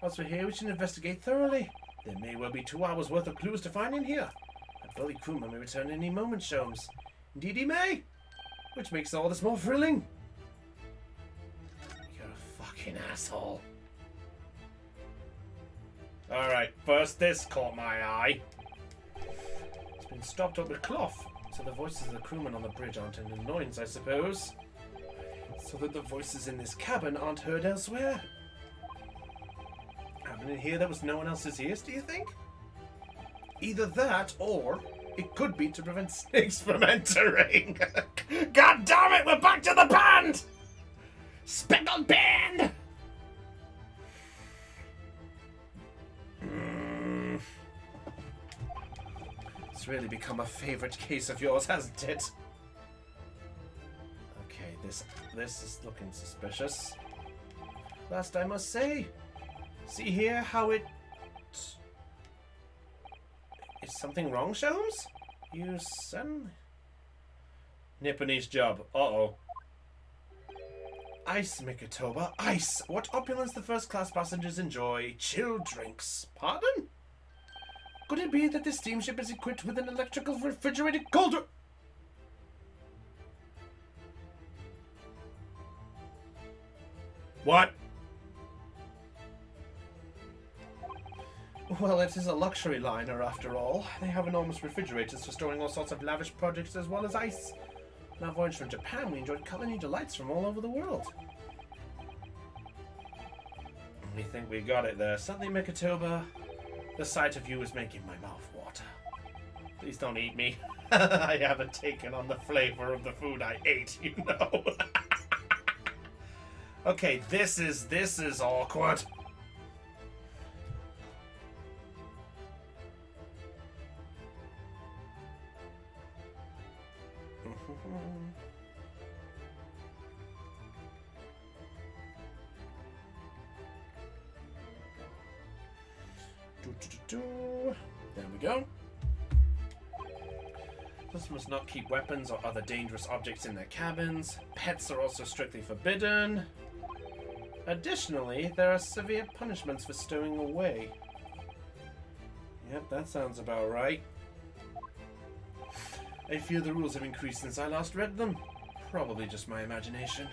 Once we're here, we should investigate thoroughly. There may well be 2 hours worth of clues to find in here. That bully crewman may return any moment, Sholmes. Indeed he may. Which makes all this more thrilling. You're a fucking asshole. Alright, first this caught my eye. It's been stopped up with cloth, so the voices of the crewmen on the bridge aren't an annoyance, I suppose. So that the voices in this cabin aren't heard elsewhere. Happening here that was no one else's ears, do you think? Either that, or it could be to prevent snakes from entering. God damn it, we're back to the band! Speckled band! It's really become a favorite case of yours, hasn't it? Okay, this is looking suspicious. Last I must say. See here how it... Is something wrong, Sholmes? You suddenly... Nipponese job. Uh-oh. Ice, Mikatoba. Ice! What opulence the first-class passengers enjoy. Chilled drinks. Pardon? Could it be that this steamship is equipped with an electrical refrigerated cauldron? What? Well, it is a luxury liner after all. They have enormous refrigerators for storing all sorts of lavish projects as well as ice. On our voyage from Japan, we enjoyed culinary delights from all over the world. We think we got it there. Suddenly, Mikatoba, the sight of you is making my mouth water. Please don't eat me. I haven't taken on the flavor of the food I ate, you know. Okay, this is awkward. There we go. Those must not keep weapons or other dangerous objects in their cabins. Pets are also strictly forbidden. Additionally, there are severe punishments for stowing away. Yep, that sounds about right. I fear the rules have increased since I last read them. Probably just my imagination.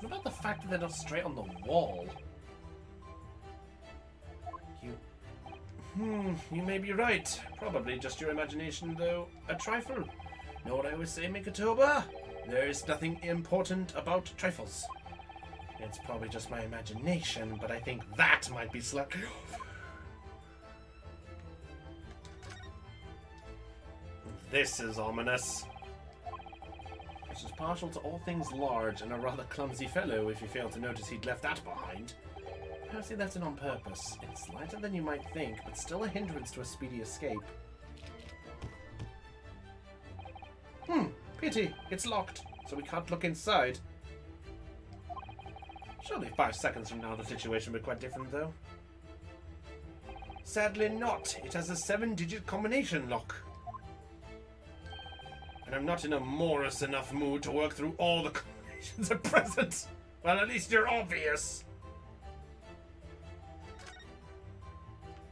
What about the fact that they're not straight on the wall? You may be right. Probably just your imagination, though a trifle. Know what I always say, Mikatoba? There's nothing important about trifles. It's probably just my imagination, but I think that might be slightly off. This is ominous. Which is partial to all things large and a rather clumsy fellow if you fail to notice he'd left that behind. Perhaps he left it on purpose. It's lighter than you might think, but still a hindrance to a speedy escape. Pity. It's locked, so we can't look inside. Surely 5 seconds from now the situation will be quite different, though. Sadly not. It has a 7-digit combination lock. And I'm not in a Morris enough mood to work through all the combinations at present. Well, at least you're obvious.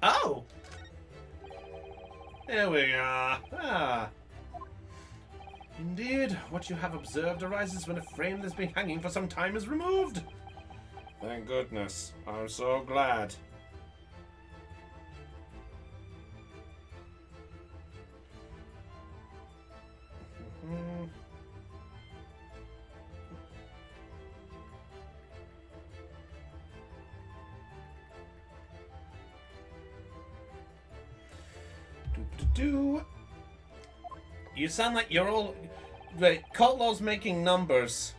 Oh! There we are. Ah. Indeed, what you have observed arises when a frame that's been hanging for some time is removed. Thank goodness. I'm so glad. You sound like you're all... Wait, Cotlaw's making numbers.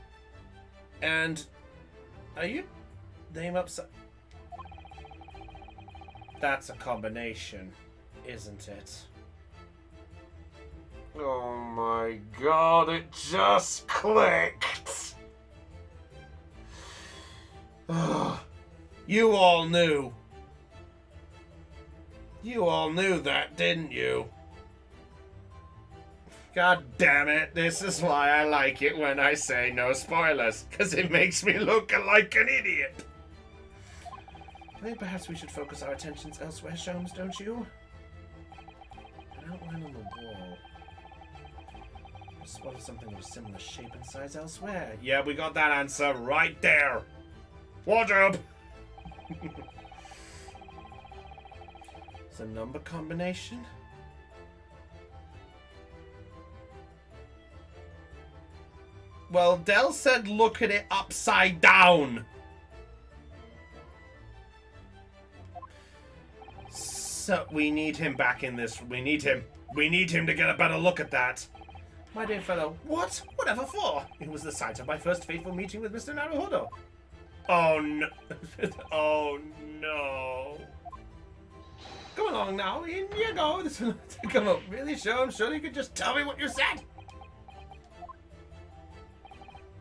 And... Are you... Name upside... That's a combination, isn't it? Oh my god, it just clicked! You all knew. You all knew that, didn't you? God damn it, this is why I like it when I say no spoilers, because it makes me look like an idiot. I think perhaps we should focus our attentions elsewhere, Sholmes, don't you? An outline on the wall. I spotted something of a similar shape and size elsewhere. Yeah, we got that answer right there. Wardrobe! It's a number combination. Well, Del said look at it upside down. So, we need him back in this. We need him. We need him to get a better look at that. My dear fellow, what? Whatever for? It was the site of my first fateful meeting with Mr. Naruhodo. Oh, no. Oh, no. Come along now. In you go. This will take a look. Really, sure? I'm sure you could just tell me what you said.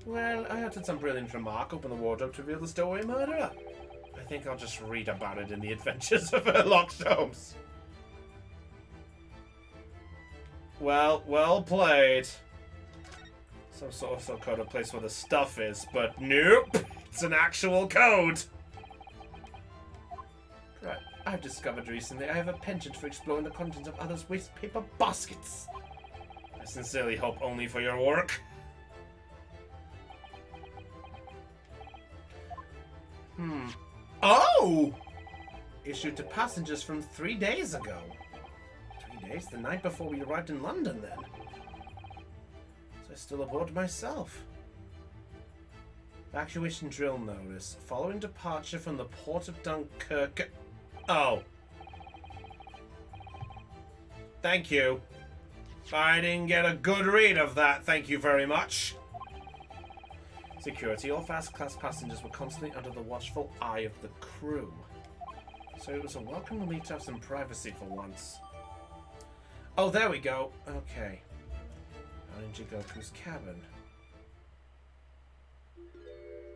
Well, I uttered some brilliant remark. Open the wardrobe to reveal the stowaway murderer. I think I'll just read about it in the Adventures of Sherlock Holmes. Well played. Some sort of code, a place where the stuff is, but nope. It's an actual code. Right, I've discovered recently I have a penchant for exploring the contents of others' waste paper baskets. I sincerely hope only for your work. Oh! Issued to passengers from 3 days ago. 3 days? The night before we arrived in London, then. So I'm still aboard myself. Evacuation drill notice. Following departure from the port of Dunkirk. Oh. Thank you. I didn't get a good read of that. Thank you very much. Security. All fast-class passengers were constantly under the watchful eye of the crew. So it was a welcome relief to have some privacy for once. Oh, there we go. Okay. Out in Jigoku's cabin.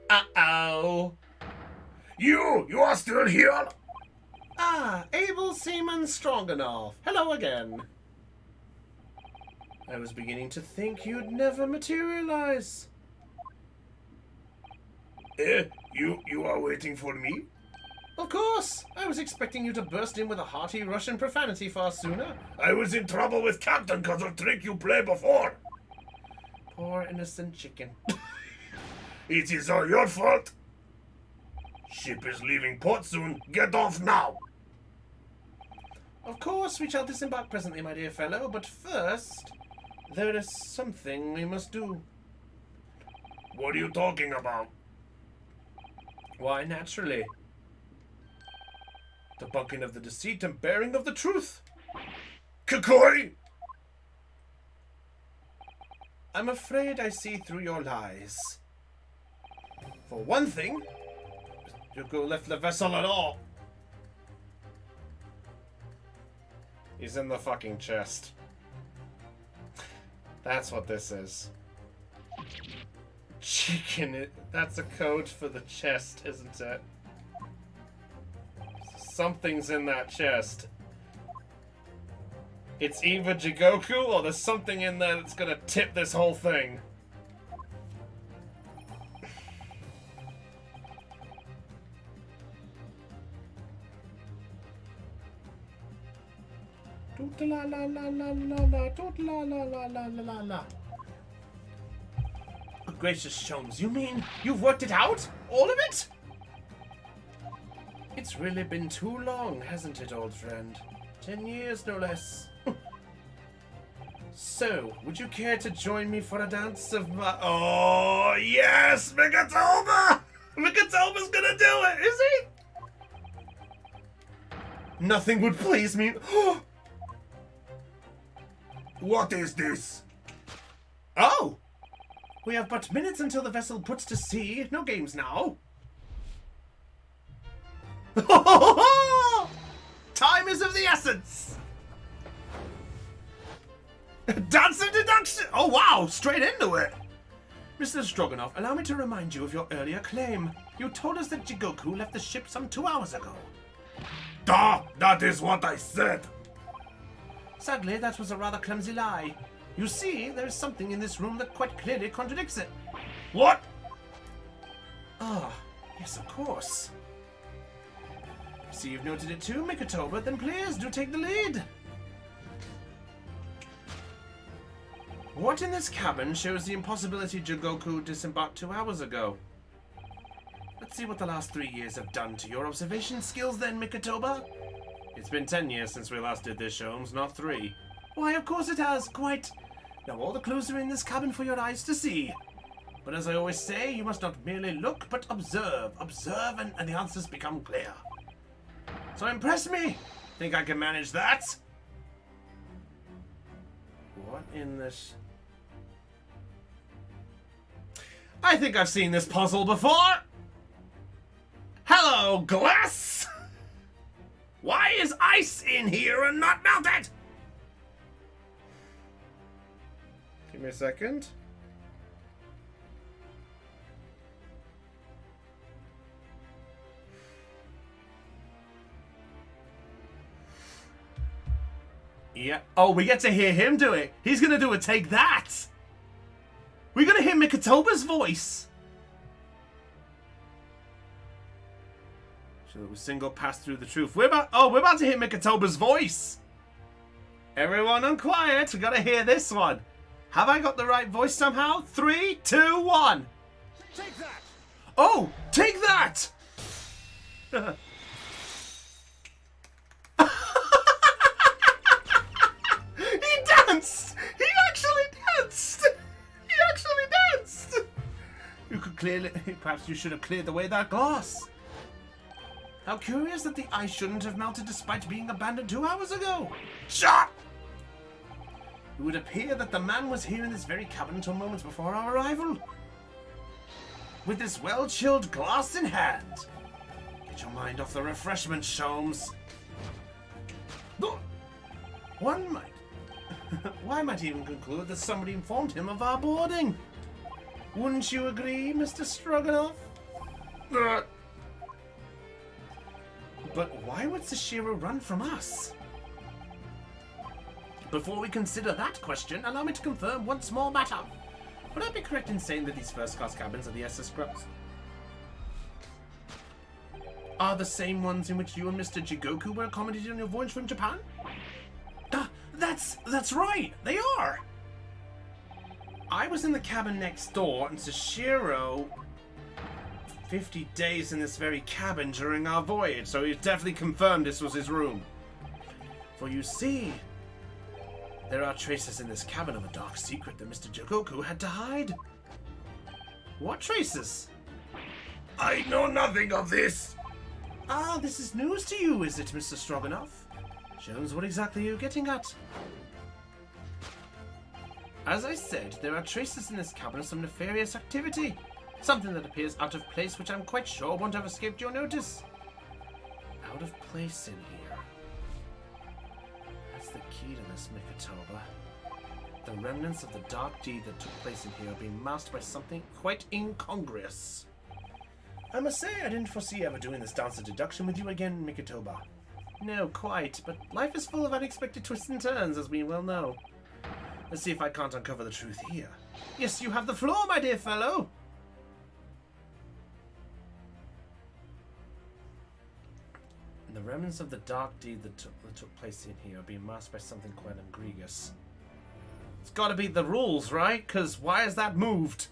Uh-oh. You are still here? Ah, able seaman Stroganoff. Hello again. I was beginning to think you'd never materialize. You are waiting for me? Of course! I was expecting you to burst in with a hearty Russian profanity far sooner. I was in trouble with Captain because of trick you played before. Poor innocent chicken. It is all your fault. Ship is leaving port soon. Get off now. Of course, we shall disembark presently, my dear fellow, but first, there is something we must do. What are you talking about? Why, naturally. Debunking of the deceit and bearing of the truth. Kukoi! I'm afraid I see through your lies. For one thing, Yuko left the vessel at all. He's in the fucking chest. That's what this is. Chicken, that's a code for the chest, isn't it? Something's in that chest. It's either Jigoku or there's something in there that's gonna tip this whole thing. La la la la la la, la la la la la la. Good gracious, Sholmes, you mean you've worked it out? All of it? It's really been too long, hasn't it, old friend? 10 years, no less. So, would you care to join me for a dance of my... Oh, yes! Mikatoba! Mikatoba's gonna do it, is he? Nothing would please me. What is this? Oh! We have but minutes until the vessel puts to sea. No games now. Time is of the essence. Dance of deduction. Oh, wow. Straight into it. Mr. Stroganoff, allow me to remind you of your earlier claim. You told us that Jigoku left the ship some 2 hours ago. Duh! That is what I said! Sadly, that was a rather clumsy lie. You see, there is something in this room that quite clearly contradicts it. What? Ah, yes, of course. See, you've noted it too, Mikatoba, then please do take the lead. What in this cabin shows the impossibility Jigoku disembarked 2 hours ago? Let's see what the last 3 years have done to your observation skills then, Mikatoba. It's been 10 years since we last did this, Sholmes, not 3. Why, of course it has, quite. Now all the clues are in this cabin for your eyes to see. But as I always say, you must not merely look, but observe. Observe, and the answers become clear. So impress me. Think I can manage that? What in this... I think I've seen this puzzle before. Hello, glass! Why is ice in here and not melted? Give me a second. Yeah. Oh, we get to hear him do it. He's gonna do a take that. We're gonna hear Mikatoba's voice. So it was single pass through the truth. We're about to hear Mikatoba's voice. Everyone on quiet. We gotta hear this one. Have I got the right voice somehow? 3, 2, 1. Take that! Oh, take that! He danced! He actually danced! He actually danced! You could clearly... Perhaps you should have cleared away that glass. How curious that the ice shouldn't have melted despite being abandoned 2 hours ago. Shut! It would appear that the man was here in this very cabin until moments before our arrival. With this well-chilled glass in hand. Get your mind off the refreshments, Sholmes. One might even conclude that somebody informed him of our boarding. Wouldn't you agree, Mr. Stroganoff? But why would Sashiro run from us? Before we consider that question, allow me to confirm one small matter. Would I be correct in saying that these first-class cabins of the SS Scrubs are the same ones in which you and Mr. Jigoku were accommodated on your voyage from Japan? That's right, they are! I was in the cabin next door, and Sashiro 50 days in this very cabin during our voyage, so he's definitely confirmed this was his room. For you see, there are traces in this cabin of a dark secret that Mr. Jogoku had to hide. What traces? I know nothing of this. Ah, this is news to you, is it, Mr. Stroganoff? Jones, what exactly are you getting at? As I said, there are traces in this cabin of some nefarious activity. Something that appears out of place, which I'm quite sure won't have escaped your notice. Out of place in here. That's the key to this, Mikatoba. The remnants of the dark deed that took place in here are being masked by something quite incongruous. I must say, I didn't foresee ever doing this dance of deduction with you again, Mikatoba. No, quite, but life is full of unexpected twists and turns, as we well know. Let's see if I can't uncover the truth here. Yes, you have the floor, my dear fellow! The remnants of the dark deed that took place in here are being masked by something quite egregious. It's gotta be the rules, right? Because why is that moved?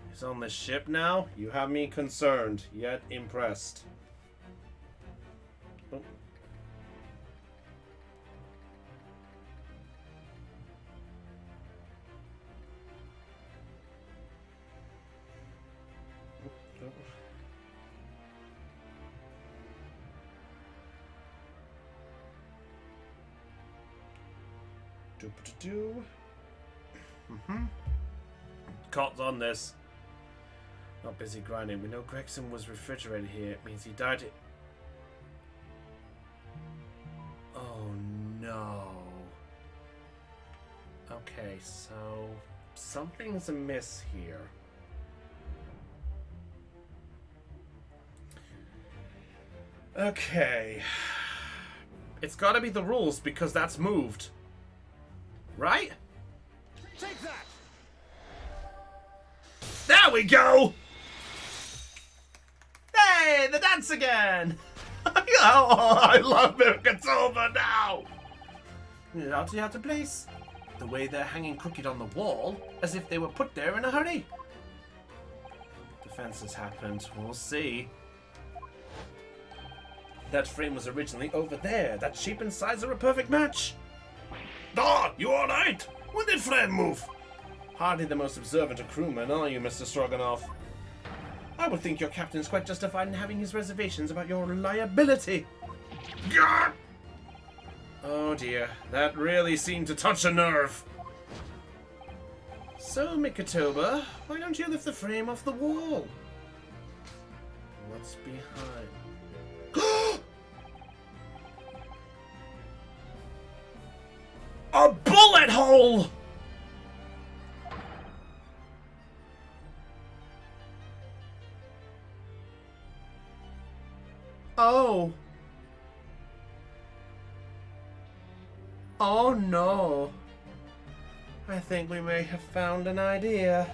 He's on this ship now? You have me concerned, yet impressed. Oh. Cot's on this. Not busy grinding. We know Gregson was refrigerated here. It means he died. Oh no. Okay, so something's amiss here. Okay. It's gotta be the rules because that's moved. Right? Take that! There we go! Hey, the dance again! Oh, I love it. It's over now! Out of place. The way they're hanging crooked on the wall, as if they were put there in a hurry. Defense has happened. We'll see. That frame was originally over there. That shape and size are a perfect match. Ah, you alright? When did Fred move? Hardly the most observant of crewmen, are you, Mr. Stroganoff? I would think your captain's quite justified in having his reservations about your reliability. Gah! Oh dear, that really seemed to touch a nerve. So, Mikatoba, why don't you lift the frame off the wall? What's behind? A bullet hole! Oh. Oh no. I think we may have found an idea.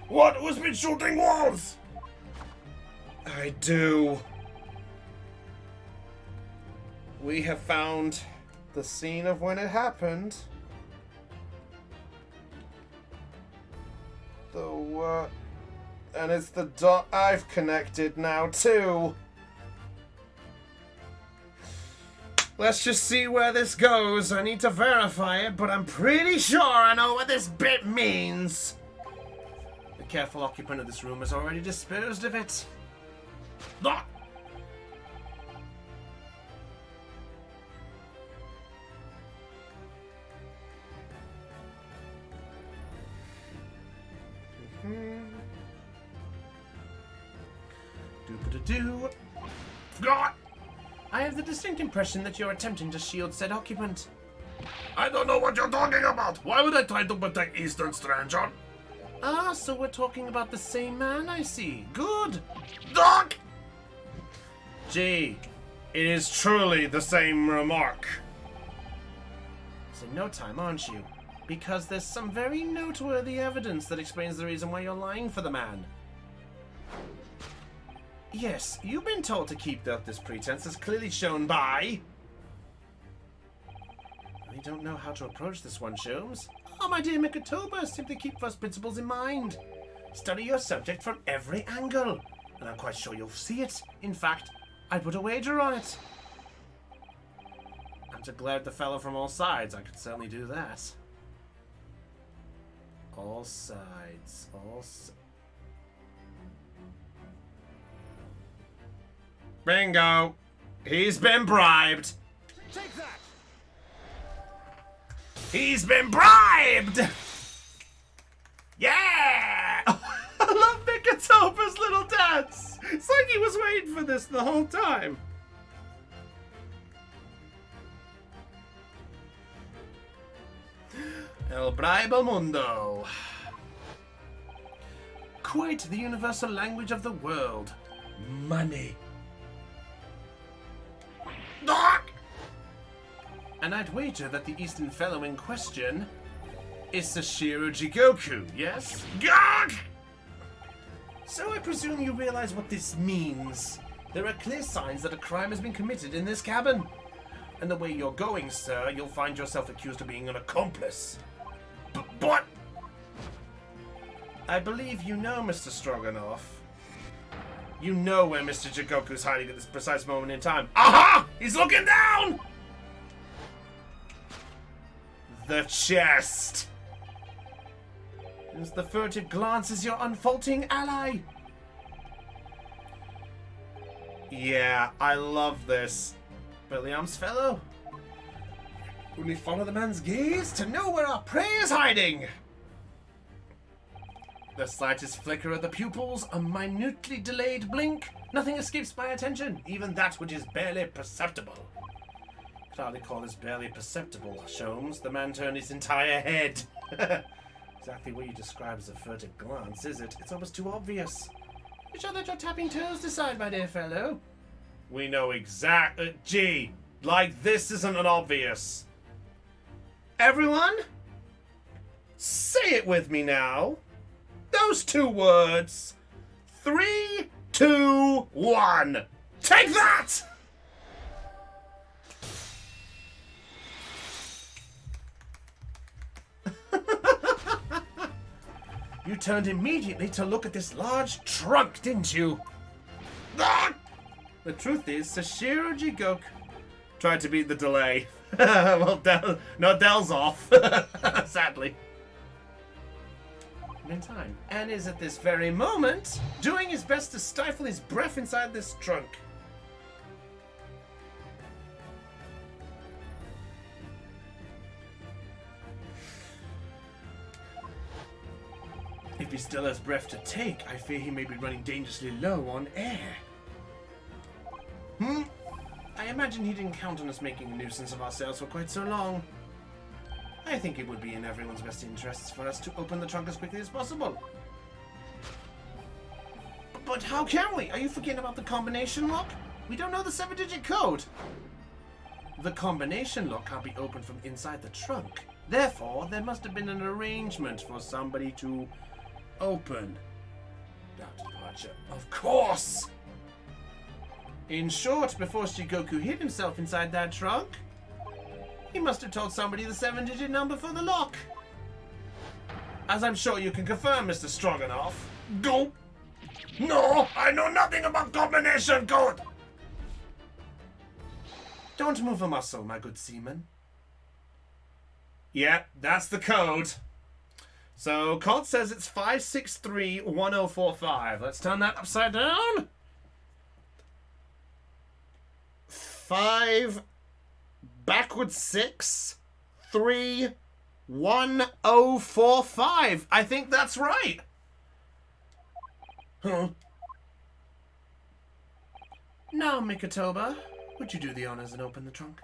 What was been shooting walls? I do. We have found the scene of when it happened. And it's the dot I've connected now too. Let's just see where this goes. I need to verify it, but I'm pretty sure I know what this bit means. The careful occupant of this room has already disposed of it. Ah! Doop-a-da-doo. Ah! I have the distinct impression that you're attempting to shield said occupant. I don't know what you're talking about. Why would I try to protect Eastern Stranger? Ah, so we're talking about the same man, I see. Good. Doc! Gee, it is truly the same remark. It's in no time, aren't you? Because there's some very noteworthy evidence that explains the reason why you're lying for the man. Yes, you've been told to keep up this pretense as clearly shown by... I don't know how to approach this one, Sholmes. Oh, my dear Mikatoba, simply keep first principles in mind. study your subject from every angle, and I'm quite sure you'll see it. In fact, I'd put a wager on it. And to glare at the fellow from all sides, I could certainly do that. All sides, Bingo! He's been bribed! Take that! He's been bribed! Yeah! I love Mikatoba's little dance! It's like he was waiting for this the whole time. El Braibo Mundo. Quite the universal language of the world. Money. And I'd wager that the Eastern fellow in question is Sashiro Jigoku, yes? Gog! So I presume you realize what this means. There are clear signs that a crime has been committed in this cabin. And the way you're going, sir, you'll find yourself accused of being an accomplice. But I believe you know, Mr. Stroganoff. You know where Mr. Jigoku's hiding at this precise moment in time. Aha! He's looking down! The chest. Is the furtive glance is your unfaulting ally. Yeah, I love this. Williams fellow. Only follow the man's gaze to know where our prey is hiding. The slightest flicker of the pupils, a minutely delayed blink. Nothing escapes my attention, even that which is barely perceptible. Could hardly call this barely perceptible, Sholmes. The man turned his entire head. Exactly what you describe as a furtive glance, is it? It's almost too obvious. You sure that you're tapping toes decide, my dear fellow? We know exactly. Gee, like this isn't an obvious. Everyone, say it with me now. Those two words. 3, 2, 1. Take that! You turned immediately to look at this large trunk, didn't you? Ah! The truth is, Sashiro Jigoku tried to beat the delay. Well, Dell's off, sadly. In time, and is at this very moment doing his best to stifle his breath inside this trunk. If he still has breath to take, I fear he may be running dangerously low on air. I imagine he didn't count on us making a nuisance of ourselves for quite so long. I think it would be in everyone's best interests for us to open the trunk as quickly as possible. But how can we? Are you forgetting about the combination lock? We don't know the 7-digit code. The combination lock can't be opened from inside the trunk. Therefore, there must have been an arrangement for somebody to open that departure. Of course! In short, before Shigoku hid himself inside that trunk, he must have told somebody the 7-digit number for the lock. As I'm sure you can confirm, Mr. Stroganoff. Go! No, I know nothing about combination code! Don't move a muscle, my good seaman. Yeah, that's the code. So, code says it's 5631045. Let's turn that upside down. 5 backwards 6 3 1045. I think that's right. Huh? Now, Mikatoba, would you do the honors and open the trunk?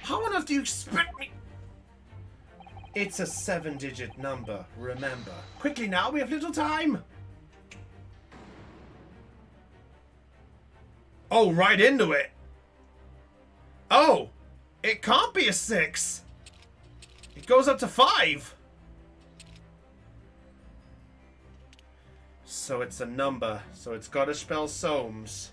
How on earth do you expect me? It's a 7-digit number, remember. Quickly now, we have little time. Oh, right into it. Oh, it can't be a 6. It goes up to 5. So it's a number. So it's got to spell Soames.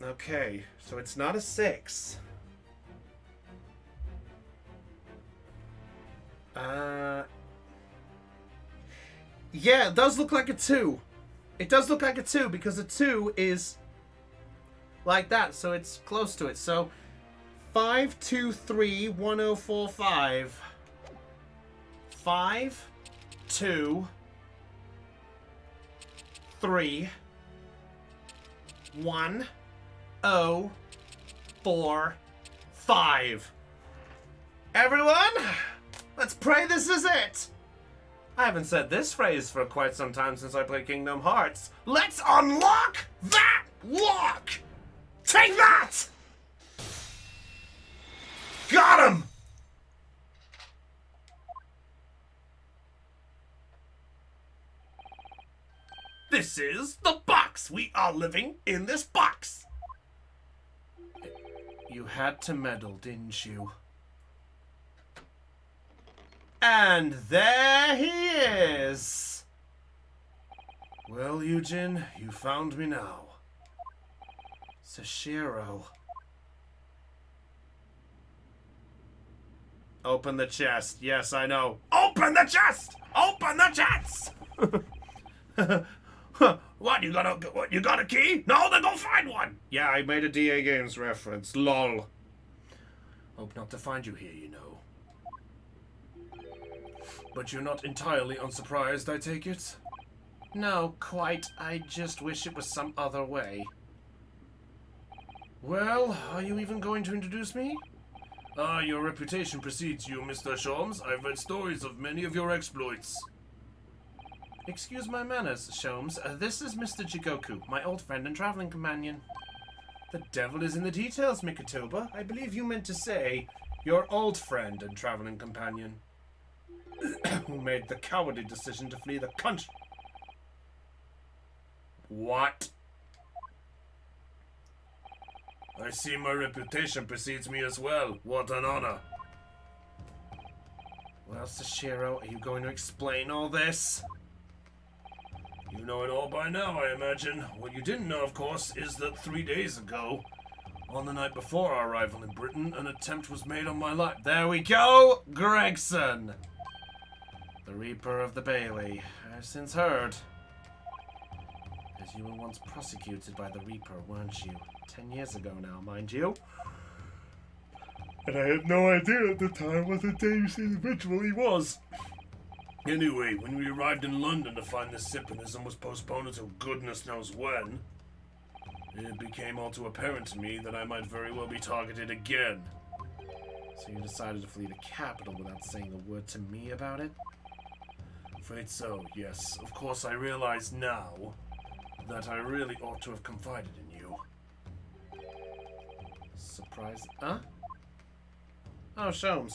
Okay, so it's not a 6. Yeah, it does look like a 2. It does look like a 2 because a 2 is like that, so it's close to it. So 5231045. 5 2 3 1 0 4 5. Everyone, let's pray this is it. I haven't said this phrase for quite some time since I played Kingdom Hearts. Let's unlock that lock! Take that! Got him! This is the box. We are living in this box. You had to meddle, didn't you? And there he is. Well, Eugen, you found me now. Sashiro. Open the chest. Yes, I know. Open the chest! Open the chest! What, you got a key? No, then go find one! Yeah, I made a DA Games reference. LOL. Hope not to find you here, you know. But you're not entirely unsurprised, I take it? No, quite. I just wish it was some other way. Well, are you even going to introduce me? Ah, your reputation precedes you, Mr. Sholmes. I've read stories of many of your exploits. Excuse my manners, Sholmes. This is Mr. Jigoku, my old friend and traveling companion. The devil is in the details, Mikotoba. I believe you meant to say your old friend and traveling companion. Who made the cowardly decision to flee the country. What? I see my reputation precedes me as well. What an honor. Well, Sashiro, are you going to explain all this? You know it all by now, I imagine. What you didn't know, of course, is that 3 days ago, on the night before our arrival in Britain, an attempt was made on my life. There we go! Gregson! The Reaper of the Bailey. I've since heard. As you were once prosecuted by the Reaper, weren't you? 10 years ago now, mind you. And I had no idea at the time what a dangerous individual he was. Anyway, when we arrived in London to find this Sipponism was postponed until goodness knows when, it became all too apparent to me that I might very well be targeted again. So you decided to flee the capital without saying a word to me about it? Afraid so, yes. Of course, I realize now that I really ought to have confided in you. Surprise? Huh? Oh, Sholmes.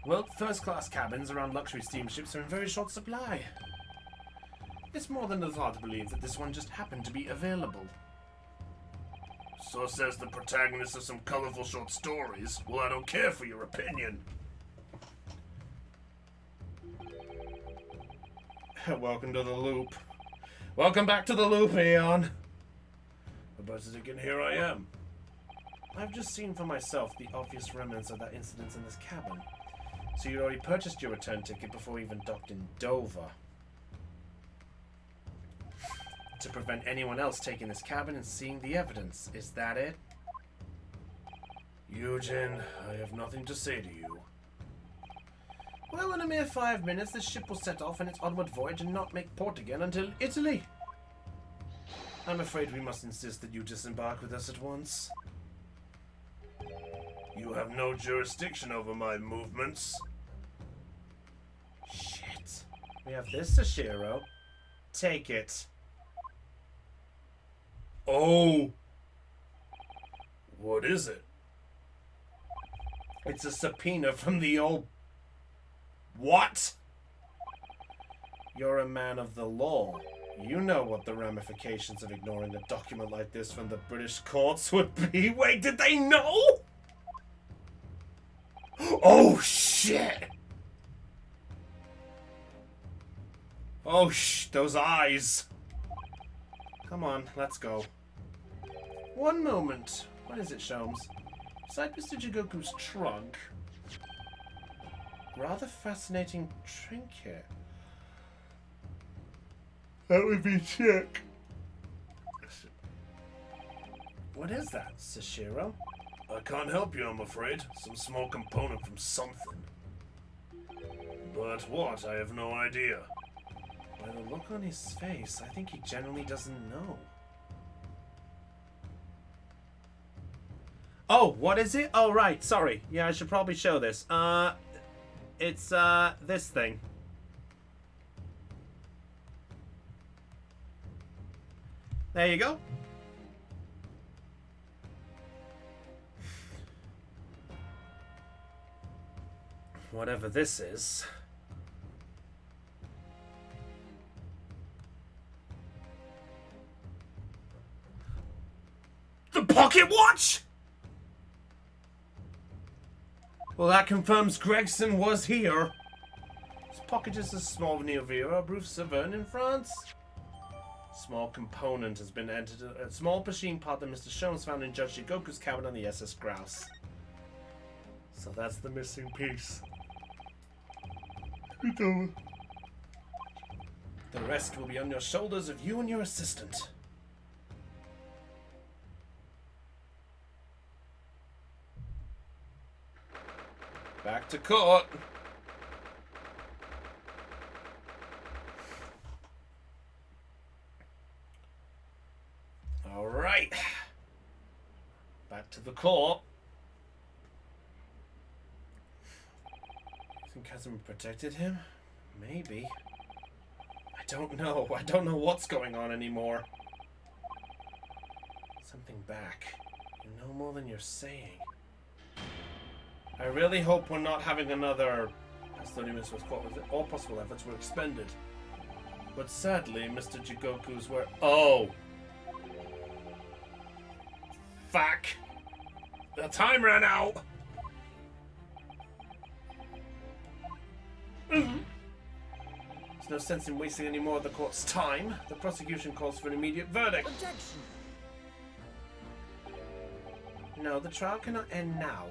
Well, first-class cabins around luxury steamships are in very short supply. It's more than a thought to believe that this one just happened to be available. So says the protagonist of some colorful short stories. Well, I don't care for your opinion. Welcome to the loop. Welcome back to the loop, Aeon. But again, here I am. I've just seen for myself the obvious remnants of that incident in this cabin. So you'd already purchased your return ticket before we even docked in Dover. To prevent anyone else taking this cabin and seeing the evidence. Is that it? Eugen, I have nothing to say to you. Well, in a mere 5 minutes, the ship will set off on its onward voyage and not make port again until Italy. I'm afraid we must insist that you disembark with us at once. You have no jurisdiction over my movements. Shit. We have this, Sashiro. Take it. Oh. What is it? It's a subpoena from the old... What? You're a man of the law. You know what the ramifications of ignoring a document like this from the British courts would be. Wait, did they know? Oh, shit! Oh, those eyes. Come on, let's go. One moment. What is it, Sholmes? Beside Mr. Jigoku's trunk. Rather fascinating trinket. That would be sick. What is that, Sashiro? I can't help you, I'm afraid. Some small component from something. But what? I have no idea. By the look on his face, I think he generally doesn't know. Oh, what is it? Oh, right, sorry. Yeah, I should probably show this. It's, this thing. There you go. Whatever this is. The pocket watch? Well, that confirms Gregson was here. His pocket is a small Neovira, Bruce Saverne in France. Small component has been entered. A small machine part that Mr. Sholmes found in Judge Shigoku's cabin on the SS Grouse. So that's the missing piece. The rest will be on your shoulders of you and your assistant. Back to court. All right. Back to the court. Think Kazuma protected him? Maybe. I don't know. I don't know what's going on anymore. Something back. You know more than you're saying. I really hope we're not having another Astronomus was caught with it. All possible efforts were expended. But sadly, Mr. Jigoku's were... Oh! Fuck! The time ran out! There's no sense in wasting any more of the court's time. The prosecution calls for an immediate verdict. Objection. No, the trial cannot end now.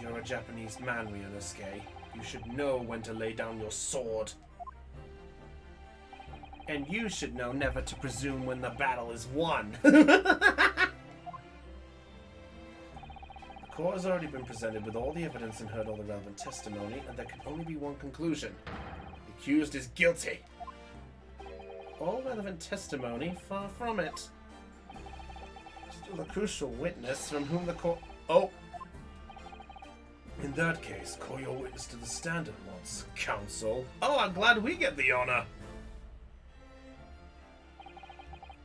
You're a Japanese man, Ryunosuke. You should know when to lay down your sword. And you should know never to presume when the battle is won. The court has already been presented with all the evidence and heard all the relevant testimony, and there can only be one conclusion. The accused is guilty. All relevant testimony? Far from it. Still a crucial witness from whom the court... Oh! In that case, call your witness to the stand at once, counsel. Oh, I'm glad we get the honor.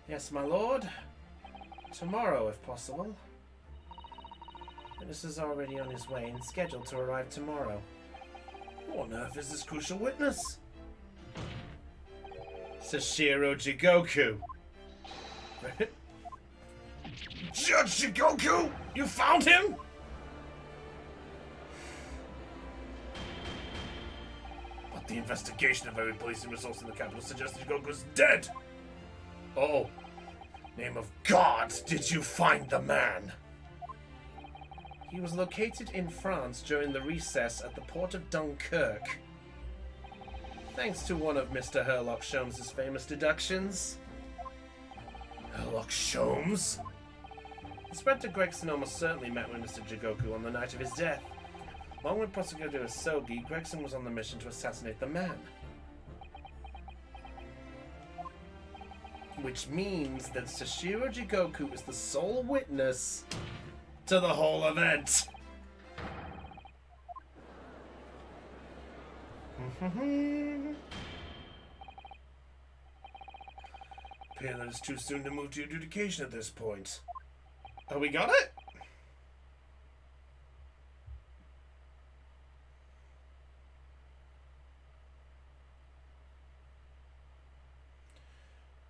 Yes, my lord. Tomorrow, if possible. Witness is already on his way and scheduled to arrive tomorrow. Who on earth is this crucial witness? Sashiro Jigoku. Judge Shigoku! You found him? But the investigation of every policing resource in the capital suggests Shigoku's dead! Oh, name of God, did you find the man? He was located in France during the recess at the port of Dunkirk. Thanks to one of Mr. Herlock Sholmes' famous deductions. Herlock Sholmes? Inspector Gregson almost certainly met with Mr. Jigoku on the night of his death. Along with Prosecutor Asogi, Gregson was on the mission to assassinate the man. Which means that Sashiro Jigoku is the sole witness to the whole event. Appear that it's too soon to move to adjudication at this point. Oh, we got it?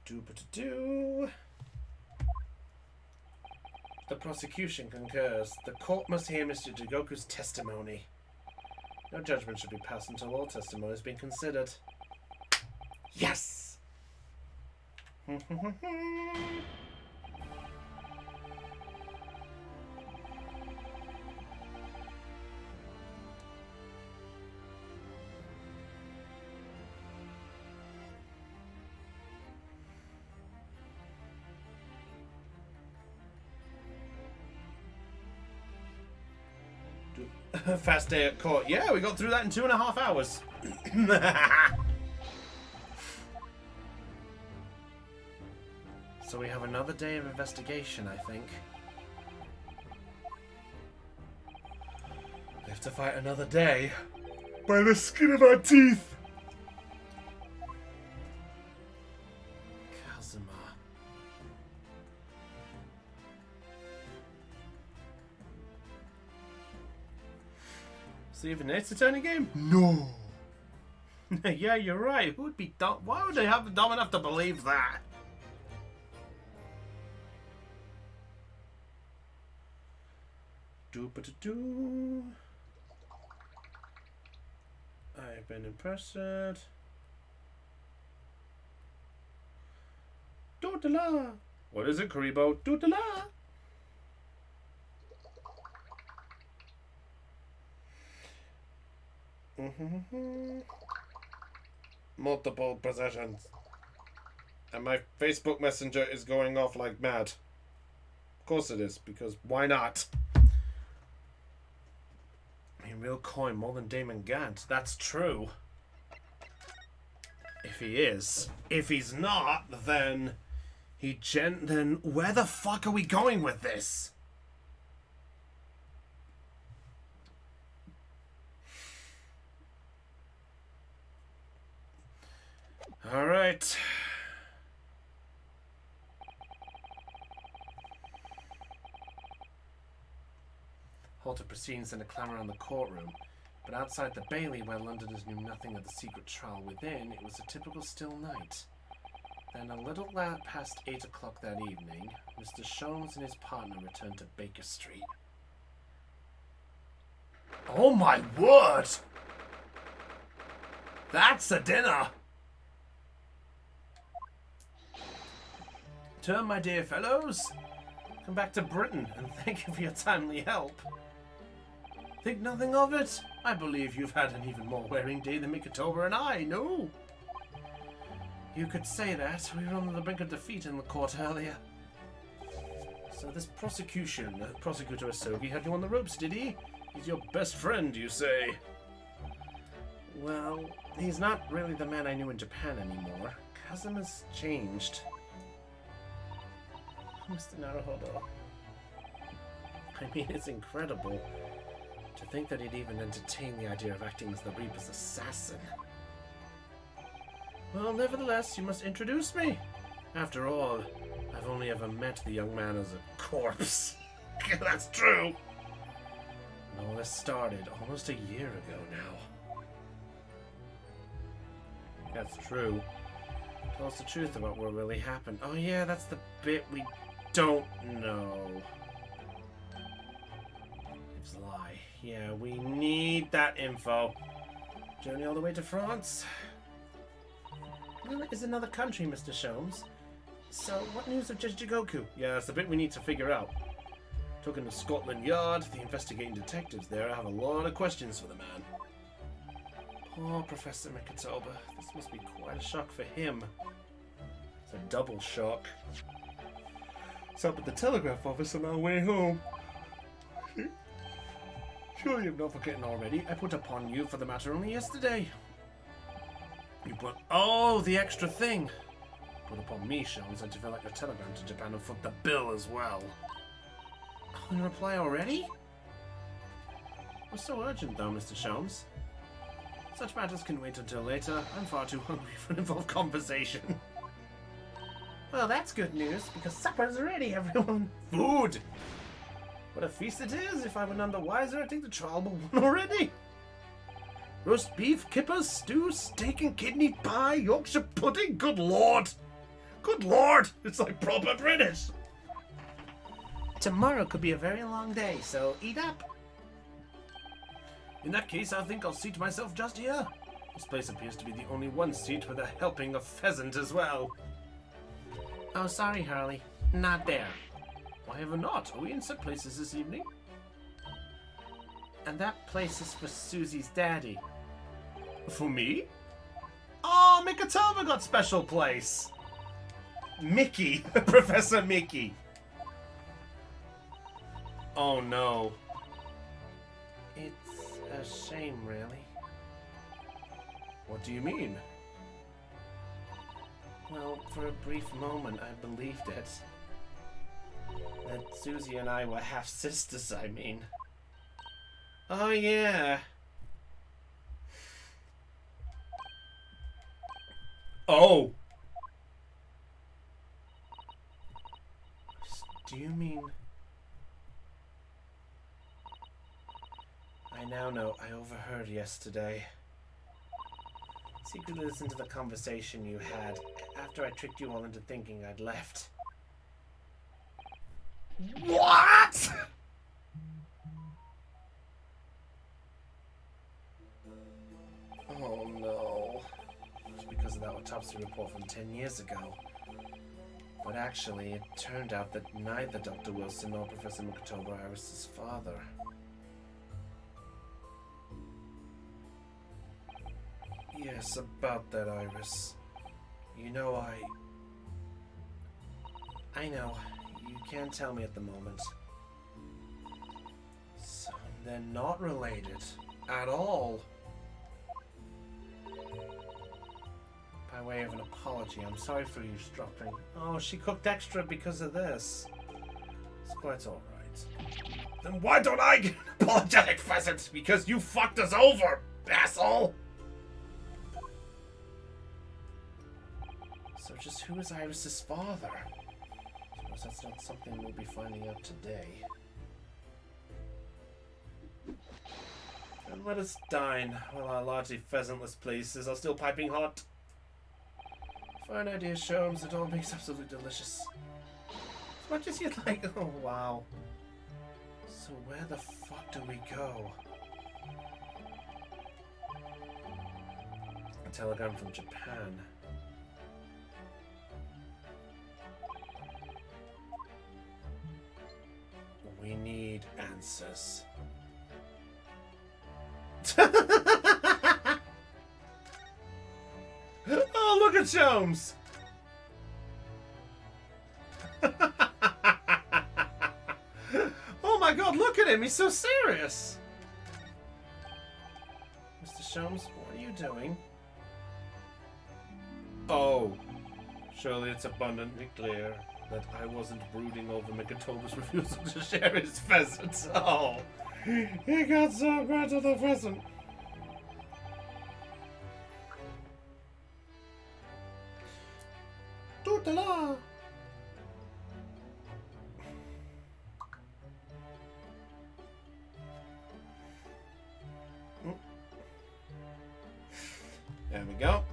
Do-ba-da-do. The prosecution concurs. The court must hear Mr. Jigoku's testimony. No judgment should be passed until all testimony has been considered. Yes! Fast day at court. Yeah, we got through that in 2.5 hours. So we have another day of investigation, I think. We have to fight another day by the skin of our teeth. Kazuma. So even it's a turning game? No. Yeah, you're right. Who would be dumb? Why would they have dumb enough to believe that? Doo-ba-da-doo. I've been impressed. Doodala. What is it, Karibo? Doodala. Multiple possessions. And my Facebook Messenger is going off like mad. Of course it is, because why not? I mean, real coin more than Damon Gant. That's true. If he is. If he's not, then then where the fuck are we going with this? All right. Halt of proceedings and a clamour on the courtroom, but outside the Bailey, where Londoners knew nothing of the secret trial within, it was a typical still night. Then, a little past 8 o'clock that evening, Mr. Sholmes and his partner returned to Baker Street. Oh my word! That's a dinner! Turn, my dear fellows. Come back to Britain, and thank you for your timely help. Think nothing of it. I believe you've had an even more wearing day than Mikotoba and I, no? You could say that. We were on the brink of defeat in the court earlier. So this prosecutor Asogi had you on the ropes, did he? He's your best friend, you say? Well, he's not really the man I knew in Japan anymore. Kazuma's changed. Mr. Naruhodo. I mean, it's incredible to think that he'd even entertain the idea of acting as the Reaper's assassin. Well, nevertheless, you must introduce me. After all, I've only ever met the young man as a corpse. That's true. And all this started almost a year ago now. That's true. Tell us the truth about what really happened. Oh yeah, that's the bit we don't know. It's a lie. Yeah, we need that info. Journey all the way to France? Well, it is another country, Mr. Sholmes. So, what news of Jijigoku? Yeah, that's the bit we need to figure out. Took him to Scotland Yard. The investigating detectives there have a lot of questions for the man. Poor Professor Mikotoba. This must be quite a shock for him. It's a double shock. So up at the telegraph office on our way home. Surely you've not forgotten already. I put upon you for the matter only yesterday. You put... Oh, the extra thing. Put upon me, Sholmes, and to fill out your telegram to Japan and foot the bill as well. Oh, in reply already? What's so urgent, though, Mr. Sholmes? Such matters can wait until later. I'm far too hungry for an involved conversation. Well, that's good news, because supper's ready, everyone. Food! What a feast it is. If I were none the wiser, I think the trial were won already. Roast beef, kippers, stew, steak and kidney pie, Yorkshire pudding. Good lord. Good lord. It's like proper British. Tomorrow could be a very long day, so eat up. In that case, I think I'll seat myself just here. This place appears to be the only one seat with a helping of pheasant as well. Oh, sorry, Hurley. Not there. Why ever not? Are we in set places this evening? And that place is for Susie's daddy. For me? Oh, Mikatova got special place. Mickey. Professor Mickey. Oh, no. It's a shame, really. What do you mean? Well, for a brief moment, I believed it. That Susie and I were half-sisters, I mean. Oh, yeah. Oh! Do you mean... I now know I overheard yesterday. Secretly listened to the conversation you had after I tricked you all into thinking I'd left. What?! Oh no. It's because of that autopsy report from 10 years ago. But actually, it turned out that neither Dr. Wilson nor Professor Mikatoba are Iris's father. Yes, about that, Iris. You know, I know. You can't tell me at the moment. So they're not related. At all. By way of an apology, I'm sorry for eavesdropping. Oh, she cooked extra because of this. It's quite alright. Then why don't I get an apologetic pheasant? Because you fucked us over, asshole! So just who is Iris's father? Suppose that's not something we'll be finding out today. And let us dine, while our largely pheasantless places are still piping hot. Fine idea, Sholmes. It all makes absolutely delicious. As much as you'd like. Oh, wow. So where the fuck do we go? A telegram from Japan. We need answers. Oh, look at Sholmes! Oh my god, look at him! He's so serious! Mr. Sholmes, what are you doing? Oh, surely it's abundantly clear that I wasn't brooding over Mikatoba's refusal to share his pheasants. Oh, he got so bad to the pheasant. Tootala! There we go.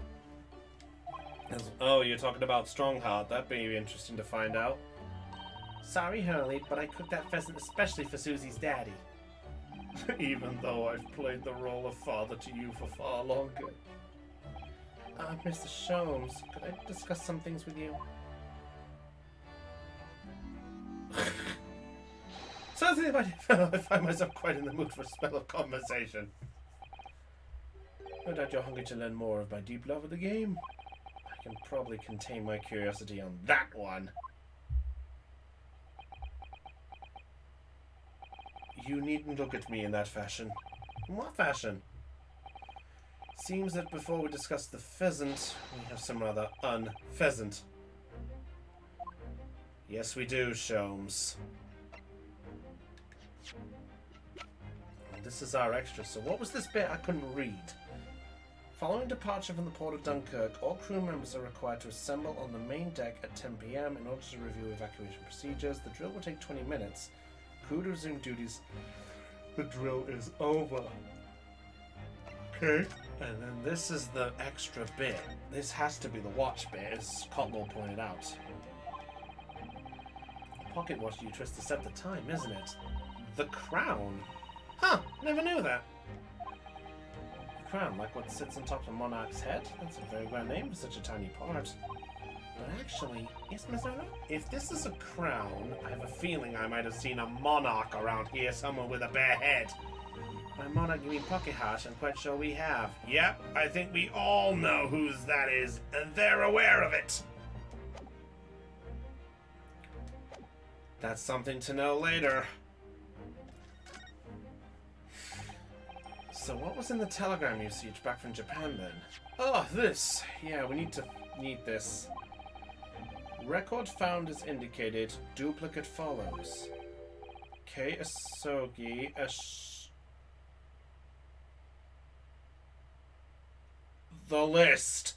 Oh, you're talking about Strongheart. That'd be interesting to find out. Sorry, Hurley, but I cooked that pheasant especially for Susie's daddy. Even though I've played the role of father to you for far longer. Mr. Sholmes, could I discuss some things with you? Certainly, my dear fellow, I find myself quite in the mood for a spell of conversation. No doubt you're hungry to learn more of my deep love of the game. I can probably contain my curiosity on that one. You needn't look at me in that fashion. In what fashion? Seems that before we discuss the pheasant, we have some rather unpheasant. Yes, we do, Sholmes. This is our extra, so what was this bit I couldn't read? Following departure from the port of Dunkirk, all crew members are required to assemble on the main deck at 10 PM in order to review evacuation procedures. The drill will take 20 minutes. Crew to resume duties. The drill is over. Okay. And then this is the extra bit. This has to be the watch bit, as Cotlow pointed out. A pocket watch you twist to set the time, isn't it? The crown? Huh, never knew that. crown, like what sits on top of a monarch's head. That's a very grand name for such a tiny part. But actually, yes, Miss Anna? If this is a crown, I have a feeling I might have seen a monarch around here, someone with a bare head. By monarch, you mean Pocket Heart? I'm quite sure we have. Yep, I think we all know whose that is, and they're aware of it. That's something to know later. So what was in the telegram you received back from Japan then? Oh, this. Yeah, we need this. Record found as indicated. Duplicate follows. K. Asogi. The list.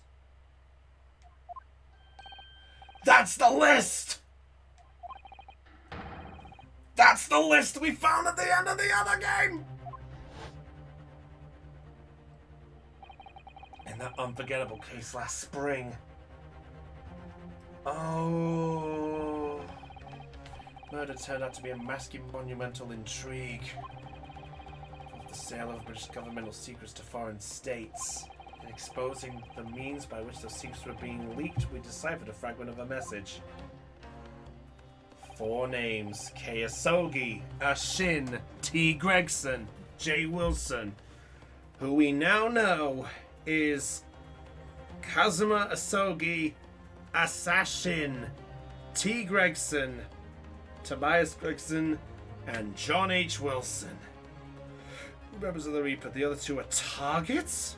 That's the list! That's the list we found at the end of the other game! In that unforgettable case last spring. Oh. Murder turned out to be a masking monumental intrigue. Of the sale of British governmental secrets to foreign states. In exposing the means by which those secrets were being leaked, we deciphered a fragment of a message. 4 names: K. Asogi, Ashin, T. Gregson, J. Wilson, who we now know is Kazuma Asogi, Assassin, T. Gregson, Tobias Gregson, and John H. Wilson. Members of the Reaper, the other 2 are targets?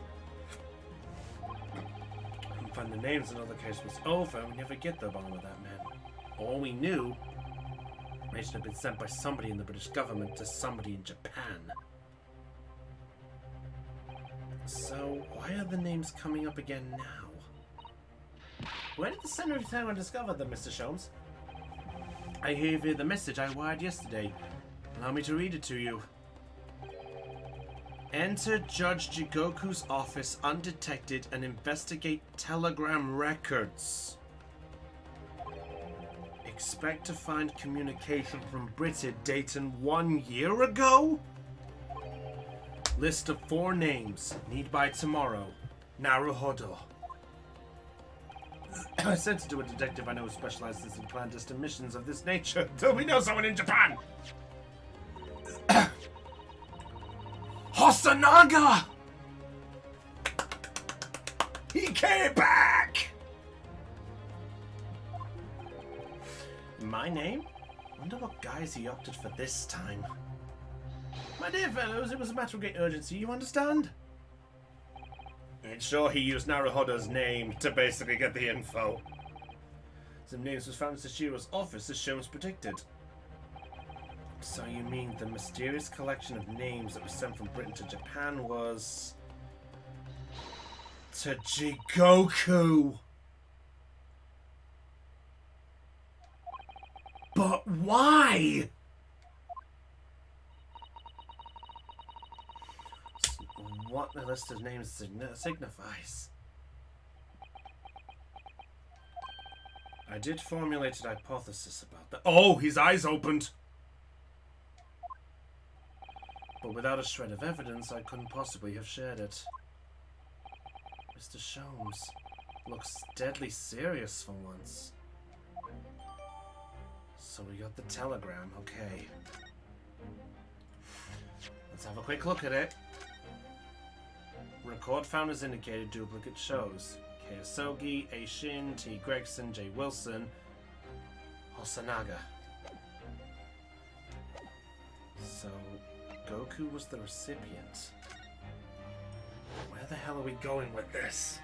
Couldn't find the names, another case was over, we never get the bottom of that man. All we knew, information had been sent by somebody in the British government to somebody in Japan. So, why are the names coming up again now? Where did the Center of Town discover them, Mr. Sholmes? I gave you the message I wired yesterday. Allow me to read it to you. Enter Judge Jigoku's office undetected and investigate telegram records. Expect to find communication from Britain dated 1 year ago? List of 4 names. Need by tomorrow. Naruhodo. I sent it to a detective I know who specializes in clandestine missions of this nature. So we know someone in Japan. Hosanaga! He came back! My name? Wonder what guise he opted for this time. My dear fellows, it was a matter of great urgency, you understand? And sure, he used Naruhodo's name to basically get the info. Some names was found in Sashiro's office, as Sholmes predicted. So you mean the mysterious collection of names that was sent from Britain to Japan was... to Jigoku? But why? What the list of names signifies? I did formulate a hypothesis about that. Oh, his eyes opened! But without a shred of evidence, I couldn't possibly have shared it. Mr. Sholmes looks deadly serious for once. So we got the telegram, okay. Let's have a quick look at it. Record found as indicated, duplicate shows. K. Asogi, A. Shin, T. Gregson, J. Wilson, Hosanaga. So, Goku was the recipient. Where the hell are we going with this?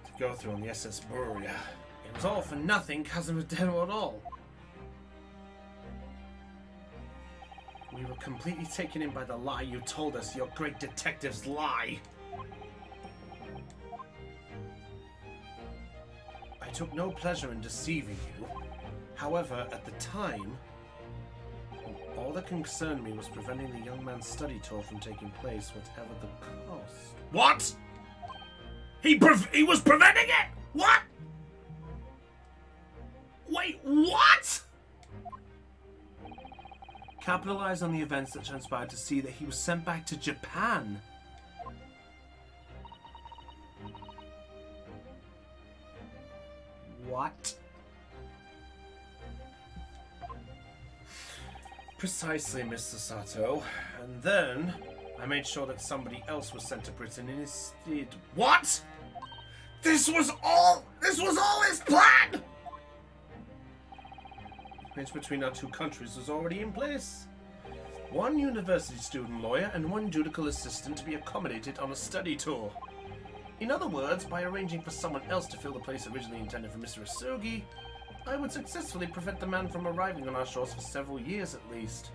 To go through on the SS Buria. It was all for nothing, Kazuma dead at all. We were completely taken in by the lie you told us, your great detective's lie. I took no pleasure in deceiving you. However, at the time, all that concerned me was preventing the young man's study tour from taking place, whatever the cost. What? He was preventing it? What? Wait, what? Capitalize on the events that transpired to see that he was sent back to Japan. What? Precisely, Mr. Sato. And then I made sure that somebody else was sent to Britain in his stead. What? This was all his plan! Marriage between our two countries was already in place. One university student lawyer and one judicial assistant to be accommodated on a study tour. In other words, by arranging for someone else to fill the place originally intended for Mr. Isugi, I would successfully prevent the man from arriving on our shores for several years at least.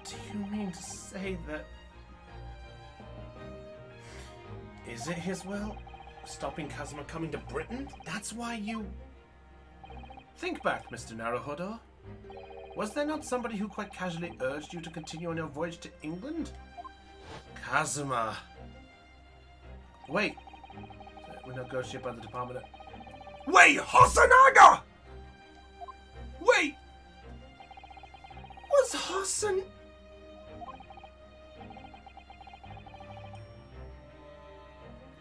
Do you mean to say that... Is it his will? Stopping Kazuma coming to Britain? That's why you... Think back, Mr. Naruhodo. Was there not somebody who quite casually urged you to continue on your voyage to England? Kazuma. Wait. We're negotiated by the Department of... Wait, Hosonaga! Wait!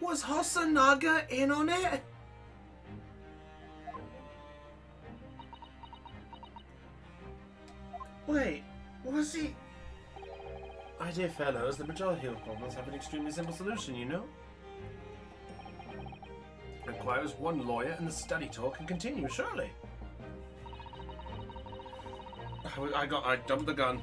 Was Hosonaga in on it? Wait, was he... My dear fellows, the majority of problems have an extremely simple solution, you know? Requires one lawyer and the study tour can continue, surely. I dumped the gun.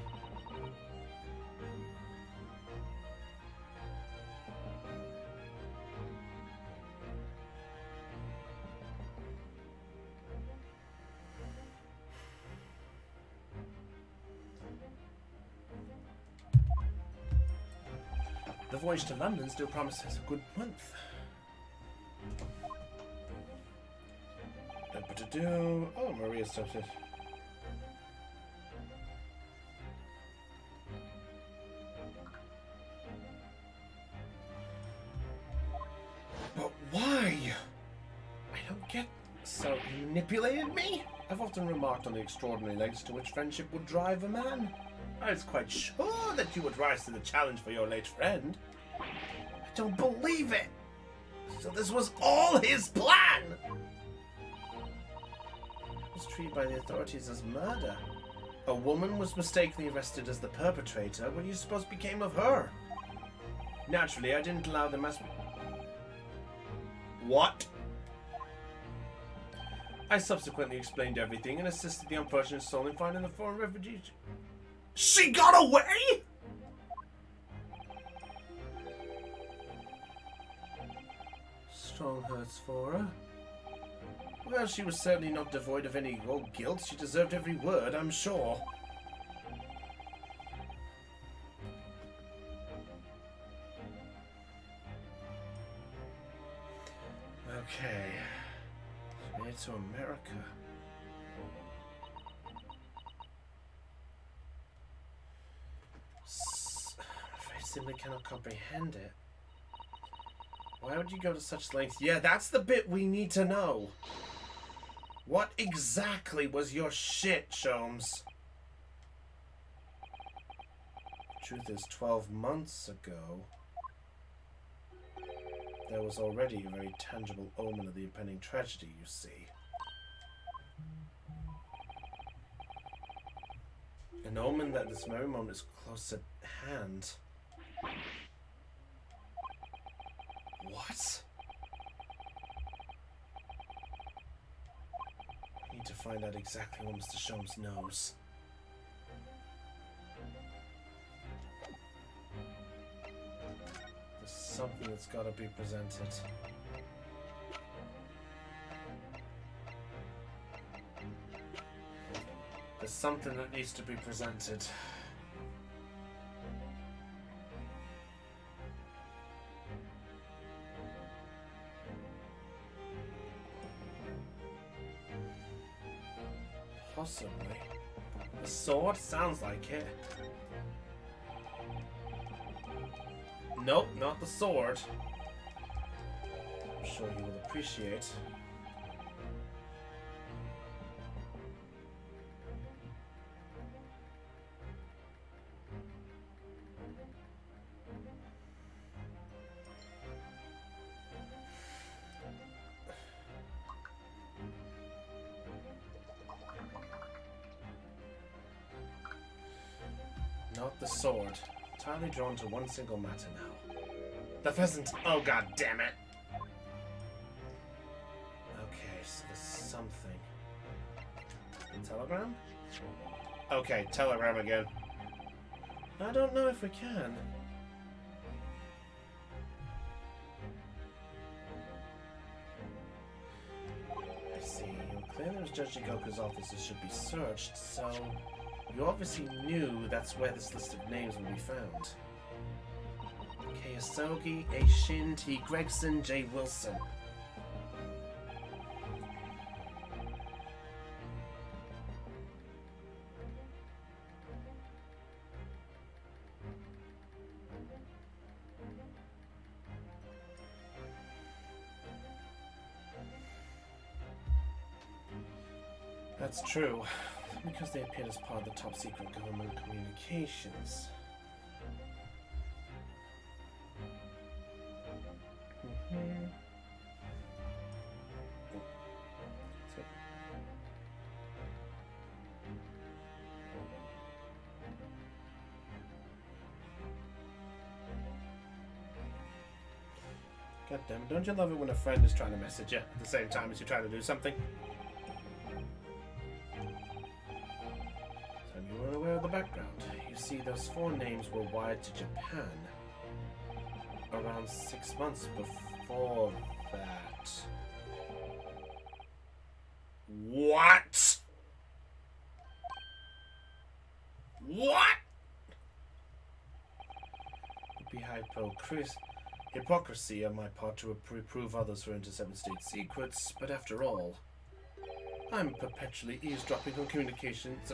The voyage to London still promises a good month. Oh, Maria stopped it. But why? I don't get... So, you manipulated me? I've often remarked on the extraordinary lengths to which friendship would drive a man. I was quite sure that you would rise to the challenge for your late friend. I don't believe it! So this was all his plan! Was treated by the authorities as murder. A woman was mistakenly arrested as the perpetrator. What do you suppose became of her? Naturally, I didn't allow the mass... What? I subsequently explained everything and assisted the unfortunate soul in finding the foreign refugee. She got away?! Strong hurts for her. Well, she was certainly not devoid of any guilt. She deserved every word, I'm sure. Okay. She made it to America. I simply cannot comprehend it. Why would you go to such lengths? Yeah, that's the bit we need to know. What exactly was your shit, Sholmes? Truth is, 12 months ago, there was already a very tangible omen of the impending tragedy, you see. An omen that this very moment is close at hand. What? I need to find out exactly what Mr. Sholmes knows. There's something that's got to be presented. There's something that needs to be presented. Possibly. The sword? Sounds like it. Nope, not the sword. I'm sure you will appreciate. The sword. Entirely drawn to one single matter now. The pheasant. Oh, god damn it. Okay, so there's something. A telegram? Okay, telegram again. I don't know if we can. I see. You're clear that Judge Jigoku's offices should be searched, so you obviously knew that's where this list of names will be found. K. Asogi, A. Shin, T. Gregson, J. Wilson. That's true, because they appeared as part of the top secret government communications. God damn it, don't you love it when a friend is trying to message you at the same time as you're trying to do something? So you weren't aware of the background. You see, those 4 names were wired to Japan around 6 months before that. What? What? It'd be hypocrisy on my part to reprove others for intercepting state secrets, but after all, I'm perpetually eavesdropping on communications.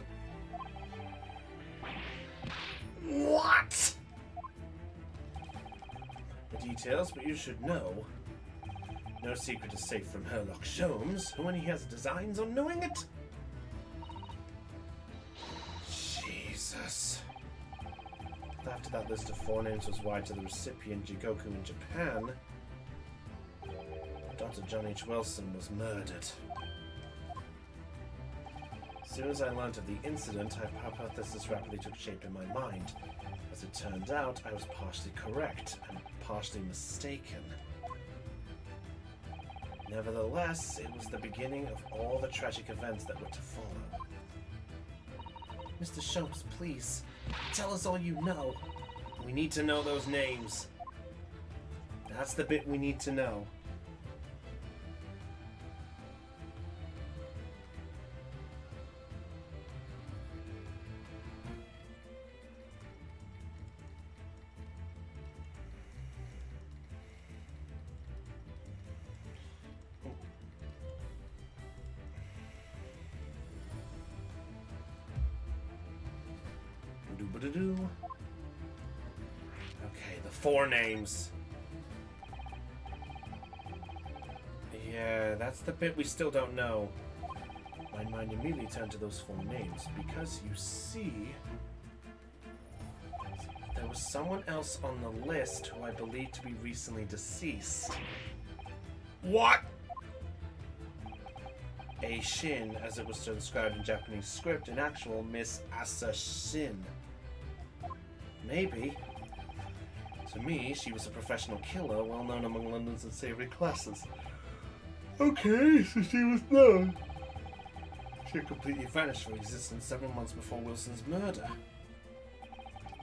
What? The details, but you should know. No secret is safe from Herlock Sholmes, when he has designs on knowing it. Jesus. After that list of 4 names was wired to the recipient, Jigoku in Japan, Dr. John H. Wilson was murdered. As soon as I learned of the incident, a hypothesis rapidly took shape in my mind. As it turned out, I was partially correct and partially mistaken. Nevertheless, it was the beginning of all the tragic events that were to follow. Mr. Sholmes, please, tell us all you know. We need to know those names. That's the bit we need to know. Okay, the 4 names. Yeah, that's the bit we still don't know. My mind immediately turned to those 4 names because you see, there was someone else on the list who I believe to be recently deceased. What? A Shin, as it was described in Japanese script, an actual Miss Asa Shin. Maybe. To me, she was a professional killer, well known among London's unsavory classes. Okay, so she was known. She had completely vanished from existence several months before Wilson's murder.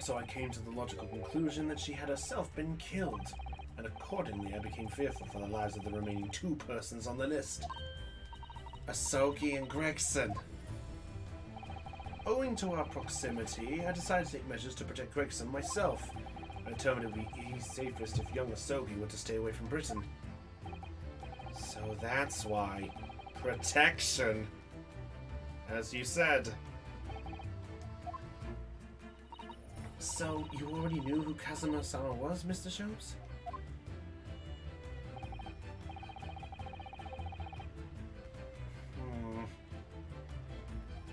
So I came to the logical conclusion that she had herself been killed, and accordingly I became fearful for the lives of the remaining 2 persons on the list. Asogi and Gregson. Owing to our proximity, I decided to take measures to protect Gregson myself. I determined it would be safest if young Asogi were to stay away from Britain. So that's why. Protection. As you said. So, you already knew who Kazuma-sama was, Mr. Sholmes?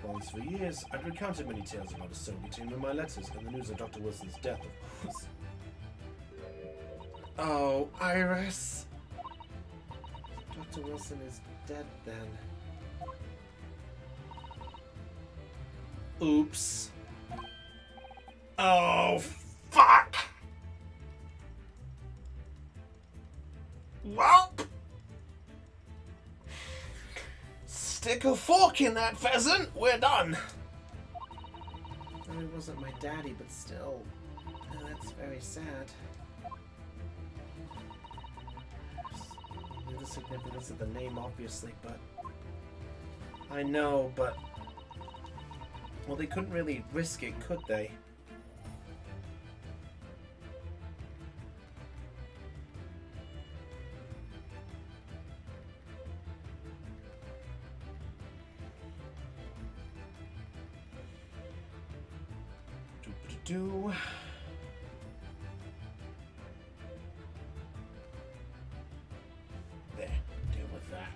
Once for years, I'd recounted many tales about Asogi to him in my letters and the news of Dr. Wilson's death, of course. Oh, Iris! Dr. Wilson is dead then. Oops. Oh, fuck! Welp! Stick a fork in that pheasant, we're done! It wasn't my daddy, but still, that's very sad. The significance of the name, obviously, but... I know, but... Well, they couldn't really risk it, could they? Do. There, deal with that.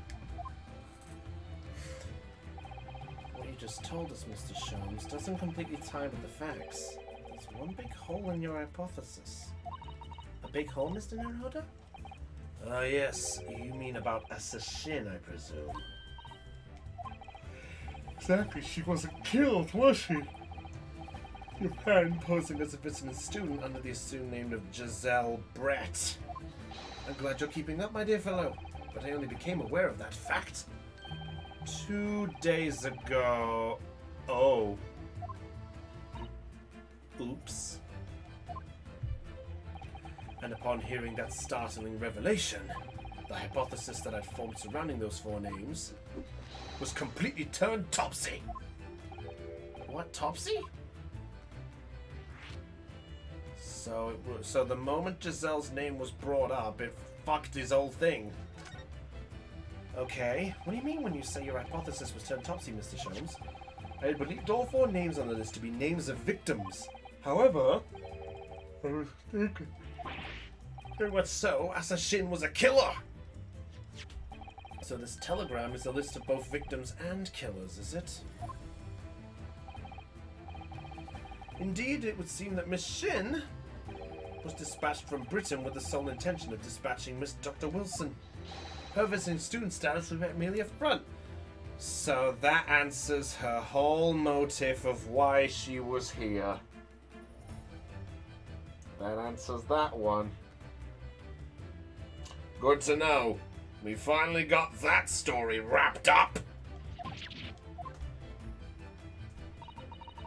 What you just told us, Mr. Sholmes, doesn't completely tie with the facts. There's one big hole in your hypothesis. A big hole, Mr. Neruda? Yes. You mean about assassin, I presume. Exactly. She wasn't killed, was she? Your parent posing as a visiting student under the assumed name of Giselle Brett. I'm glad you're keeping up, my dear fellow, but I only became aware of that fact 2 days ago. Oh. Oops. And upon hearing that startling revelation, the hypothesis that I'd formed surrounding those 4 names was completely turned topsy. What, topsy? So the moment Giselle's name was brought up, it fucked his whole thing. Okay, what do you mean when you say your hypothesis was turned topsy, Mr. Sholmes? I had believed all 4 names on the list to be names of victims. However, I was mistaken. Very much so, Assassin was a killer! So this telegram is a list of both victims and killers, is it? Indeed, it would seem that Miss Shin was dispatched from Britain with the sole intention of dispatching Miss Dr. Wilson. Her visiting student status was merely a front. So that answers her whole motive of why she was here. That answers that one. Good to know. We finally got that story wrapped up.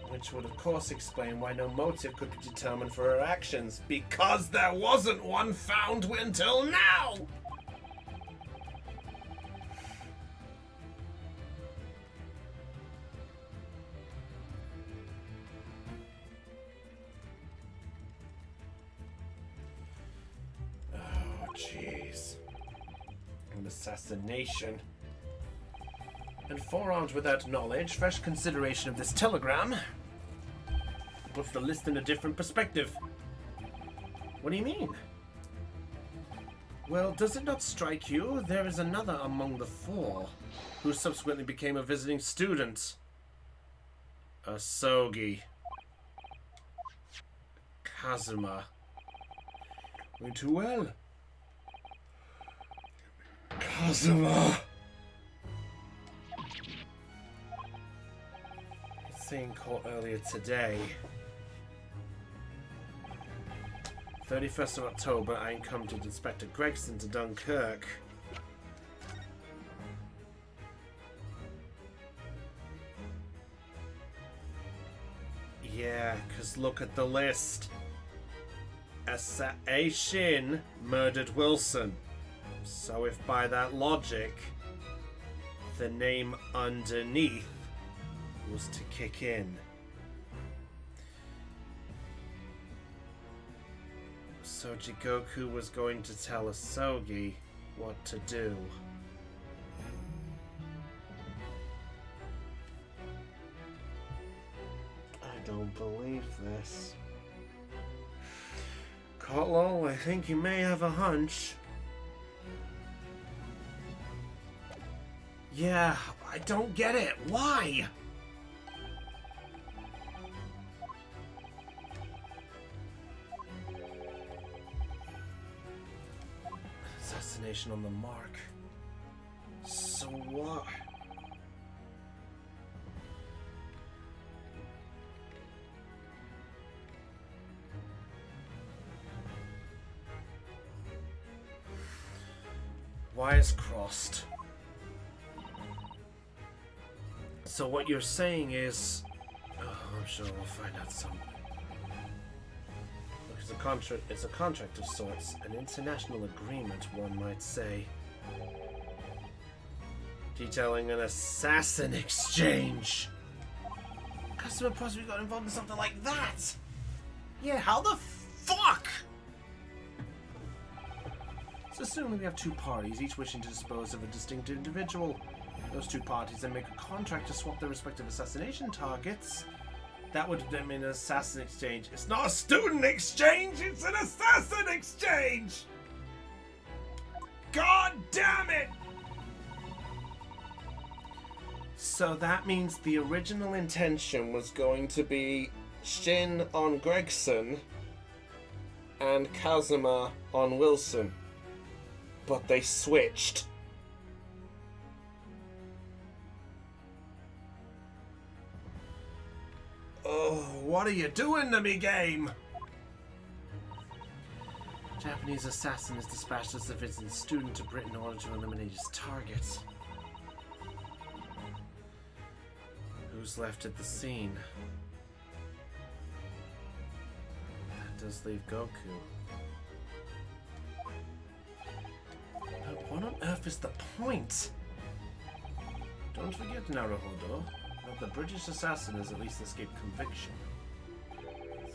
Which would of course explain why no motive could be determined for her actions, because there wasn't one found until now! Oh, jeez. An assassination. And forearmed without knowledge, fresh consideration of this telegram puts the list in a different perspective. What do you mean? Well, does it not strike you there is another among the 4 who subsequently became a visiting student? Asogi. Kazuma. Doing too well. Kazuma! Seeing court earlier today. 31st of October, I encountered Inspector Gregson to Dunkirk. Yeah, because look at the list. A. Shin murdered Wilson. So if by that logic, the name underneath was to kick in. So Jigoku was going to tell Asogi what to do. I don't believe this. Kotlo, I think you may have a hunch. Yeah, I don't get it. Why? Assassination on the mark. So what? Wires crossed. So what you're saying is... Oh, I'm sure we'll find out something. Look, it's a contract of sorts. An international agreement, one might say. Detailing an assassin exchange. Customer possibly got involved in something like that. Yeah, how the fuck? So assuming we have two parties, each wishing to dispose of a distinct individual. Those two parties then make a contract to swap their respective assassination targets. That would then mean an assassin exchange. It's not a student exchange, it's an assassin exchange! God damn it! So that means the original intention was going to be Shin on Gregson and Kazuma on Wilson. But they switched. Oh, what are you doing to me, game? Japanese assassin is dispatched as if it's a student to Britain in order to eliminate his target. Who's left at the scene? That does leave Goku. But what on earth is the point? Don't forget, Naruhodo, that the British assassin has at least escaped conviction.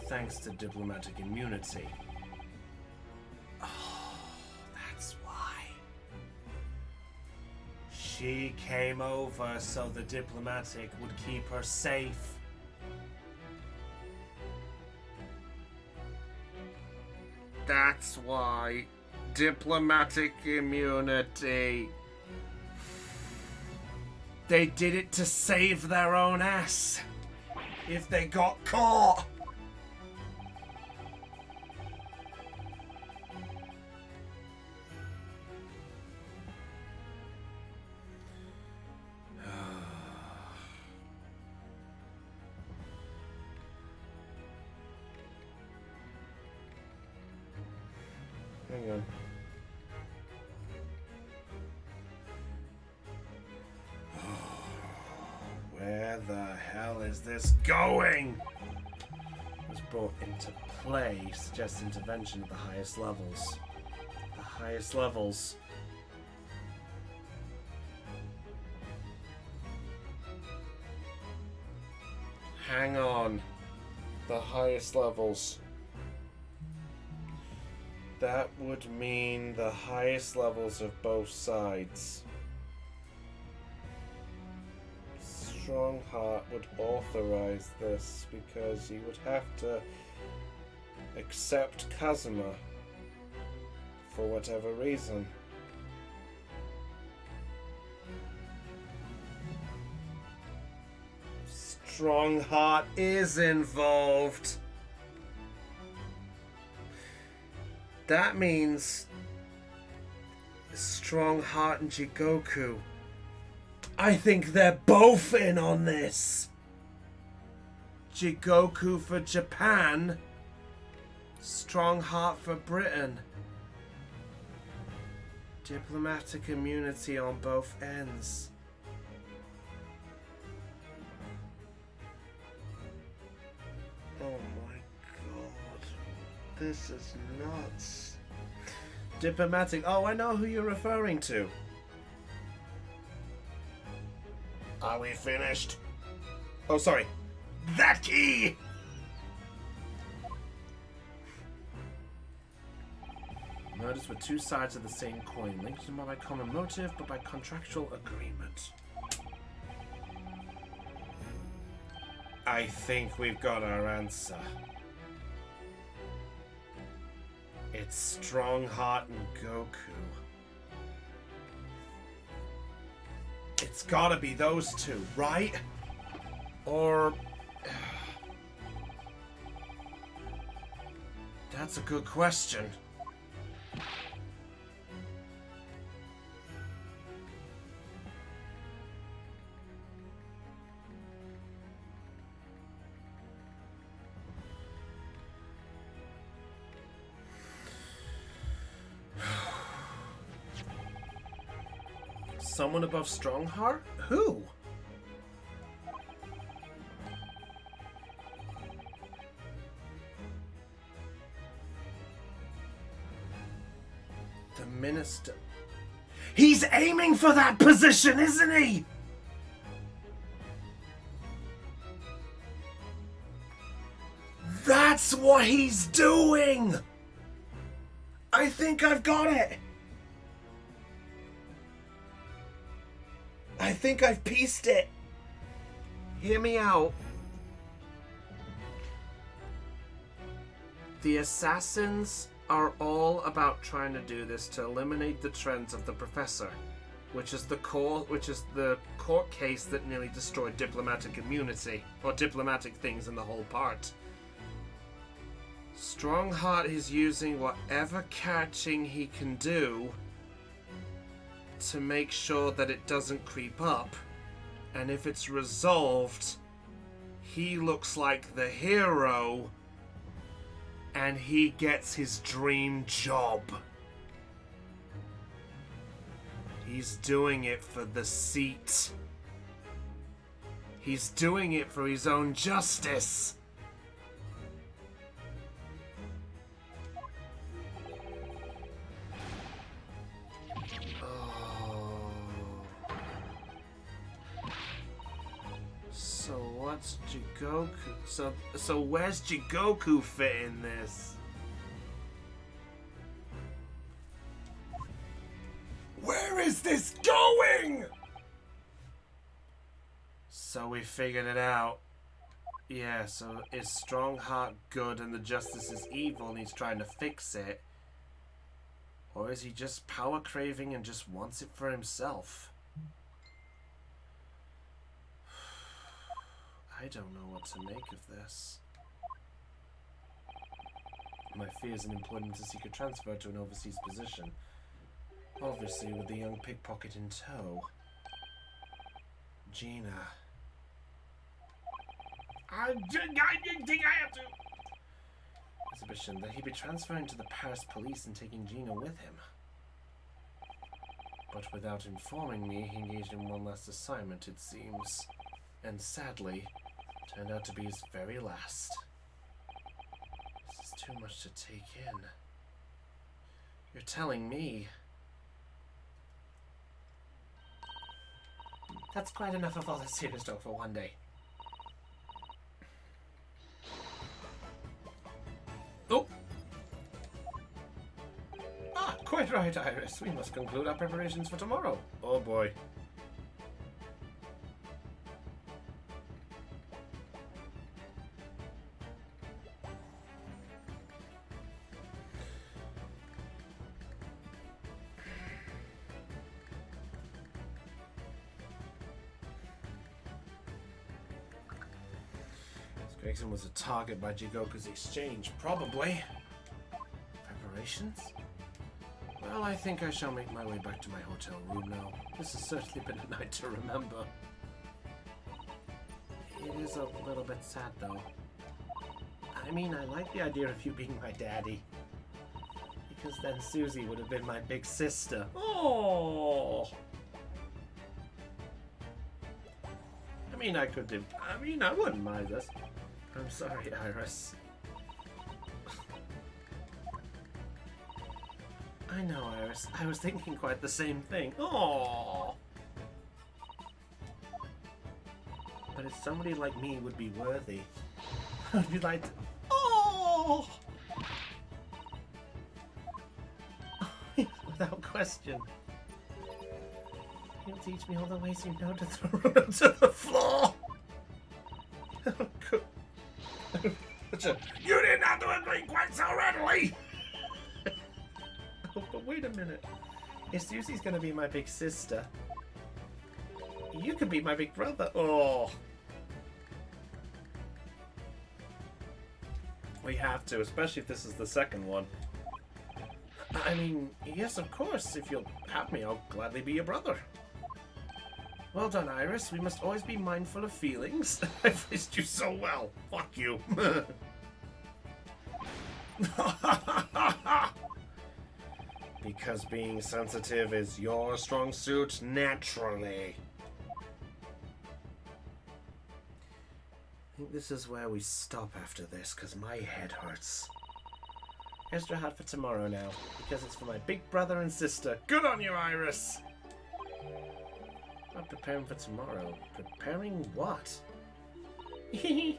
Thanks to diplomatic immunity. Oh, that's why. She came over so the diplomatic would keep her safe. That's why. Diplomatic immunity. They did it to save their own ass. If they got caught. Hang on. Where the hell is this going? Was brought into play, suggests intervention at the highest levels. The highest levels. Hang on. The highest levels. That would mean the highest levels of both sides. Strongheart would authorize this because he would have to accept Kazuma for whatever reason. Strongheart is involved. That means Strongheart and Jigoku. I think they're both in on this. Jigoku for Japan. Strongheart for Britain. Diplomatic immunity on both ends. Oh my god. This is nuts. Diplomatic. Oh, I know who you're referring to. Are we finished? Oh, sorry. That key! Murders were two sides of the same coin, linked not by common motive, but by contractual agreement. I think we've got our answer. It's Strongheart and Goku. It's gotta be those two, right? Or... That's a good question. Someone above Strongheart? Who? The minister. He's aiming for that position, isn't he? That's what he's doing! I think I've got it! I think I've pieced it. Hear me out. The assassins are all about trying to do this to eliminate the trends of the professor, which is the court case that nearly destroyed diplomatic immunity, or diplomatic things in the whole part. Strongheart is using whatever catching he can do to make sure that it doesn't creep up, and if it's resolved, he looks like the hero and he gets his dream job. He's doing it for the seat. He's doing it for his own justice. So what's Jigoku? So where's Jigoku fit in this? Where is this going? So we figured it out. Yeah, so is Strongheart good and the Justice is evil and he's trying to fix it? Or is he just power craving and just wants it for himself? I don't know what to make of this. My fears in employing him to seek a transfer to an overseas position. Obviously with the young pickpocket in tow. Gina. I didn't think I have to. Exhibition that he'd be transferring to the Paris police and taking Gina with him. But without informing me, he engaged in one last assignment, it seems. And sadly, turned out to be his very last. This is too much to take in. You're telling me. That's quite enough of all this serious talk for one day. Oh! Ah, quite right, Iris. We must conclude our preparations for tomorrow. Oh boy. Gregson was a target by Jigoku's exchange, probably. Preparations? Well, I think I shall make my way back to my hotel room now. This has certainly been a night to remember. It is a little bit sad, though. I mean, I like the idea of you being my daddy. Because then Susie would have been my big sister. Oh! I mean, I wouldn't mind this. I'm sorry, Iris. I know, Iris. I was thinking quite the same thing. Oh. But if somebody like me would be worthy, I'd be like, oh! Without question. You'll teach me all the ways you know to throw it onto the floor. You didn't have to agree quite so readily. Oh, but wait a minute. If Susie's gonna be my big sister, you could be my big brother. Oh. We have to, especially if this is the second one. I mean, yes, of course. If you'll have me, I'll gladly be your brother. Well done, Iris. We must always be mindful of feelings. I've raised you so well. Fuck you. Because being sensitive is your strong suit naturally. I think this is where we stop after this, because my head hurts. Extra hard for tomorrow now, because it's for my big brother and sister. Good on you, Iris! Not preparing for tomorrow. Preparing what? You'll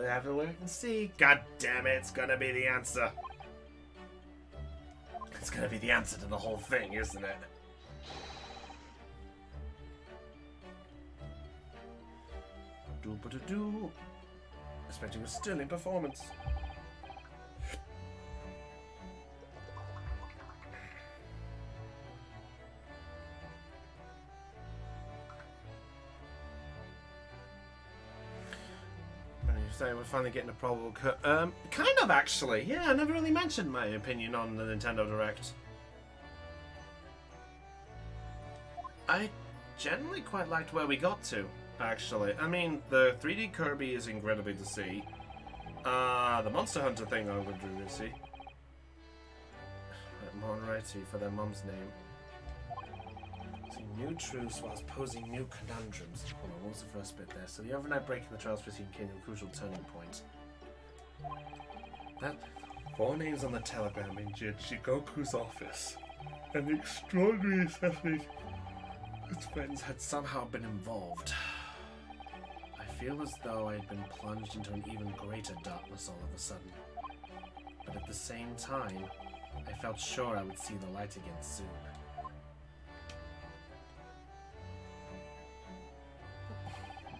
have to wait and see. God damn it, it's gonna be the answer. It's gonna be the answer to the whole thing, isn't it? Do-ba-da-do. Expecting a sterling performance. So we're finally getting a probable kind of, actually. Yeah, I never really mentioned my opinion on the Nintendo Direct. I generally quite liked where we got to, actually. I mean, the 3D Kirby is incredibly to see. The Monster Hunter thing I would really see. Monretti for their mom's name. New truths whilst posing new conundrums. Hold on, what was the first bit there? So the overnight break in the trials preceding came to a crucial turning point. That 4 names on the telegram in Jigoku's office, and the extraordinary assessment his friends had somehow been involved. I feel as though I had been plunged into an even greater darkness all of a sudden. But at the same time, I felt sure I would see the light again soon.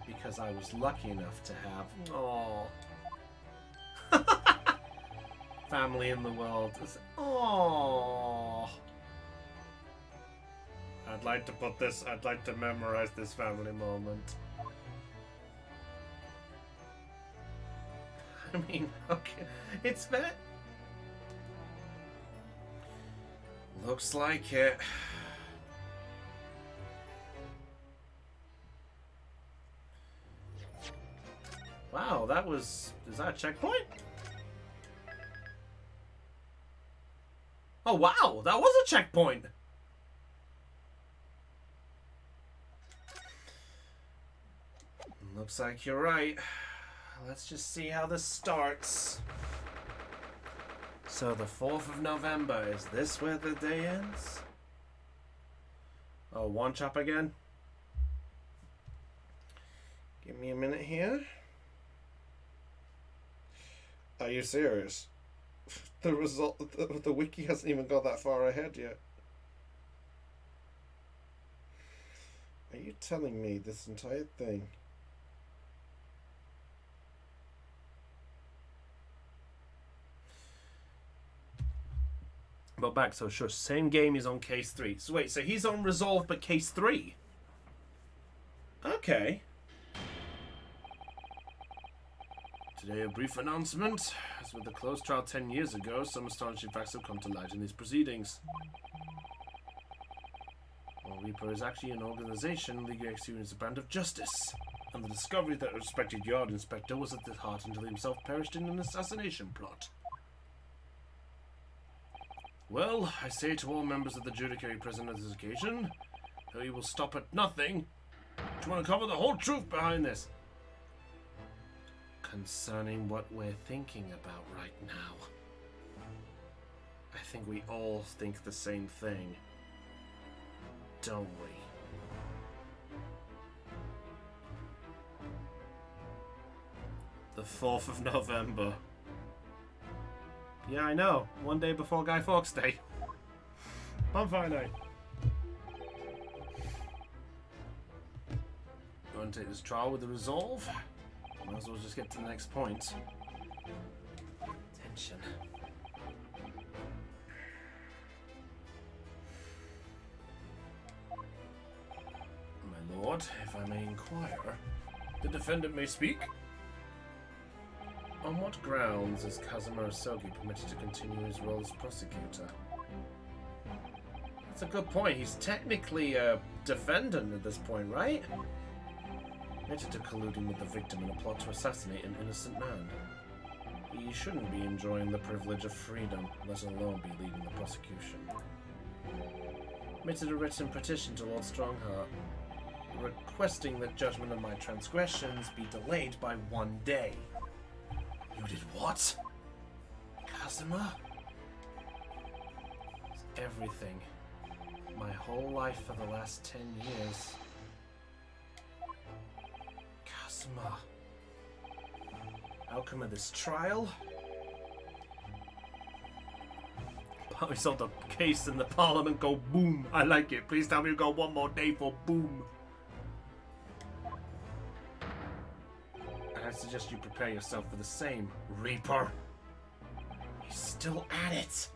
Because I was lucky enough to have family in the world. I'd like to memorize this family moment. I mean, okay, it's that. Looks like it. Wow, is that a checkpoint? Oh wow, that was a checkpoint! Looks like you're right. Let's just see how this starts. So the 4th of November, is this where the day ends? Oh, one chop again? Give me a minute here. Are you serious? The wiki hasn't even got that far ahead yet. Are you telling me this entire thing? But back, so sure, same game is on case 3. So wait, so he's on resolve but case 3? Okay. Today, a brief announcement. As with the closed trial 10 years ago, some astonishing facts have come to light in these proceedings. While Reaper is actually an organization legally executing as a brand of justice, and the discovery that a respected yard inspector was at the heart until he himself perished in an assassination plot. Well, I say to all members of the judiciary present on this occasion, that we will stop at nothing to uncover the whole truth behind this. Concerning what we're thinking about right now. I think we all think the same thing, don't we? The 4th of November. Yeah, I know. One day before Guy Fawkes Day. Bonfire night. Going to take this trial with a resolve. Might as well just get to the next point. Tension. My lord, if I may inquire, the defendant may speak. On what grounds is Kazuma Asogi permitted to continue his role as prosecutor? That's a good point. He's technically a defendant at this point, right? Admitted to colluding with the victim in a plot to assassinate an innocent man. He shouldn't be enjoying the privilege of freedom, let alone be leading the prosecution. Submitted a written petition to Lord Strongheart, requesting that judgment of my transgressions be delayed by 1 day. You did what? Kazuma? It's everything. My whole life for the last 10 years. Kazuma. Outcome of this trial? We saw the case in the parliament go boom. I like it. Please tell me we got one more day for boom. And I suggest you prepare yourself for the same, Reaper. He's still at it.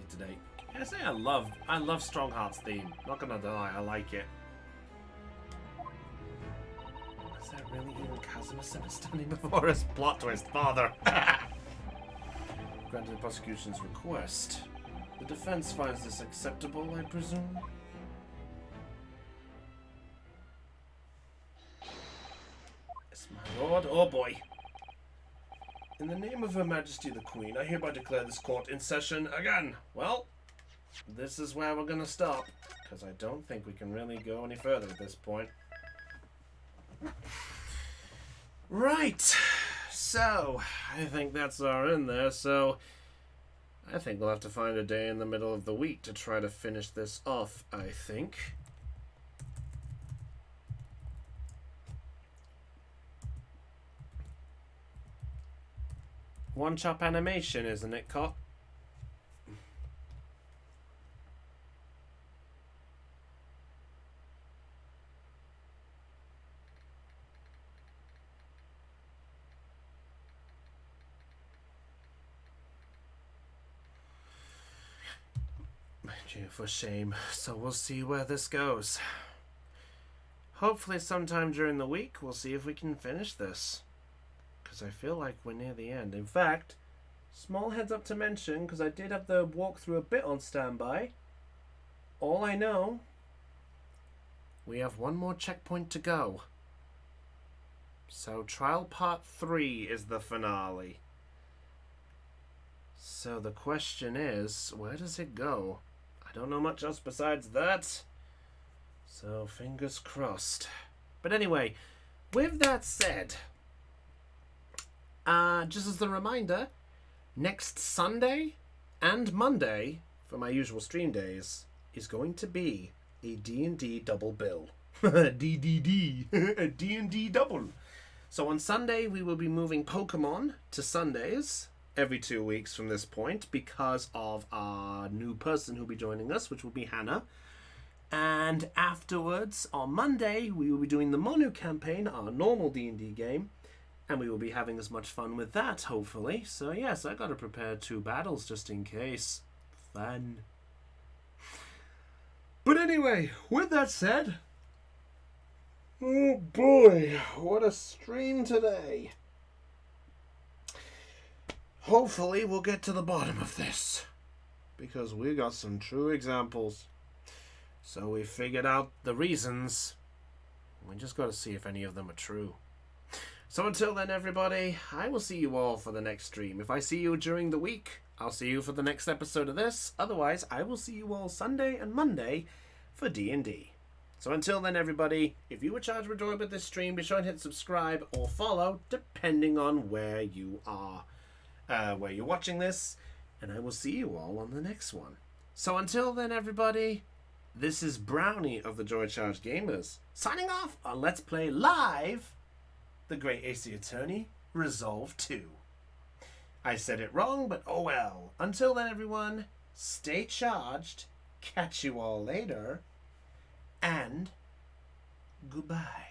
Today. I say I love Strongheart's theme. Not gonna deny, I like it. Is that really even Kazuma standing before us? Plot twist, father. Granted the prosecution's request. The defense finds this acceptable, I presume? Yes, my lord. Oh boy. In the name of Her Majesty the Queen, I hereby declare this court in session again. Well, this is where we're gonna stop, because I don't think we can really go any further at this point. Right, so, I think that's our end there, so I think we'll have to find a day in the middle of the week to try to finish this off, I think. One chop animation, isn't it, Cop? For shame. So we'll see where this goes. Hopefully sometime during the week we'll see if we can finish this. Because I feel like we're near the end. In fact, small heads up to mention, because I did have the walkthrough a bit on standby. All I know, we have one more checkpoint to go. So trial part 3 is the finale. So the question is, where does it go? I don't know much else besides that. So fingers crossed. But anyway, with that said, just as a reminder, next Sunday and Monday, for my usual stream days, is going to be a D&D double bill. DDD. A D&D double. So on Sunday, we will be moving Pokemon to Sundays every 2 weeks from this point because of our new person who'll be joining us, which will be Hannah. And afterwards, on Monday, we will be doing the Monu campaign, our normal D&D game. And we will be having as much fun with that, hopefully. So yes, I gotta prepare 2 battles just in case. Fun. But anyway, with that said... Oh boy, what a stream today. Hopefully we'll get to the bottom of this. Because we got some true examples. So we figured out the reasons. We just gotta see if any of them are true. So until then, everybody, I will see you all for the next stream. If I see you during the week, I'll see you for the next episode of this. Otherwise, I will see you all Sunday and Monday for D&D. So until then, everybody, if you were charged with joy with this stream, be sure and hit subscribe or follow, depending on where you are, where you're watching this. And I will see you all on the next one. So until then, everybody, this is Brownie of the Joy Charged Gamers, signing off on Let's Play Live The Great AC Attorney, Resolve 2. I said it wrong, but oh well. Until then, everyone, stay charged, catch you all later, and goodbye.